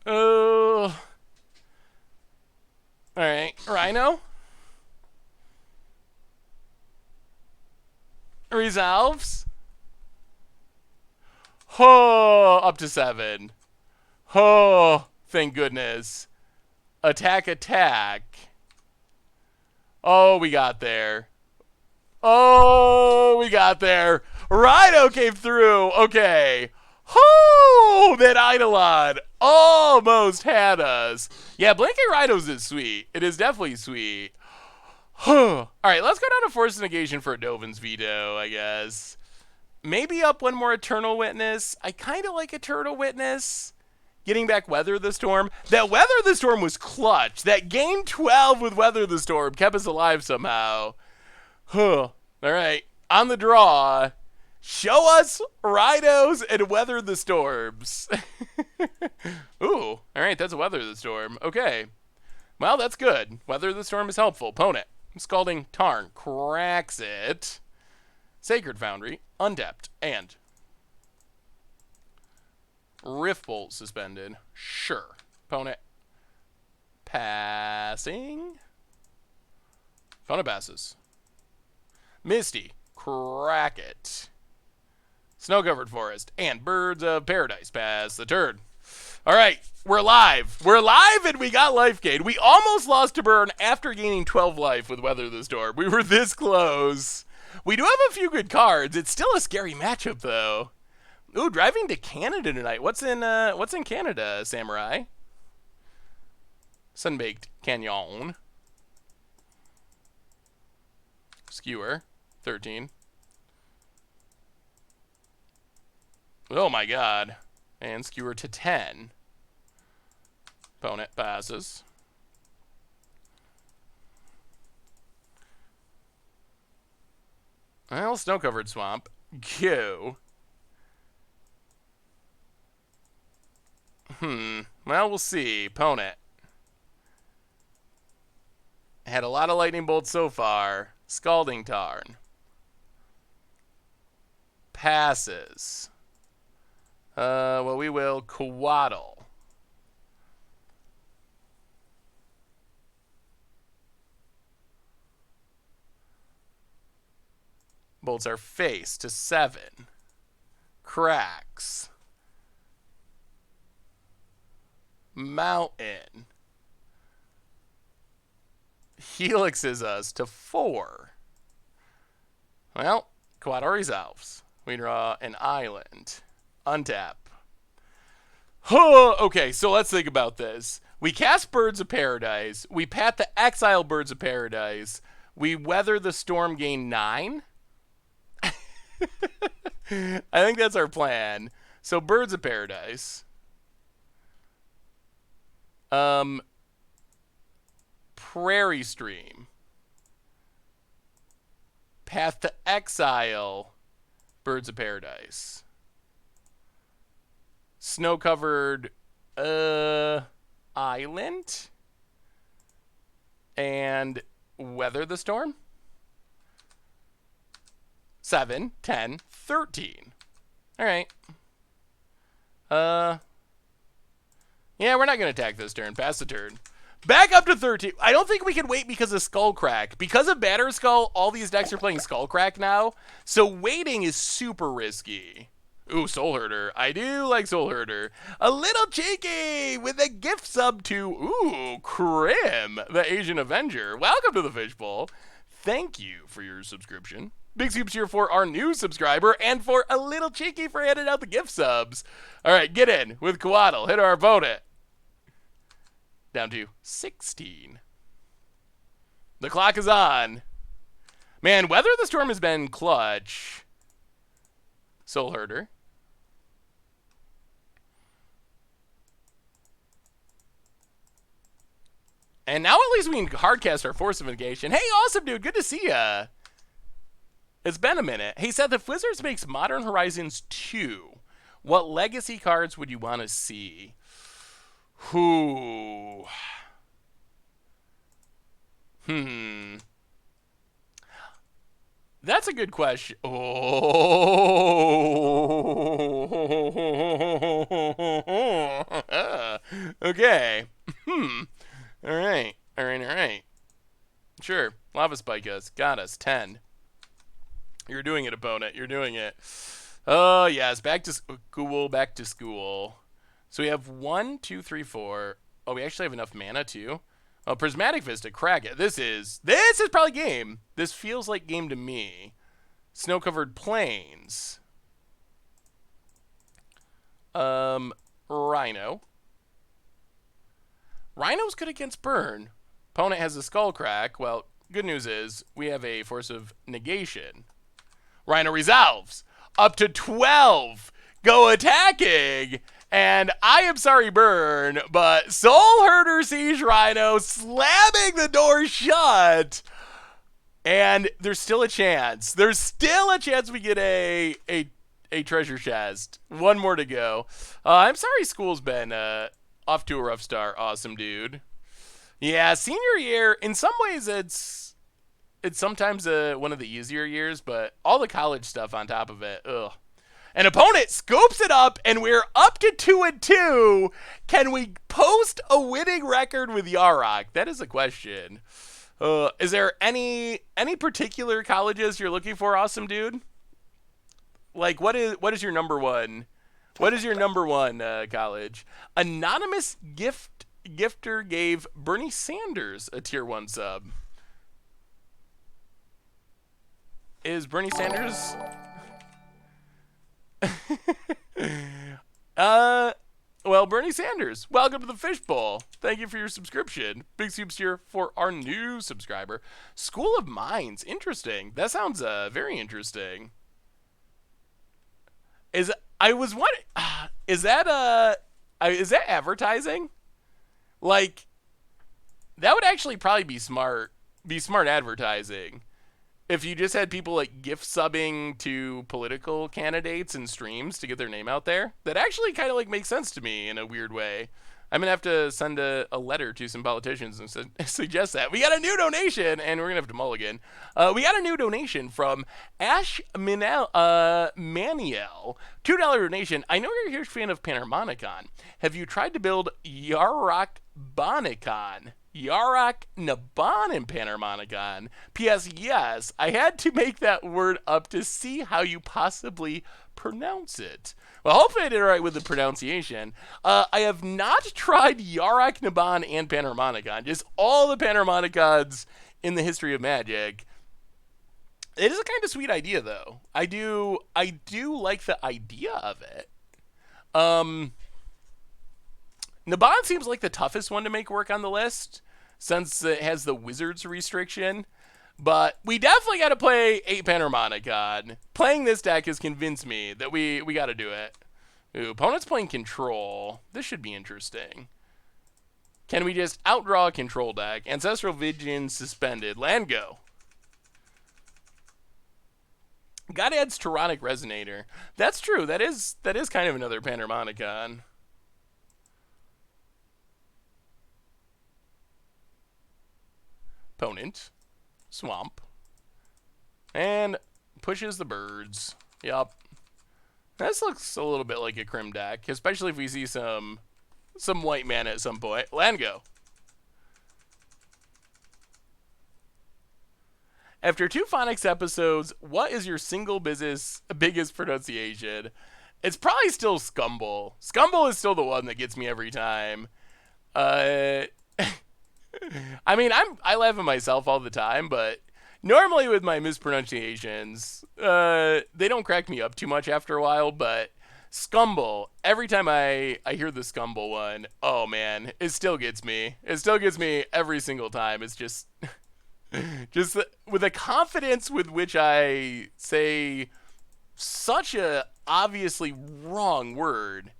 S1: Oh. Alright, Rhino. Resolves. Oh, up to 7. Oh, thank goodness. Attack. Oh, we got there. Oh, we got there. Rhino came through. Okay. Oh, that Eidolon almost had us. Yeah, blinking Rhinos is sweet. It is definitely sweet. All right, let's go down to Force Negation for a Dovin's Veto, I guess. Maybe up one more Eternal Witness. I kind of like Eternal Witness. Getting back Weather the Storm. That Weather the Storm was clutch. That game 12 with Weather the Storm kept us alive somehow. All right. on the draw. Show us rhinos and weather the storms. Ooh, all right, that's a weather the storm. Okay. Well, that's good. Weather the storm is helpful. Opponent. Scalding Tarn. Cracks it. Sacred Foundry. Untapped. And Rift Bolt suspended. Sure. Opponent. Passing. Opponent passes. Misty. Crack it. Snow-covered forest. And Birds of Paradise. Pass the turn. All right, we're live. We're live and we got life gain. We almost lost to burn after gaining 12 life with Weather the Storm. We were this close. We do have a few good cards. It's still a scary matchup, though. Ooh, driving to Canada tonight. What's in Canada, Samurai? Sunbaked Canyon. Skewer, 13. Oh my god. And Skewer to 10. Opponent passes. Well, Snow-covered swamp. Go. Well, we'll see. Opponent. Had a lot of lightning bolts so far. Scalding Tarn. Passes. Well, we will Coatl. Bolts our face to 7. Cracks. Mountain. Helixes us to 4. Well, Coatl resolves. We draw an island. Untap. Okay, so let's think about this. We cast Birds of Paradise. We pat the exile Birds of Paradise. We weather the storm, gain 9. I think that's our plan. So Birds of Paradise. Prairie Stream. Path to exile Birds of Paradise. Snow-covered island. And weather the storm. 7, 10, 13. All right. Yeah, we're not going to attack this turn. Pass the turn. Back up to 13. I don't think we can wait because of Skullcrack. Because of Batter Skull, all these decks are playing Skullcrack now. So waiting is super risky. Ooh, Soulherder. I do like Soulherder. A little cheeky with a gift sub to, ooh, Krim, the Asian Avenger. Welcome to the Fishbowl. Thank you for your subscription. Big scoops here for our new subscriber and for a little cheeky for handing out the gift subs. All right, get in with Coatl. Hit our opponent. Down to 16. The clock is on. Man, Weather the Storm has been clutch. Soulherder. And now at least we can hardcast our Force of Negation. Hey, awesome, dude. Good to see ya. It's been a minute. Hey, Seth, if Wizards makes Modern Horizons 2, what legacy cards would you want to see? Who? That's a good question. Oh. Okay. All right. Sure. Lava Spike us. Got us. 10. You're doing it, opponent. You're doing it. Oh, yes. Back to school. Back to school. So we have 1, 2, 3, 4. Oh, we actually have enough mana, too. Oh, Prismatic Vista. Crack it. This is probably game. This feels like game to me. Snow-covered plains. Rhino. Rhino's good against burn. Opponent has a Skullcrack. Well, good news is we have a Force of Negation. Rhino resolves. Up to 12. Go attacking. And I am sorry, burn, but Soulherder Siege Rhino slamming the door shut. And there's still a chance. There's still a chance we get a treasure chest. One more to go. I'm sorry school's been off to a rough start. Awesome, dude. Yeah, senior year, in some ways it's sometimes one of the easier years, but all the college stuff on top of it, ugh. An opponent scoops it up, and we're up to 2-2. Can we post a winning record with Yarok? That is a question. Is there any particular colleges you're looking for, awesome dude? Like, what is your number one? What is your number one college? Anonymous gifter gave Bernie Sanders a tier 1 sub. Is Bernie Sanders? Well, Bernie Sanders, welcome to the Fishbowl. Thank you for your subscription. Big soups here for our new subscriber. School of Mines, interesting. That sounds very interesting. Is that advertising? Like, that would actually probably be smart advertising. If you just had people like gift subbing to political candidates and streams to get their name out there, that actually kind of like makes sense to me in a weird way. I'm going to have to send a letter to some politicians and suggest that. We got a new donation, and we're going to have to mulligan. We got a new donation from Ash Maniel. $2 donation. I know you're a huge fan of Panharmonicon. Have you tried to build Yarok Bonicon? Yarok Naban in Panharmonicon. P.S. Yes, I had to make that word up to see how you possibly pronounce it. Well, hopefully I did it right with the pronunciation. I have not tried Yarok Naban and Panharmonicon. Just all the Panharmonicons in the history of Magic. It is a kind of sweet idea, though. I do like the idea of it. Naban seems like the toughest one to make work on the list, since it has the Wizards restriction. But we definitely got to play 8 Panharmonicon. Playing this deck has convinced me that we got to do it. Ooh, opponent's playing Control. This should be interesting. Can we just outdraw a Control deck? Ancestral Vision suspended. Land go. God adds Tyrannic Resonator. That's true. That is kind of another Panharmonicon. Opponent. Swamp. And pushes the birds. Yup. This looks a little bit like a Crim deck, especially if we see some white mana at some point. Land go. After 2 Phonics episodes, what is your single biggest pronunciation? It's probably still Scumble. Scumble is still the one that gets me every time. I mean, I laugh at myself all the time, but normally with my mispronunciations, they don't crack me up too much after a while, but Scumble, every time I hear the Scumble one, oh man, it still gets me. It still gets me every single time. It's just with the confidence with which I say such a obviously wrong word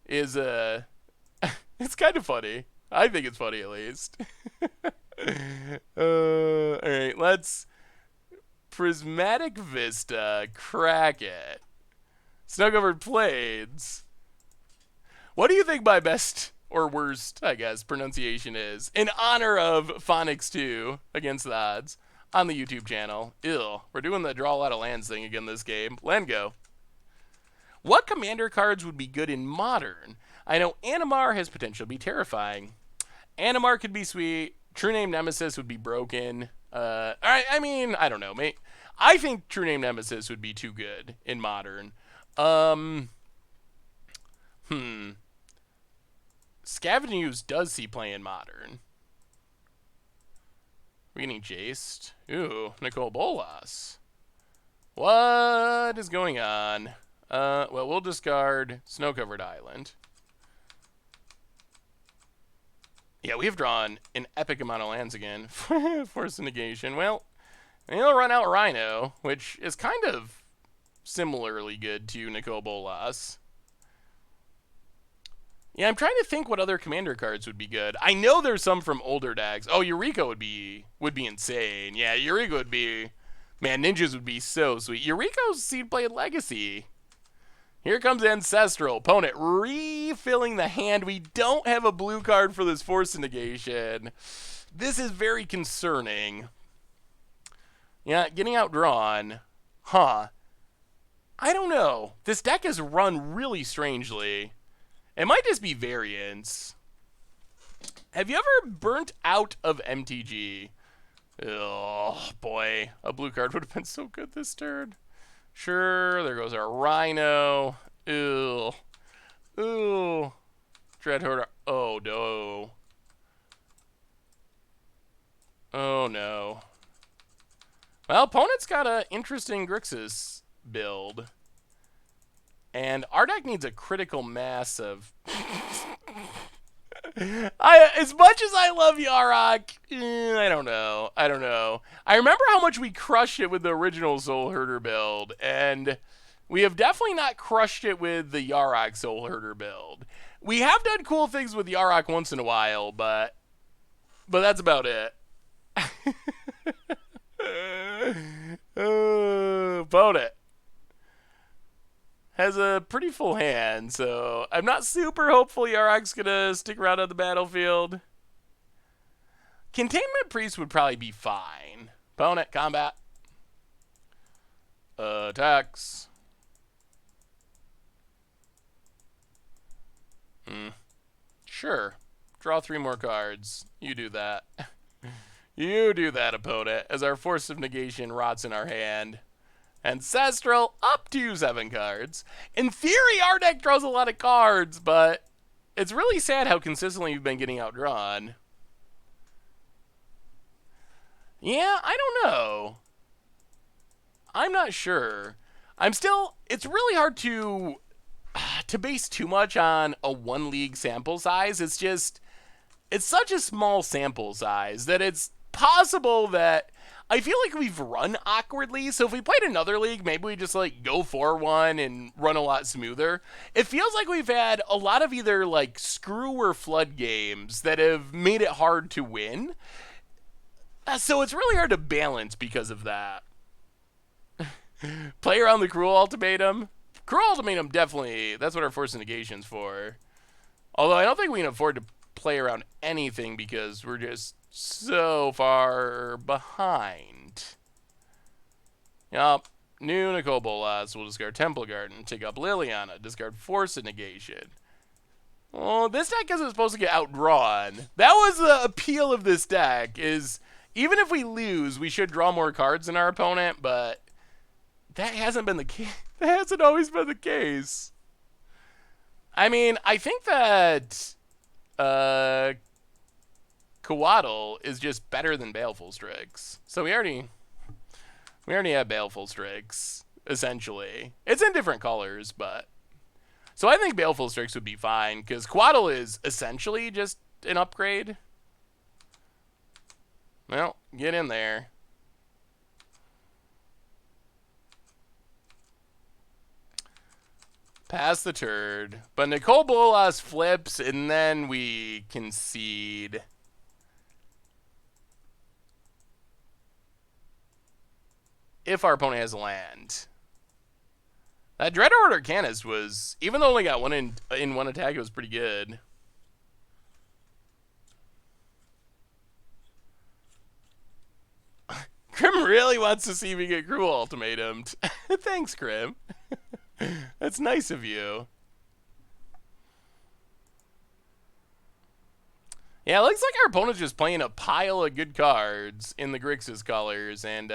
S1: is it's kind of funny. I think it's funny at least. All right, let's Prismatic Vista, crack it. Snow-covered Blades. What do you think my best or worst, I guess, pronunciation is in honor of Phonics 2 against the odds on the YouTube channel? Ew, we're doing the draw a lot of lands thing again this game. Land go. What commander cards would be good in Modern? I know Animar has potential to be terrifying. Animar could be sweet. True Name Nemesis would be broken. I mean, I don't know, mate. I think True Name Nemesis would be too good in Modern. Scavengers does he play in Modern? We're getting Jaced. Ooh, Nicole Bolas. What is going on? Well, we'll discard Snow-Covered Island. Yeah, we've drawn an epic amount of lands again. Force Negation. Well, he'll run out Rhino, which is kind of similarly good to Nicole Bolas. Yeah, I'm trying to think what other commander cards would be good. I know there's some from older decks. Oh, Eureka would be insane. Yeah, Eureka would be, man, ninjas would be so sweet. Eureka's Seed Blade Legacy. Here comes Ancestral. Opponent refilling the hand. We don't have a blue card for this Force Negation. This is very concerning. Yeah, getting outdrawn. Huh. I don't know. This deck is run really strangely. It might just be variance. Have you ever burnt out of MTG? Oh, boy. A blue card would have been so good this turn. Sure, there goes our Rhino. Ew. Ooh. Dreadhorde. Oh, no. Oh, no. Well, opponent's got an interesting Grixis build. And our deck needs a critical mass of... as much as I love Yarok, I don't know. I remember how much we crushed it with the original Soulherder build, and we have definitely not crushed it with the Yarok Soulherder build. We have done cool things with Yarok once in a while, but that's about it. Opponent has a pretty full hand, so I'm not super hopeful Yarok's gonna stick around on the battlefield. Containment Priest would probably be fine. Opponent, combat. Attacks. Sure. Draw 3 more cards. You do that. You do that, opponent, as our Force of Negation rots in our hand. Ancestral, up to 7 cards. In theory, our deck draws a lot of cards, but it's really sad how consistently we've been getting outdrawn. Yeah, I don't know. I'm not sure. It's really hard to base too much on a 1 league sample size. It's such a small sample size that it's possible that I feel like we've run awkwardly, so if we played another league, maybe we just like go 4-1 and run a lot smoother. It feels like we've had a lot of either like screw or flood games that have made it hard to win. So it's really hard to balance because of that. Play around the Cruel Ultimatum. Cruel Ultimatum, definitely, that's what our Force of Negation's for. Although I don't think we can afford to play around anything because we're just so far behind. Yup. New Nicol Bolas will discard Temple Garden, take up Liliana, discard Force of Negation. Well, this deck isn't supposed to get outdrawn. That was the appeal of this deck, is even if we lose, we should draw more cards than our opponent, but that hasn't been the case. That hasn't always been the case. I mean, I think that Coatl is just better than Baleful Strix. So we already have Baleful Strix, essentially. It's in different colors, but... So I think Baleful Strix would be fine, because Coatl is essentially just an upgrade. Well, get in there. Pass the turd. But Nicol Bolas flips, and then we concede. If our opponent has land. That Dreadhorde Arcanist was, even though it only got one in one attack, it was pretty good. Krim really wants to see me get Cruel Ultimatumed. Thanks, Krim. That's nice of you. Yeah, it looks like our opponent's just playing a pile of good cards in the Grixis colors, and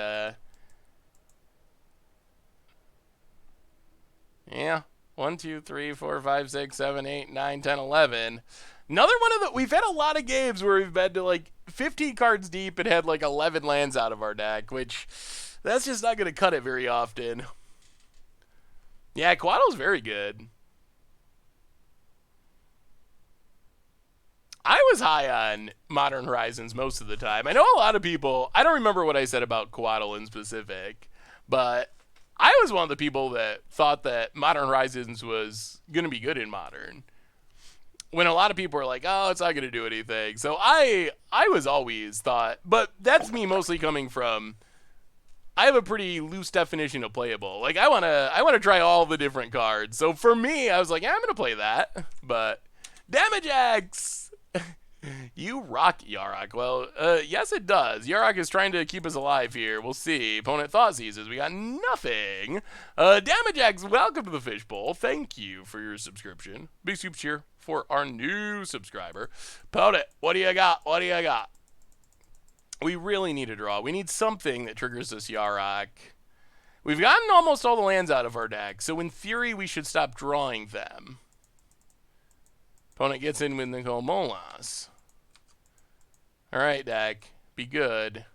S1: yeah. 1, 2, 3, 4, 5, 6, 7, 8, 9, 10, 11. Another one of the... We've had a lot of games where we've been to like 15 cards deep and had like 11 lands out of our deck, which that's just not going to cut it very often. Yeah, Coatl's very good. I was high on Modern Horizons most of the time. I know a lot of people... I don't remember what I said about Coatl in specific, but... I was one of the people that thought that Modern Horizons was going to be good in Modern. when a lot of people are like, "Oh, it's not going to do anything." So I was always thought, but that's me mostly coming from I have a pretty loose definition of playable. Like I want to try all the different cards. So for me, I was like, "Yeah, I'm going to play that." But Damage X. You rock, Yarok. Well, yes, it does. Yarok is trying to keep us alive here. We'll see. Opponent thought seizes. We got nothing. Damage X, welcome to the Fishbowl. Thank you for your subscription. Big soup cheer for our new subscriber. Opponent, what do you got? What do you got? We really need a draw. We need something that triggers this Yarok. We've gotten almost all the lands out of our deck, so in theory, we should stop drawing them. Opponent gets in with Nicol Bolas. All right, deck. Be good.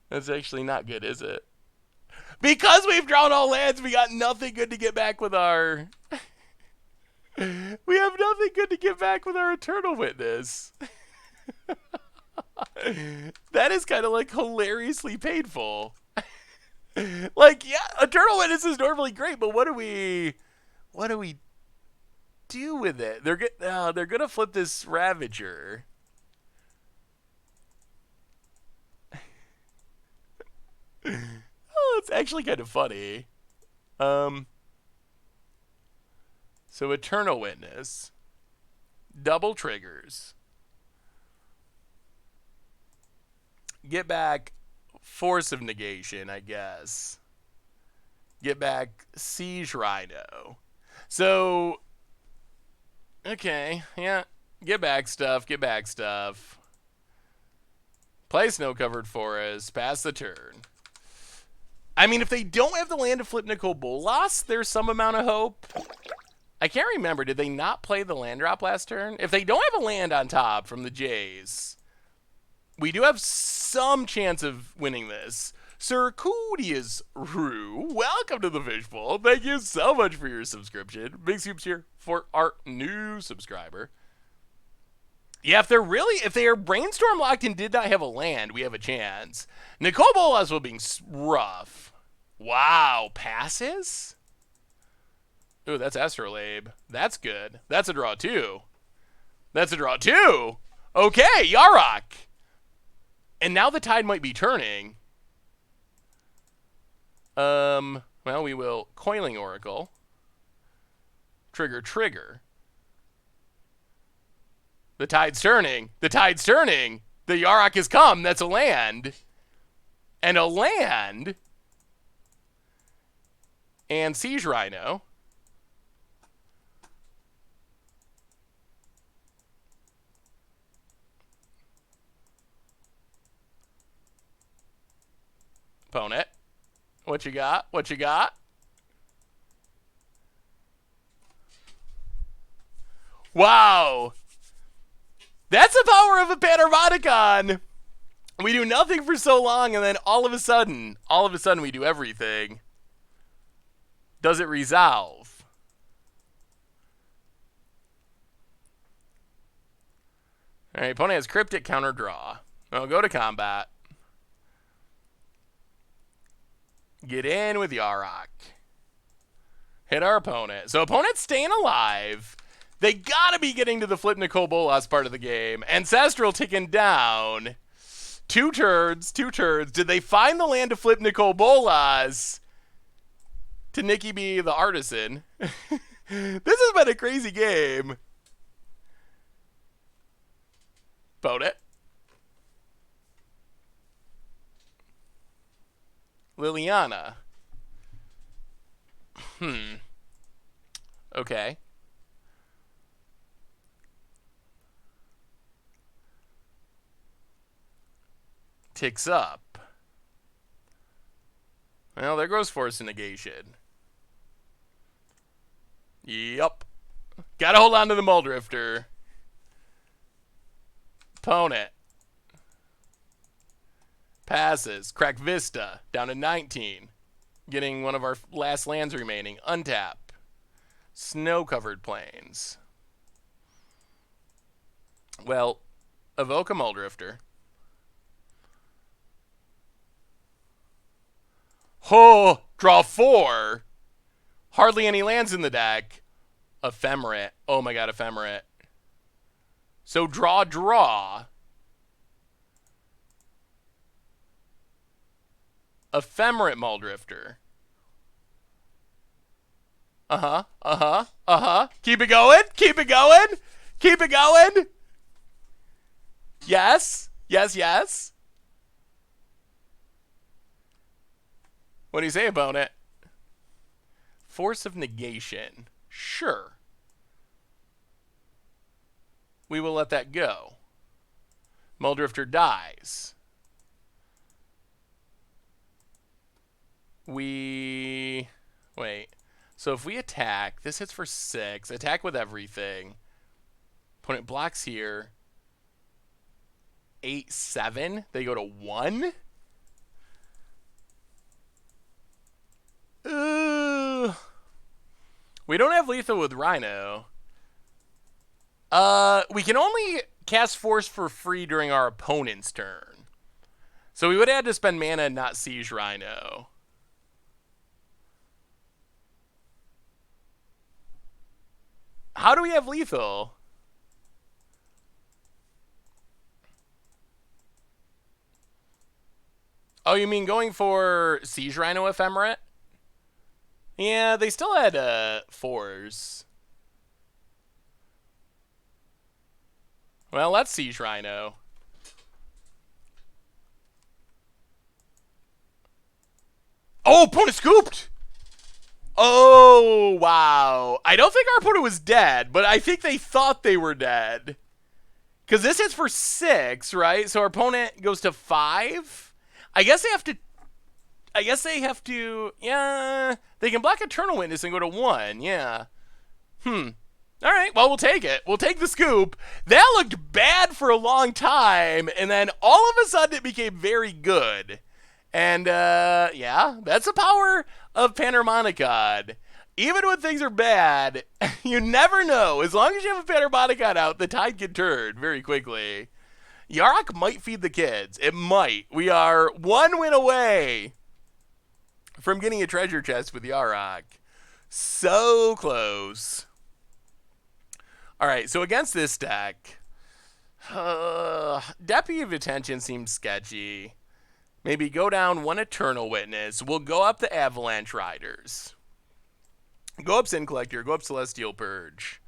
S1: That's actually not good, is it? Because we've drawn all lands, we got nothing good to get back with our... We have nothing good to get back with our Eternal Witness. That is kind of like hilariously painful. Like, yeah, Eternal Witness is normally great, but what do we do with it? They're gonna flip this Ravager. Oh, it's actually kind of funny. So Eternal Witness, double triggers, get back Force of Negation, I guess. Get back Siege Rhino. So, okay, yeah, get back stuff, get back stuff. Play Snow-Covered Forest, pass the turn. I mean, if they don't have the land to flip Nicol Bolas, there's some amount of hope. I can't remember, did they not play the land drop last turn? If they don't have a land on top from the Jays, we do have some chance of winning this. Sir Coodius Rue, welcome to the Fishbowl. Thank you so much for your subscription. Big soups here for our new subscriber. Yeah, if they are brainstorm locked and did not have a land, we have a chance. Nicol Bolas will be rough. Wow, passes? Ooh, that's Astrolabe. That's good. That's a draw too. That's a draw too. Okay, Yarok. And now the tide might be turning. Well, we will Coiling Oracle. Trigger. The tide's turning. The tide's turning. The Yarok has come. That's a land. And a land. And Siege Rhino. Opponent. What you got? What you got? Wow. That's the power of a Panharmonicon. We do nothing for so long, and then all of a sudden we do everything. Does it resolve? All right, opponent has Cryptic, counter draw. I'll go to combat. Get in with Yarok. Hit our opponent. So opponent's staying alive. They gotta be getting to the flip Nicol Bolas part of the game. Ancestral ticking down. Two turns. Did they find the land to flip Nicol Bolas? To Nikki B, the artisan. This has been a crazy game. Opponent. Liliana. Okay. Ticks up. Well, there goes Force of Negation. Yup. Gotta hold on to the Muldrifter. Opponent. Passes. Crack Vista. Down to 19. Getting one of our last lands remaining. Untap. Snow-covered plains. Well, evoke a Muldrifter. Oh, draw 4. Hardly any lands in the deck. Ephemerate. Oh my god, Ephemerate. So draw. Ephemerate Muldrifter. Keep it going. Yes. What do you say about it? Force of Negation. Sure. We will let that go. Muldrifter dies. Wait. So if we attack, this hits for 6. Attack with everything. Opponent blocks here. 8/7. They go to 1. We don't have lethal with Rhino. We can only cast Force for free during our opponent's turn. So we would have had to spend mana and not Siege Rhino. How do we have lethal? Oh, you mean going for Siege Rhino Ephemerate? Yeah, they still had 4s. Well, let's Siege Rhino. Oh, opponent scooped! Oh, wow. I don't think our opponent was dead, but I think they thought they were dead. Because this hits for 6, right? So our opponent goes to 5? I guess they have to, yeah. They can block Eternal Witness and go to 1, yeah. All right, well, we'll take it. We'll take the scoop. That looked bad for a long time, and then all of a sudden it became very good. And, yeah, that's the power of Panharmonicon. Even when things are bad, you never know. As long as you have a Panharmonicon out, the tide can turn very quickly. Yarok might feed the kids. It might. We are 1 win away from getting a treasure chest with Yarok. So close. All right, so against this deck, Deputy of Attention seems sketchy. Maybe go down 1 Eternal Witness. We'll go up the Avalanche Riders. Go up Sin Collector. Go up Celestial Purge.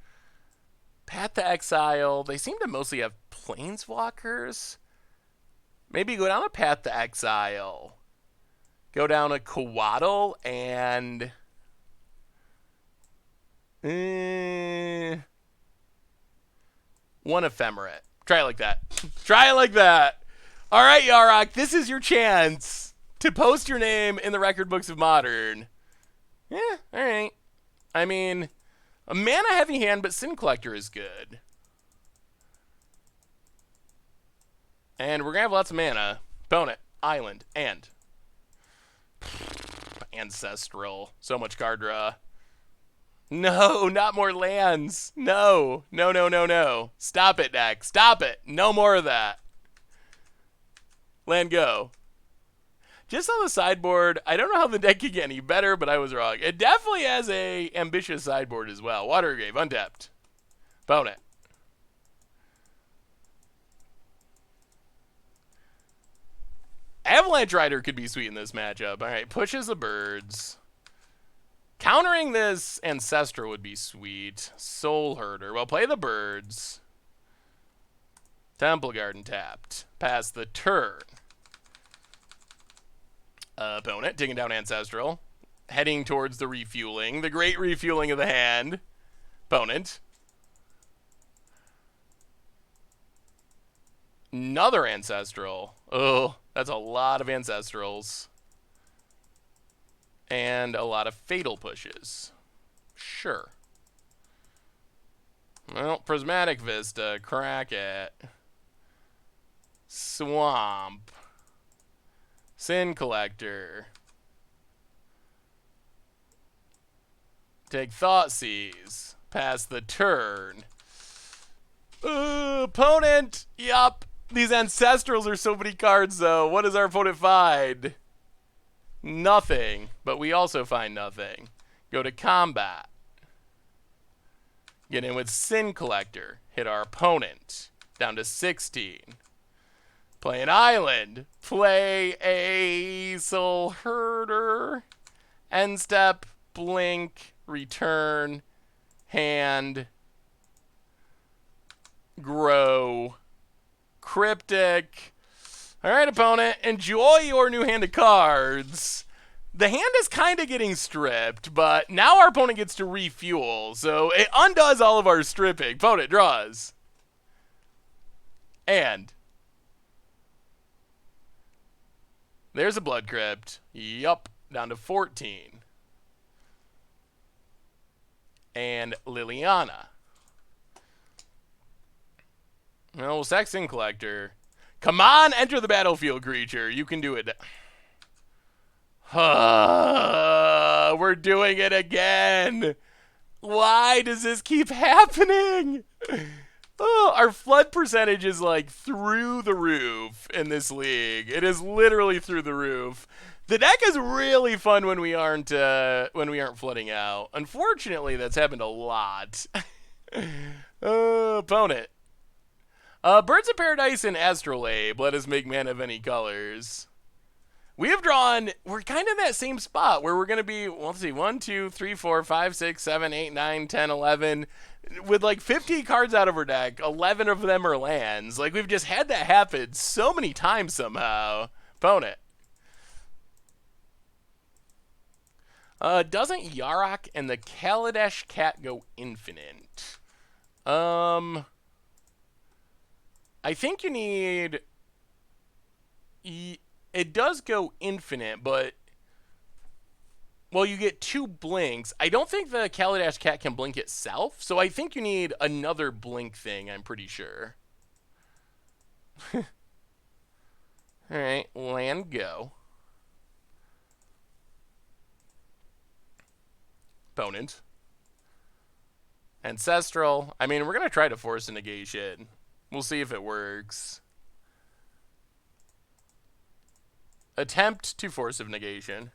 S1: Path to Exile. They seem to mostly have Planeswalkers. Maybe go down a Path to Exile. Go down a Coatl and... 1 Ephemerate. Try it like that. Try it like that. All right, Yarok, this is your chance to post your name in the record books of Modern. Yeah, all right. I mean, a mana-heavy hand, but Sin Collector is good. And we're going to have lots of mana. Opponent, Island, and... Ancestral. So much card draw. No, not more lands. No. Stop it, deck. Stop it. No more of that. Land go. Just on the sideboard, I don't know how the deck can get any better, but I was wrong. It definitely has a ambitious sideboard as well. Watergrave, untapped. Opponent. Avalanche Rider could be sweet in this matchup. All right, pushes the birds. Countering this Ancestral would be sweet. Soulherder. Well, play the birds. Temple Garden tapped. Pass the turn. Opponent taking down Ancestral. Heading towards the refueling. The great refueling of the hand. Opponent. Another Ancestral. Oh, that's a lot of Ancestrals. And a lot of Fatal pushes. Sure. Well, Prismatic Vista. Crack it. Swamp. Sin Collector. Take Thoughtseize. Pass the turn. Opponent. Yup. These Ancestrals are so many cards, though. What does our opponent find? Nothing, but we also find nothing. Go to combat. Get in with Sin Collector. Hit our opponent. Down to 16. Play an island. Play a Soulherder. End step. Blink. Return. Hand. Grow. Cryptic. Alright, opponent. Enjoy your new hand of cards. The hand is kind of getting stripped, but now our opponent gets to refuel, so it undoes all of our stripping. Opponent draws. And there's a Blood Crypt. Yup, down to 14. And Liliana. Well, we'll sack Sin Collector. Come on, enter the battlefield, creature. You can do it. We're doing it again. Why does this keep happening? Oh, our flood percentage is like through the roof in this league. It is literally through the roof. The deck is really fun when we aren't flooding out. Unfortunately, that's happened a lot. Opponent. Birds of Paradise and Astrolabe. Let us make mana of any colors. We have drawn, we're kind of in that same spot where we're going to be, well, let's see, 1, 2, 3, 4, 5, 6, 7, 8, 9, 10, 11. With like 50 cards out of our deck, 11 of them are lands. Like, we've just had that happen so many times somehow. Opponent. Doesn't Yarok and the Kaladesh Cat go infinite? I think you need... It does go infinite, but... Well, you get 2 blinks. I don't think the Kaladesh Cat can blink itself, so I think you need another blink thing, I'm pretty sure. Alright, land go. Opponent. Ancestral. I mean, we're going to try to force a negation. We'll see if it works. Attempt to force of negation.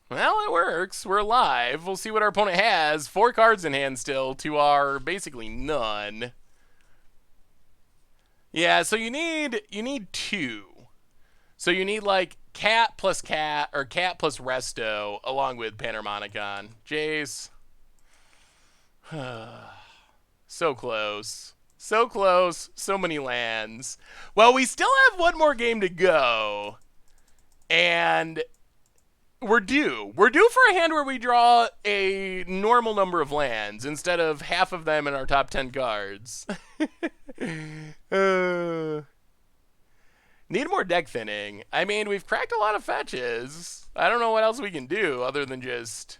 S1: Well, it works. We're alive. We'll see what our opponent has. 4 cards in hand still to our basically none. Yeah, so you need 2. So you need like cat plus cat or cat plus resto along with Panharmonicon. Jace. So close. So close. So many lands. Well, we still have one more game to go. And we're due. We're due for a hand where we draw a normal number of lands instead of half of them in our top 10 cards. Need more deck thinning. I mean, we've cracked a lot of fetches. I don't know what else we can do other than just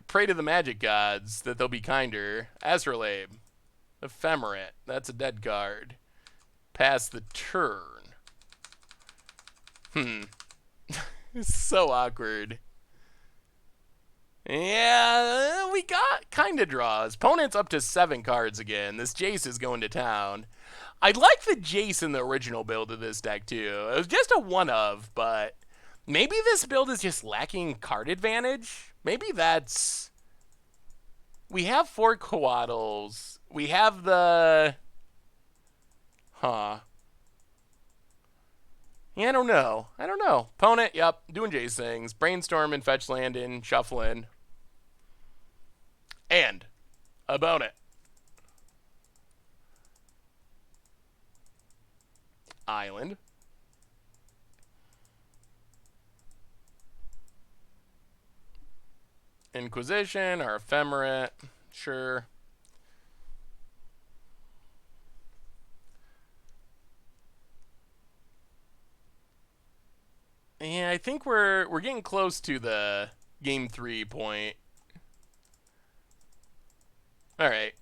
S1: pray to the magic gods that they'll be kinder. Astrolabe. Ephemerate. That's a dead card. Pass the turn. It's so awkward. Yeah, we got kind of draws. Opponent's up to 7 cards again. This Jace is going to town. I like the Jace in the original build of this deck, too. It was just a one-of, but maybe this build is just lacking card advantage. Maybe that's... We have 4 Coatls. We have the... Yeah, I don't know. Opponent, yep, doing Jace things. Brainstorming, fetch landing, shuffling. And opponent. Island. Inquisition or Ephemerate. Sure. Yeah, I think we're getting close to the game 3 point. Alright.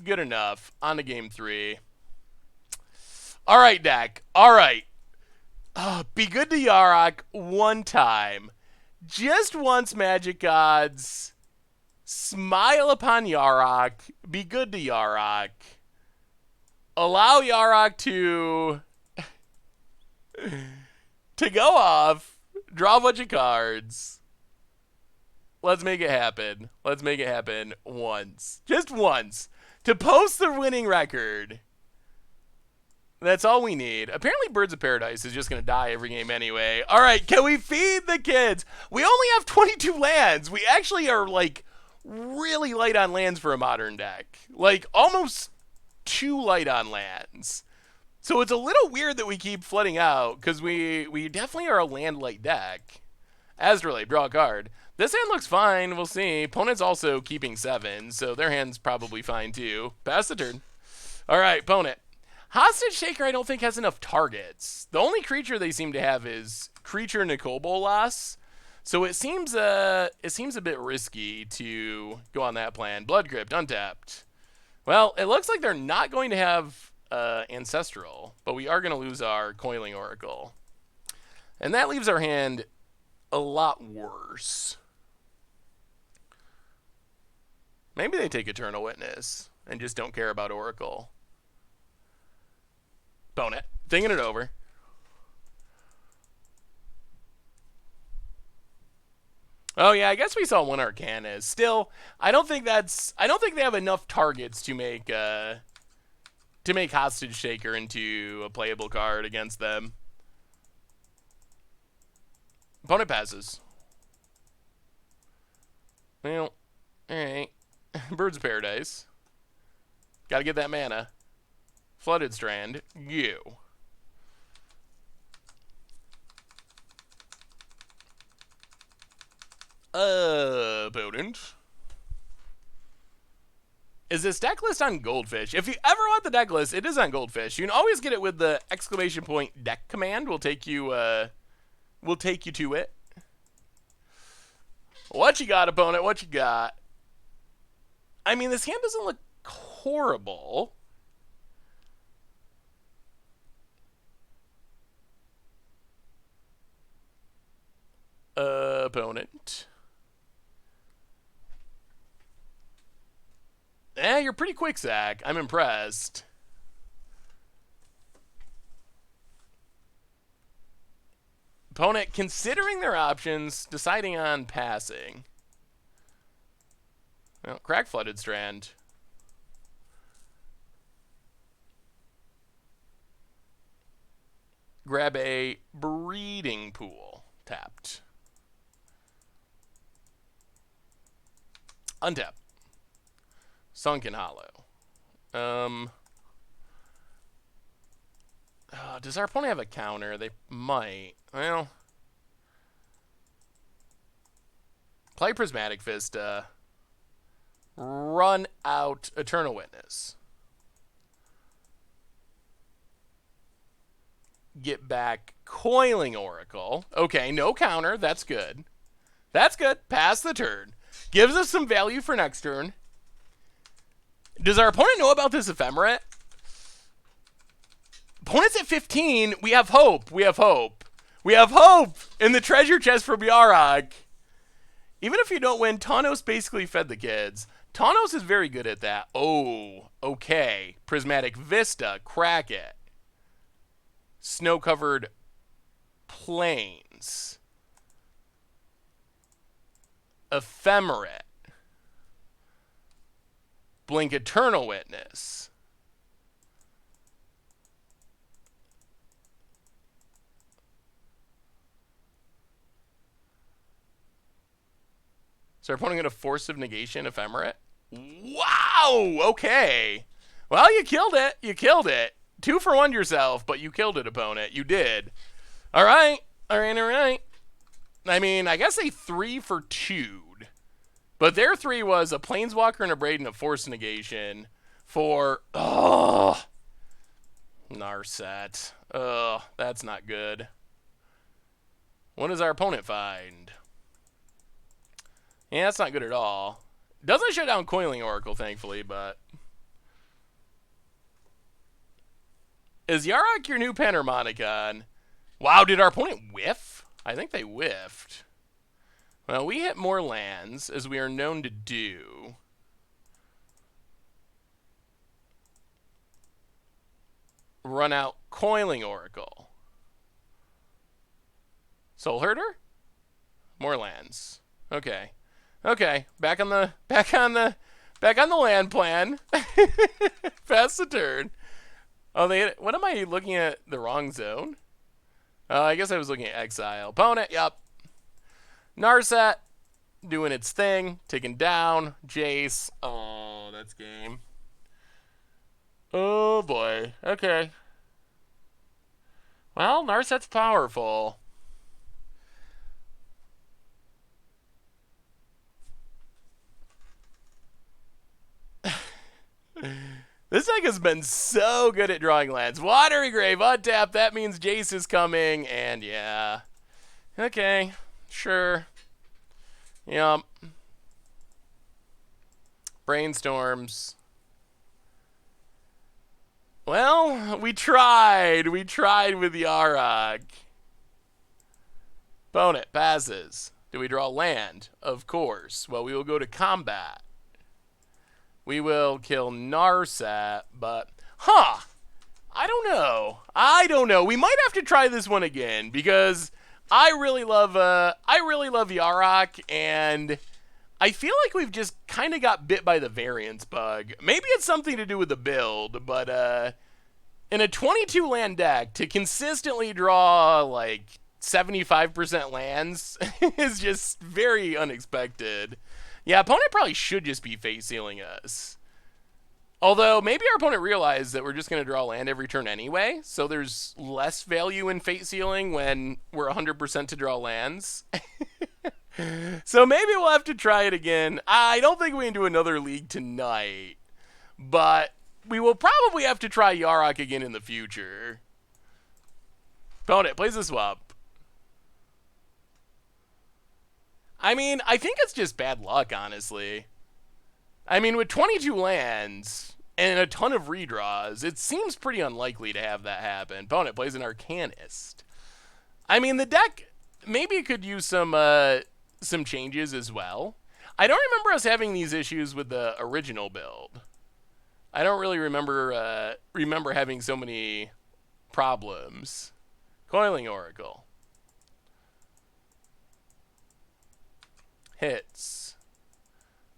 S1: Good enough. On to game 3. Alright, deck. Alright. Be good to Yarok one time. Just once, Magic Gods. Smile upon Yarok. Be good to Yarok. Allow Yarok to To go off, draw a bunch of cards. Let's make it happen. Let's make it happen once. Just once. To post the winning record. That's all we need. Apparently Birds of Paradise is just going to die every game anyway. All right, can we feed the kids? We only have 22 lands. We actually are, like, really light on lands for a Modern deck. Like, almost too light on lands. So it's a little weird that we keep flooding out, because we definitely are a land-light deck. Astrolabe, draw a card. This hand looks fine. We'll see. Opponent's also keeping 7, so their hand's probably fine, too. Pass the turn. All right, opponent. Hostage Shaker, I don't think, has enough targets. The only creature they seem to have is creature Nicobolas. So it seems a bit risky to go on that plan. Blood Crypt, untapped. Well, it looks like they're not going to have Ancestral, but we are going to lose our Coiling Oracle. And that leaves our hand a lot worse. Maybe they take Eternal Witness and just don't care about Oracle. Opponent, thinking it over. Oh yeah, I guess we saw one Arcanist. Still, I don't think they have enough targets to make Hostage Shaker into a playable card against them. Opponent passes. Well, alright. Birds of Paradise. Gotta get that mana. Flooded Strand. You. Opponent. Is this deck list on Goldfish? If you ever want the deck list, it is on Goldfish. You can always get it with the ! Deck command. We'll take you to it. What you got, opponent? What you got? I mean, this hand doesn't look horrible. Opponent. You're pretty quick, Zach. I'm impressed. Opponent considering their options, deciding on passing. Well, crack Flooded Strand. Grab a Breeding Pool. Tapped. Untap. Sunken Hollow. Does our opponent have a counter? They might. Well. Play Prismatic Vista. Run out Eternal Witness. Get back Coiling Oracle. Okay, no counter. That's good. That's good. Pass the turn. Gives us some value for next turn. Does our opponent know about this Ephemerate? Opponent's at 15. We have hope. We have hope. We have hope in the treasure chest from Yarok. Even if you don't win, Tawnos basically fed the kids. Tawnos is very good at that. Oh, okay. Prismatic Vista. Crack it. Snow-covered plains. Ephemerate. Blink Eternal Witness. So our opponent going to Force of Negation Ephemerate? Wow! Okay. Well, you killed it. You killed it. 2 for 1 yourself, but you killed it, opponent. You did. All right. All right, all right. I mean, I guess they 3 for 2'd. But their 3 was a Planeswalker and a Braid and a Force Negation for... Oh! Narset. Oh, that's not good. What does our opponent find? Yeah, that's not good at all. Doesn't shut down Coiling Oracle, thankfully, but... Is Yarok your new Panharmonicon? Wow, did our opponent whiff? I think they whiffed. Well, we hit more lands, as we are known to do. Run out Coiling Oracle. Soulherder? More lands. Okay. Okay. Back on the land plan. Pass the turn. Oh, what am I looking at? The wrong zone? I guess I was looking at exile. Opponent, yep. Narset doing its thing, taking down Jace. Oh, that's game. Oh boy. Okay. Well, Narset's powerful. This deck has been so good at drawing lands. Watery Grave, untap, that means Jace is coming, and yeah. Okay, sure. Yep. Brainstorms. Well, we tried. We tried with Yarok. Opponent passes. Do we draw land? Of course. Well, we will go to combat. We will kill Narset, but... Huh! I don't know. We might have to try this one again, because I really love Yarok, and I feel like we've just kind of got bit by the variance bug. Maybe it's something to do with the build, but in a 22 land deck, to consistently draw like 75% lands is just very unexpected. Yeah, opponent probably should just be face sealing us. Although, maybe our opponent realized that we're just going to draw land every turn anyway, so there's less value in fate sealing when we're 100% to draw lands. So maybe we'll have to try it again. I don't think we can do another league tonight, but we will probably have to try Yarok again in the future. Opponent plays a swap. I mean, I think it's just bad luck, honestly. I mean, with 22 lands and a ton of redraws, it seems pretty unlikely to have that happen. Opponent plays an Arcanist. I mean, the deck, maybe it could use some changes as well. I don't remember us having these issues with the original build. I don't really remember having so many problems. Coiling Oracle. Hits.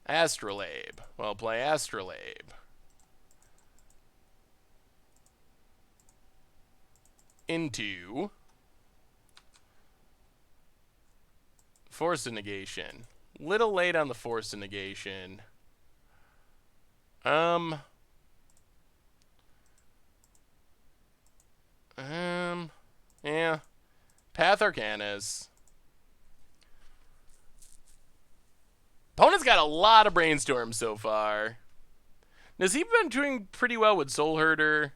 S1: Astrolabe. Well, play Astrolabe. Into Force Negation. Little late on the Force Negation. Yeah. Path Arcanus. Opponent's got a lot of brainstorms so far. Nassif been doing pretty well with Soulherder.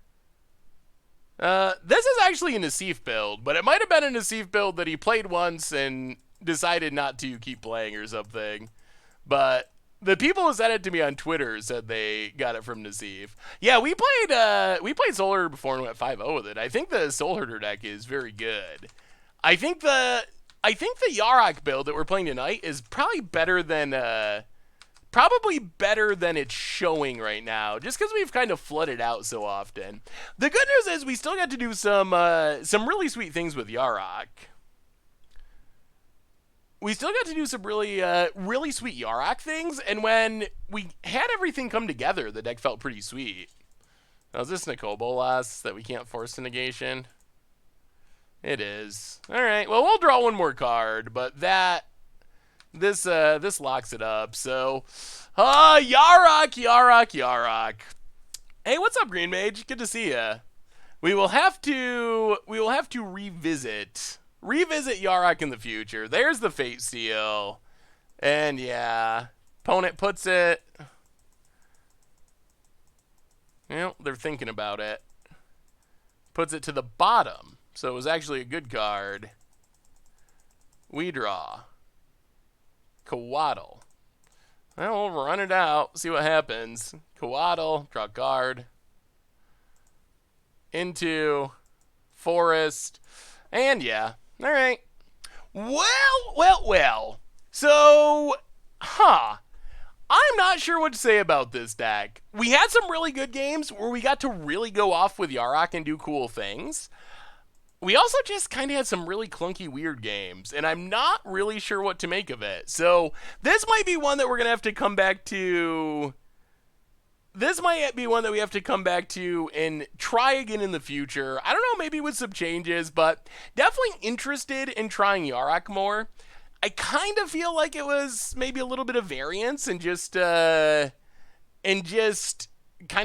S1: This is actually a Nassif build, but it might have been a Nassif build that he played once and decided not to keep playing or something. But the people who said it to me on Twitter said they got it from Nassif. Yeah, we played Soulherder before and went 5-0 with it. I think the Soulherder deck is very good. I think the Yarok build that we're playing tonight is probably better than it's showing right now, just because we've kind of flooded out so often. The good news is we still got to do some really sweet things with Yarok. We still got to do some really sweet Yarok things, and when we had everything come together, the deck felt pretty sweet. Now, is this Nicol Bolas that we can't force to negation? It is. All right. Well, we'll draw one more card, but this locks it up. So, Yarok. Hey, what's up, Green Mage? Good to see ya. We will have to revisit Yarok in the future. There's the Fate Seal, and yeah, opponent puts it. Well, they're thinking about it. Puts it to the bottom. So it was actually a good card. We draw. Coatl. Well, we'll run it out. See what happens. Coatl. Draw card. Into Forest. And yeah. Alright. Well. So, I'm not sure what to say about this deck. We had some really good games where we got to really go off with Yarok and do cool things. we also just kind of had some really clunky, weird games, and I'm not really sure what to make of it. So this might be one that we're gonna have to come back to. This might be one that we have to come back to and try again in the future. I don't know, maybe with some changes, but definitely interested in trying Yarok more. I kind of feel like it was maybe a little bit of variance and just kind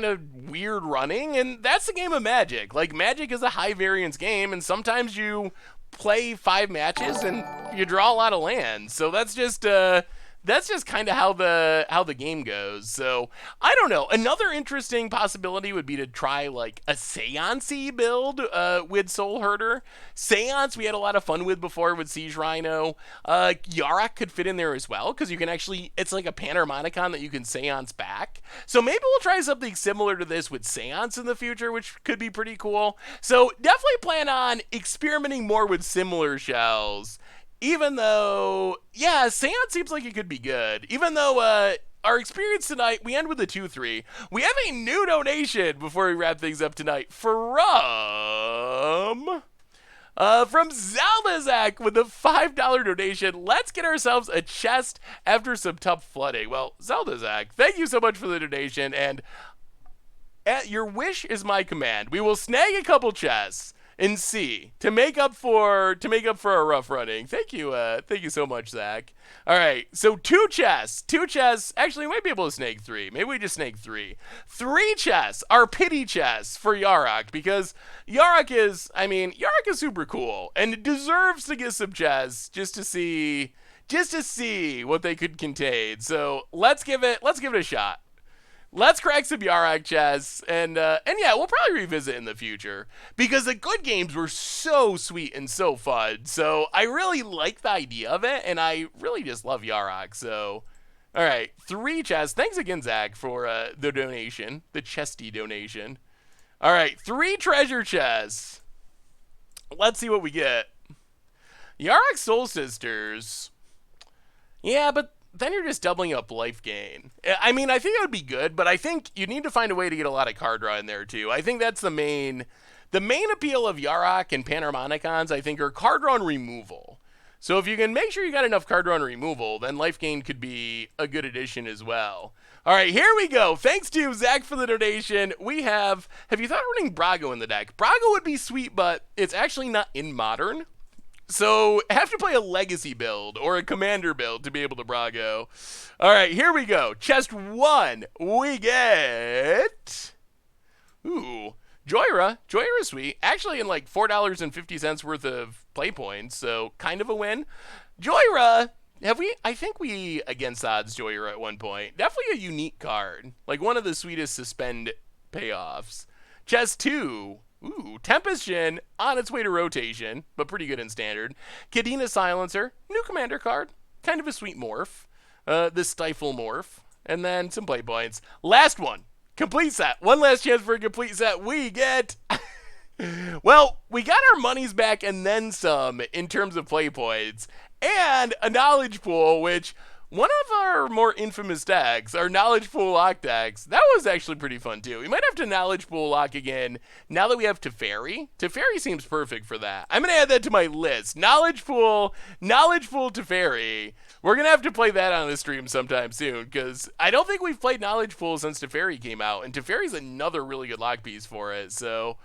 S1: of weird running, and that's the game of Magic. Like, Magic is a high variance game, and sometimes you play 5 matches and you draw a lot of lands. So that's just kind of how the game goes. So I don't know. Another interesting possibility would be to try like a seance-y build with Soulherder. Seance we had a lot of fun with before with Siege Rhino. Yarok could fit in there as well because you can actually, it's like a Panharmonicon that you can seance back. So maybe we'll try something similar to this with Seance in the future, which could be pretty cool. So definitely plan on experimenting more with similar shells. Even though, yeah, Seance seems like it could be good. Even though our experience tonight, we end with a 2-3. We have a new donation before we wrap things up tonight from Zaldazak with a $5 donation. Let's get ourselves a chest after some tough flooding. Well, Zaldazak, thank you so much for the donation, and your wish is my command. We will snag a couple chests and C to make up for our rough running. Thank you so much, Zach. All right, so two chests. Actually, we might be able to snag 3. Maybe we just snag 3. 3 chests are pity chests for Yarok because Yarok is super cool and it deserves to get some chests just to see what they could contain. So let's give it a shot. Let's crack some Yarok chests, and yeah, we'll probably revisit in the future because the good games were so sweet and so fun. So I really like the idea of it, and I really just love Yarok. So, all right, 3 chests. Thanks again, Zach, for the donation, the chesty donation. All right, 3 treasure chests. Let's see what we get. Yarok Soul Sisters. Yeah, but then you're just doubling up life gain. I mean, I think it would be good, but I think you need to find a way to get a lot of card draw in there too. I think that's the main appeal of Yarok and Panharmonicons, I think, are card draw and removal. So if you can make sure you got enough card draw and removal, then life gain could be a good addition as well. All right, here we go. Thanks to Zach for the donation. We have you thought of running Brago in the deck? Brago would be sweet, but it's actually not in Modern. So, have to play a Legacy build or a Commander build to be able to Brago. All right, here we go. Chest 1, we get... Ooh, Joyra. Joyra's sweet. Actually, in like $4.50 worth of play points, so kind of a win. Joyra, I think we against odds Joyra at one point. Definitely a unique card. Like one of the sweetest suspend payoffs. Chest 2... Ooh, Tempest Jin on its way to rotation, but pretty good in standard. Kadena Silencer, new commander card, kind of a sweet morph. The Stifle morph, and then some play points. Last one, complete set. One last chance for a complete set. We get... Well, we got our monies back and then some in terms of play points, and a knowledge pool, which... One of our more infamous decks, our Knowledge Pool Lock decks, that was actually pretty fun too. We might have to Knowledge Pool Lock again now that we have Teferi. Teferi seems perfect for that. I'm going to add that to my list. Knowledge Pool Teferi. We're going to have to play that on the stream sometime soon because I don't think we've played Knowledge Pool since Teferi came out, and Teferi's another really good lock piece for it, so...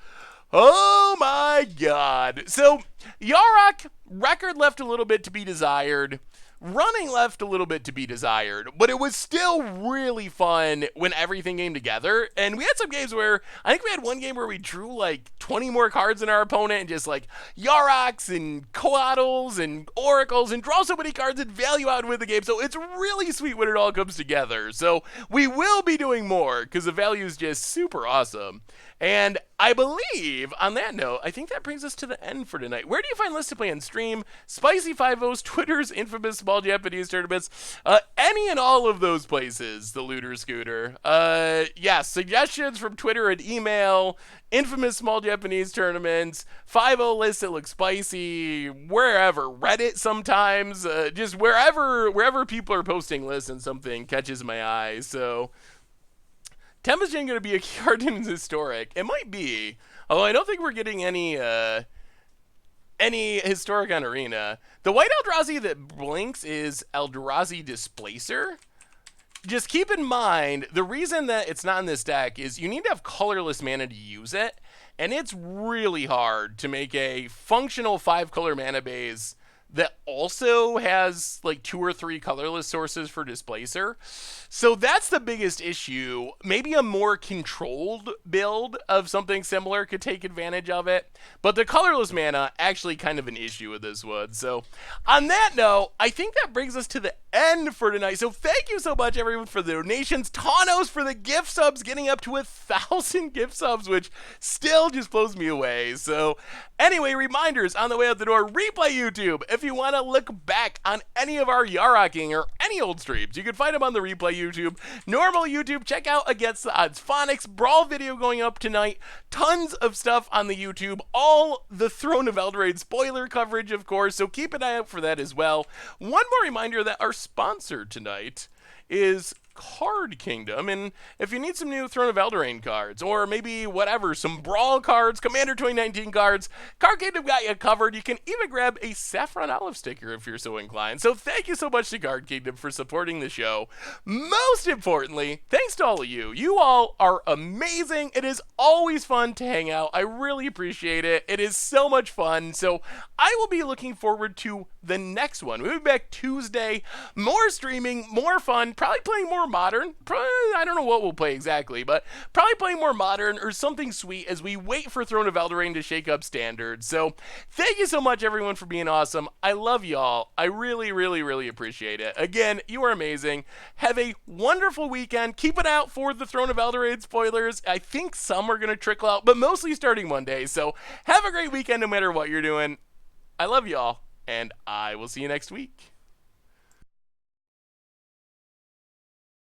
S1: Oh my god. So, Yarok, record left a little bit to be desired. Running left a little bit to be desired, but it was still really fun when everything came together. And we had some games where, I think we had one game where we drew like 20 more cards than our opponent and just like Yaroks and Coatls and Oracles and draw so many cards and value out and win the game. So it's really sweet when it all comes together. So we will be doing more because the value is just super awesome. And I believe, on that note, I think that brings us to the end for tonight. Where do you find lists to play on stream? Spicy 5-0's, Twitter's infamous small Japanese tournaments, any and all of those places, the Looter Scooter. Yeah, suggestions from Twitter and email, infamous small Japanese tournaments, 5-0 lists that look spicy, wherever, Reddit sometimes, just wherever people are posting lists and something catches my eye, so... Tempest Jin going to be a card in Historic? It might be. Although I don't think we're getting any any Historic on Arena. The white Eldrazi that blinks is Eldrazi Displacer. Just keep in mind, the reason that it's not in this deck is you need to have colorless mana to use it, and it's really hard to make a functional 5-color mana base that also has like 2 or 3 colorless sources for Displacer. So that's the biggest issue. Maybe a more controlled build of something similar could take advantage of it. But the colorless mana, actually kind of an issue with this one. So on that note, I think that brings us to the end for tonight. So thank you so much, everyone, for the donations. Tanos for the gift subs, getting up to 1,000 gift subs, which still just blows me away. So anyway, reminders on the way out the door. Replay YouTube. If you want to look back on any of our Yaroking or any old streams, you can find them on the replay YouTube. Normal YouTube, check out Against the Odds Phonics Brawl video going up tonight. Tons of stuff on the YouTube. All the Throne of Eldraine spoiler coverage, of course, so keep an eye out for that as well. One more reminder that our sponsor tonight is Card Kingdom, and if you need some new Throne of Eldraine cards, or maybe whatever, some Brawl cards, Commander 2019 cards, Card Kingdom got you covered. You can even grab a Saffron Olive sticker if you're so inclined. So thank you so much to Card Kingdom for supporting the show. Most importantly, thanks to all of you. You all are amazing. It is always fun to hang out. I really appreciate it. It is so much fun. So I will be looking forward to the next one. We'll be back Tuesday. More streaming, more fun, probably playing more modern. Probably, I don't know what we'll play exactly, but probably playing more modern or something sweet as we wait for Throne of Eldraine to shake up standards. So thank you so much, everyone, for being awesome. I love y'all. I really, really, really appreciate it. Again, you are amazing. Have a wonderful weekend. Keep it out for the Throne of Eldraine spoilers. I think some are going to trickle out, but mostly starting Monday. So have a great weekend no matter what you're doing. I love y'all, and I will see you next week.